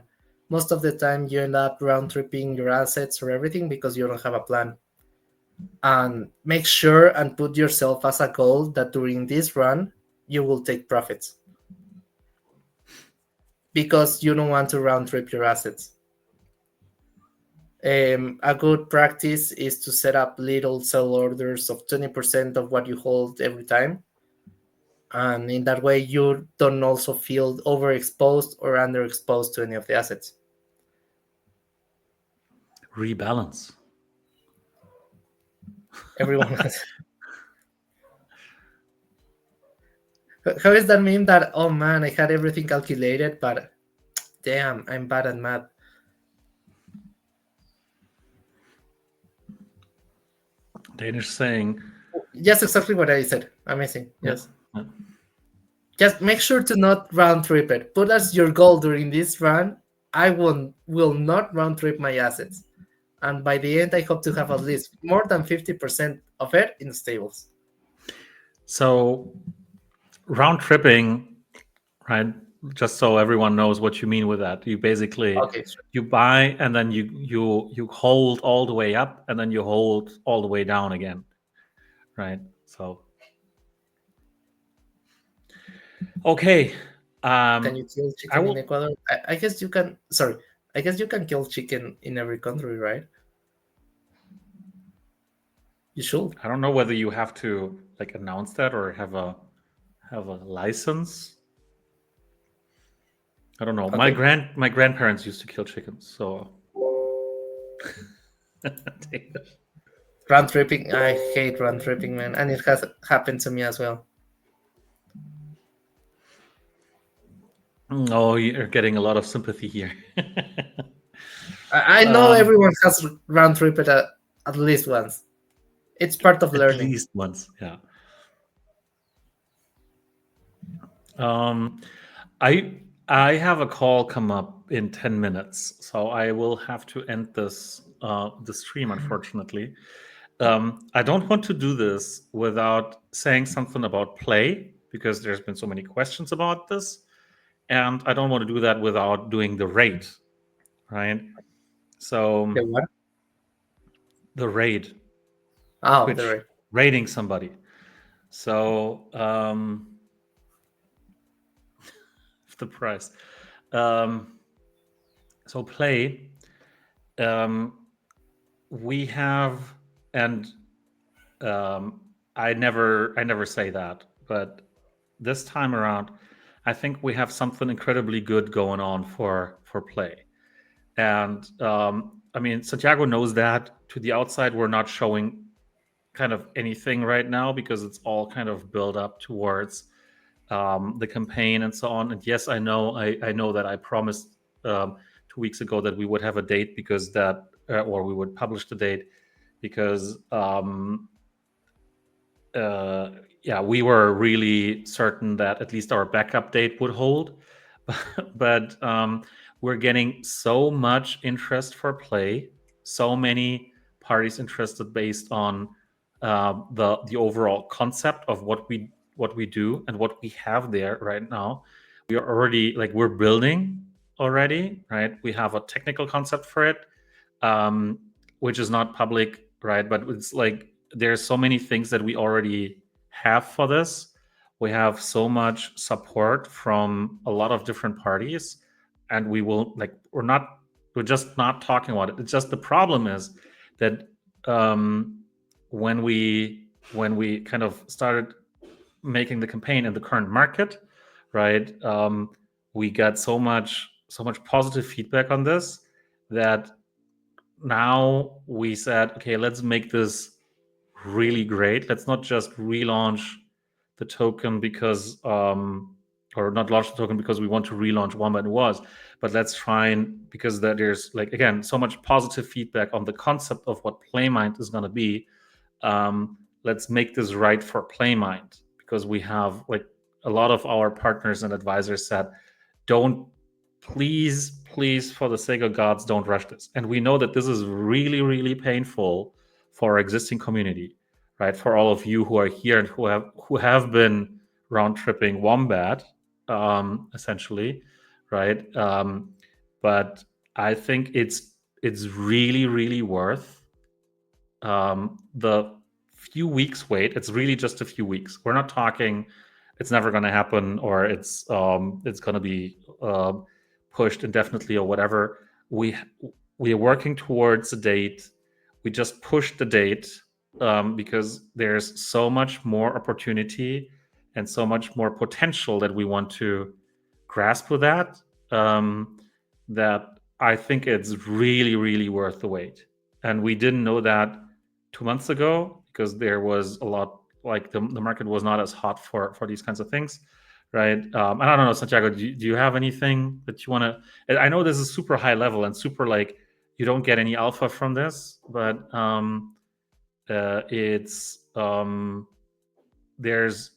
Most of the time, you end up round tripping your assets or everything because you don't have a plan. And make sure and put yourself as a goal that during this run, you will take profits because you don't want to round trip your assets. A good practice is to set up little sell orders of 20% of what you hold every time, and in that way you don't also feel overexposed or underexposed to any of the assets. rebalance. Everyone has. How is that meme that, oh man, I had everything calculated, but damn, I'm bad at math? Danish saying, Just exactly what I said. Amazing. yeah, Yes. yeah. Just make sure to not round trip it. Put as your goal during this run, I will not round trip my assets. And by the end, I hope to have at least more than 50% of it in stables. So round tripping, right? Just so everyone knows what you mean with that. You basically Okay, sure. you buy and then you hold all the way up and then you hold all the way down again, right? So okay, Can you kill I chicken in will. Ecuador? I guess you can. Sorry, I guess you can kill chicken in every country, right? You should. I don't know whether you have to like announce that or have a license. I don't know. My Okay. grandparents used to kill chickens, so Round tripping. I hate round tripping, man, and it has happened to me as well. oh, you're getting a lot of sympathy here. I know um, everyone has round tripped at least once. It's part of at learning. least once, yeah. Um, I I have a call come up in 10 minutes, so I will have to end the stream. Unfortunately, I don't want to do this without saying something about play because there's been so many questions about this, and I don't want to do that without doing the rate, right? So The what? the raid, Oh, the Twitch right. raiding somebody. So the price. Um, so play. Um, we have, and I never say that, but this time around, I think we have something incredibly good going on for play. And I mean, Santiago knows that. To the outside, we're not showing kind of anything right now because it's all kind of built up towards the campaign and so on. And yes, I know that I promised 2 weeks ago that we would have a date because that, or we would publish the date because, uh, yeah, we were really certain that at least our backup date would hold. but we're getting so much interest for play, so many parties interested based on the overall concept of what we do and what we have there right now. We are already like we're building already, right? We have a technical concept for it, um, which is not public, right? But it's like there's so many things that we already have for this. We have so much support from a lot of different parties, and we will like we're just not talking about it. It's just the problem is that um, when we kind of started making the campaign in the current market, right? We got so much positive feedback on this that now we said, okay, let's make this really great. Let's not just relaunch the token because, or not launch the token because we want to relaunch Wombat was, but let's try and because there's like again so much positive feedback on the concept of what Playmind is going to be. Let's make this right for Playmind because we have like a lot of our partners and advisors said, don't please for the sake of gods don't rush this, and we know that this is really really painful for our existing community, right? For all of you who are here and who have been round tripping Wombat, essentially, right? But I think it's really really worth the few weeks wait. It's really just a few weeks. We're not talking it's never going to happen or it's going to be pushed indefinitely or whatever. We are working towards a date. We just pushed the date because there's so much more opportunity and so much more potential that we want to grasp with that, that I think it's really really worth the wait. And we didn't know that 2 months ago because there was a lot like the market was not as hot for these kinds of things, right? And I don't know, Santiago, do you have anything that you want to? I know this is super high level and super like you don't get any alpha from this, but it's there's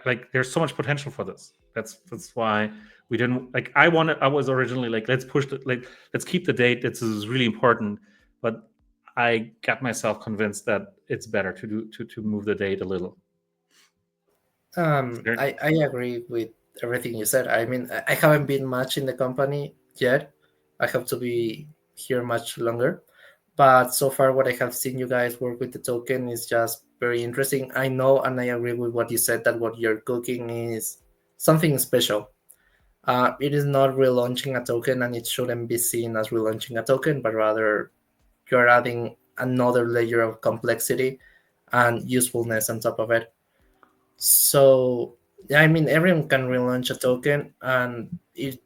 like there's so much potential for this. That's why we didn't like. I was originally like let's push the like let's keep the date. This is really important, but I got myself convinced that it's better to do to move the date a little. I agree with everything you said. I mean, I haven't been much in the company yet. I have to be here much longer. But so far, what I have seen you guys work with the token is just very interesting. I know and I agree with what you said that what you're cooking is something special. It is not relaunching a token and it shouldn't be seen as relaunching a token, but rather you're adding another layer of complexity and usefulness on top of it. So yeah, I mean, everyone can relaunch a token, and if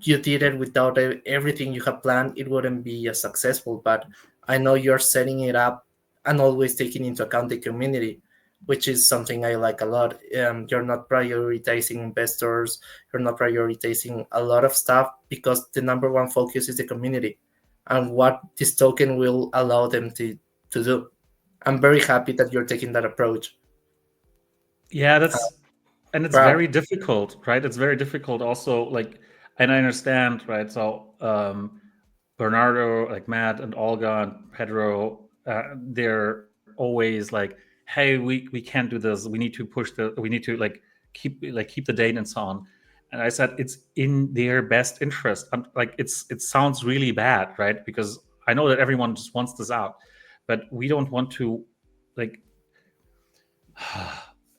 you did it without everything you have planned, it wouldn't be as successful. But I know you're setting it up and always taking into account the community, which is something I like a lot. You're not prioritizing investors, you're not prioritizing a lot of stuff because the number one focus is the community and what this token will allow them to do. I'm very happy that you're taking that approach. Yeah, Uh, that's and it's Proud. very difficult, right? It's very difficult also like and I understand, right? So Bernardo, like Matt and Olga and Pedro, they're always like, "Hey, we can't do this. We need to push the. We need to like keep the date and so on." And I said it's in their best interest. Like it sounds really bad, right? Because I know that everyone just wants this out, but we don't want to like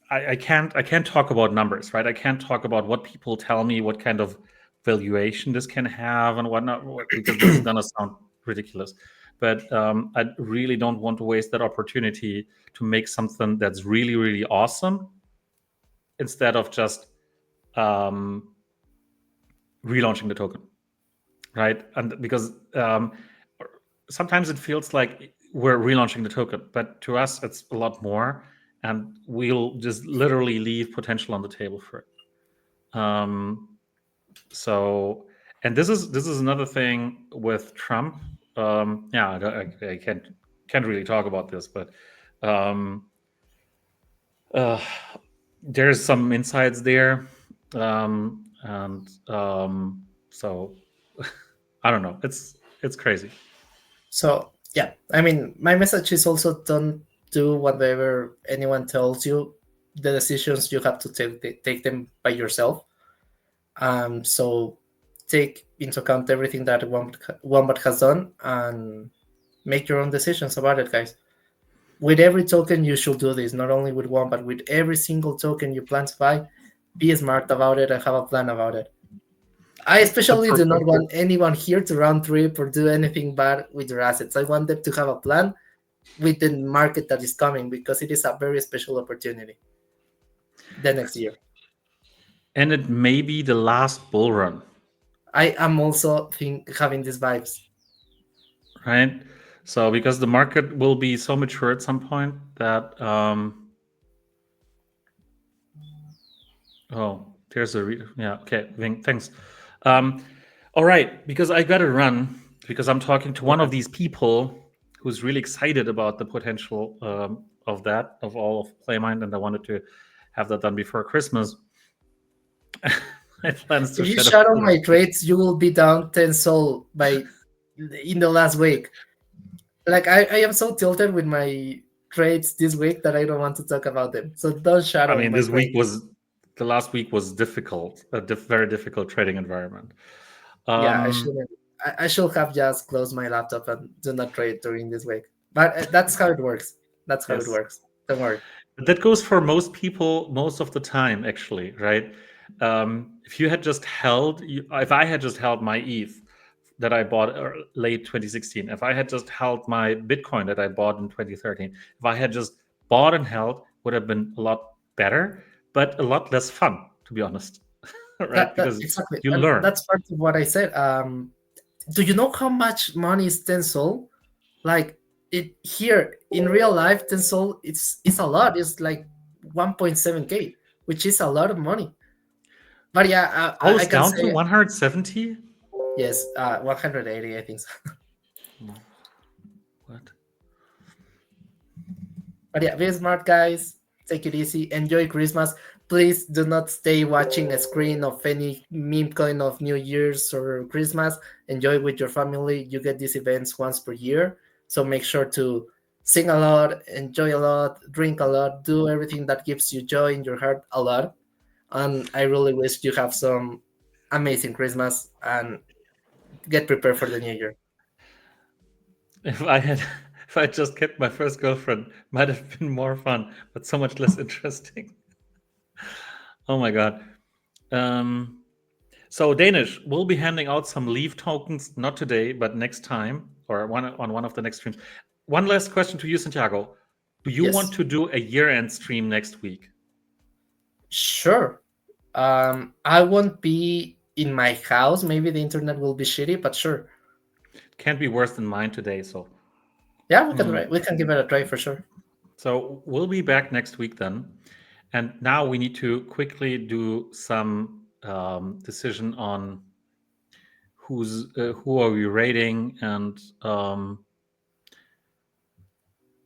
I can't talk about numbers, right? I can't talk about what people tell me, what kind of valuation this can have and whatnot, because this is gonna sound ridiculous. But I really don't want to waste that opportunity to make something that's really, really awesome instead of just um, relaunching the token, right? And because sometimes it feels like we're relaunching the token, but to us it's a lot more, and we'll just literally leave potential on the table for it. So, and this is another thing with Trump. Yeah, I can't really talk about this, but um, uh, there's some insights there. and so I don't know. It's crazy. So yeah, I mean, my message is also don't do whatever anyone tells you. The decisions you have to take them by yourself. So take into account everything that Wombat has done and make your own decisions about it, guys. With every token, you should do this. Not only with one, but with every single token you plan to buy, be smart about it and have a plan about it. I But especially for do not want anyone here to round trip or do anything bad with their assets. I want them to have a plan with the market that is coming because it is a very special opportunity the next year. and it may be the last bull run, I am also having these vibes. right? So because the market will be so mature at some point that oh, there's a yeah, okay, thanks. Um, all right, because I got to run because I'm talking to one of these people who's really excited about the potential of that of all of Playmind, and I wanted to have that done before Christmas. My plan is to If you shed a shadow full. my trades, you will be down 10 soul by in the last week. Like I am so tilted with my trades this week that I don't want to talk about them. So don't I shadow mean, my this week trade. was the last week was difficult, a very difficult trading environment. Yeah, I Um, shouldn't. I should have just closed my laptop and do not trade during this week. But that's how it works. That's how it yes, works. Don't worry. that goes for most people most of the time, actually, right? If you had just held, if I had just held my ETH that I bought late 2016, if I had just held my Bitcoin that I bought in 2013, if I had just bought and held, would have been a lot better, but a lot less fun, to be honest, right? That Because exactly, you and learn. that's part of what I said. Do you know how much money is Tensol? Like it here in real life, Tensol it's a lot. It's like 1.7k, which is a lot of money. But yeah, Oh, I it's can down to say 170. yes. 180, I think so. What? But yeah, be smart, guys. Take it easy. Enjoy Christmas. Please do not stay watching a screen of any meme coin of New Year's or Christmas. Enjoy with your family. You get these events once per year. So make sure to sing a lot, enjoy a lot, drink a lot, do everything that gives you joy in your heart a lot. And I really wish you have some amazing Christmas and get prepared for the new year. If I had, if I just kept my first girlfriend, might have been more fun, but so much less interesting. Oh my god. Um, so Danish, we'll be handing out some leave tokens, not today, but next time, or on one of the next streams. One last question to you, Santiago. Do you want Yes, to do a year-end stream next week? sure. I won't be in my house. Maybe the internet will be shitty, but sure. Can't be worse than mine today. So, Yeah, hmm. we can give it a try for sure. So we'll be back next week then. And now we need to quickly do some decision on who are we rating, and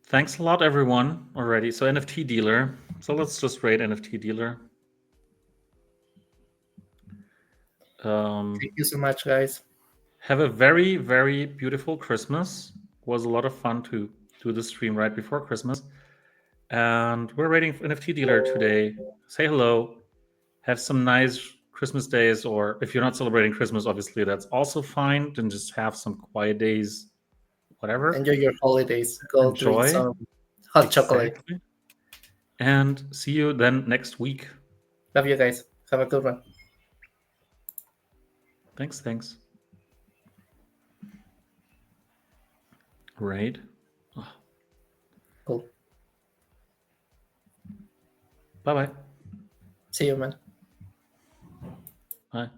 thanks a lot everyone already. So NFT dealer. So let's just rate NFT dealer. Thank Um, you so much, guys. have a very beautiful Christmas. Was a lot of fun to do the stream right before Christmas. And we're rating NFT dealer today. Say hello. Have some nice Christmas days, or if you're not celebrating Christmas, obviously that's also fine. Then just have some quiet days, whatever. Enjoy your holidays. Go drink Enjoy. some hot chocolate. Exactly. And see you then next week. Love you guys. Have a good one. Thanks. Right. Cool. Bye bye. See you, man. Bye.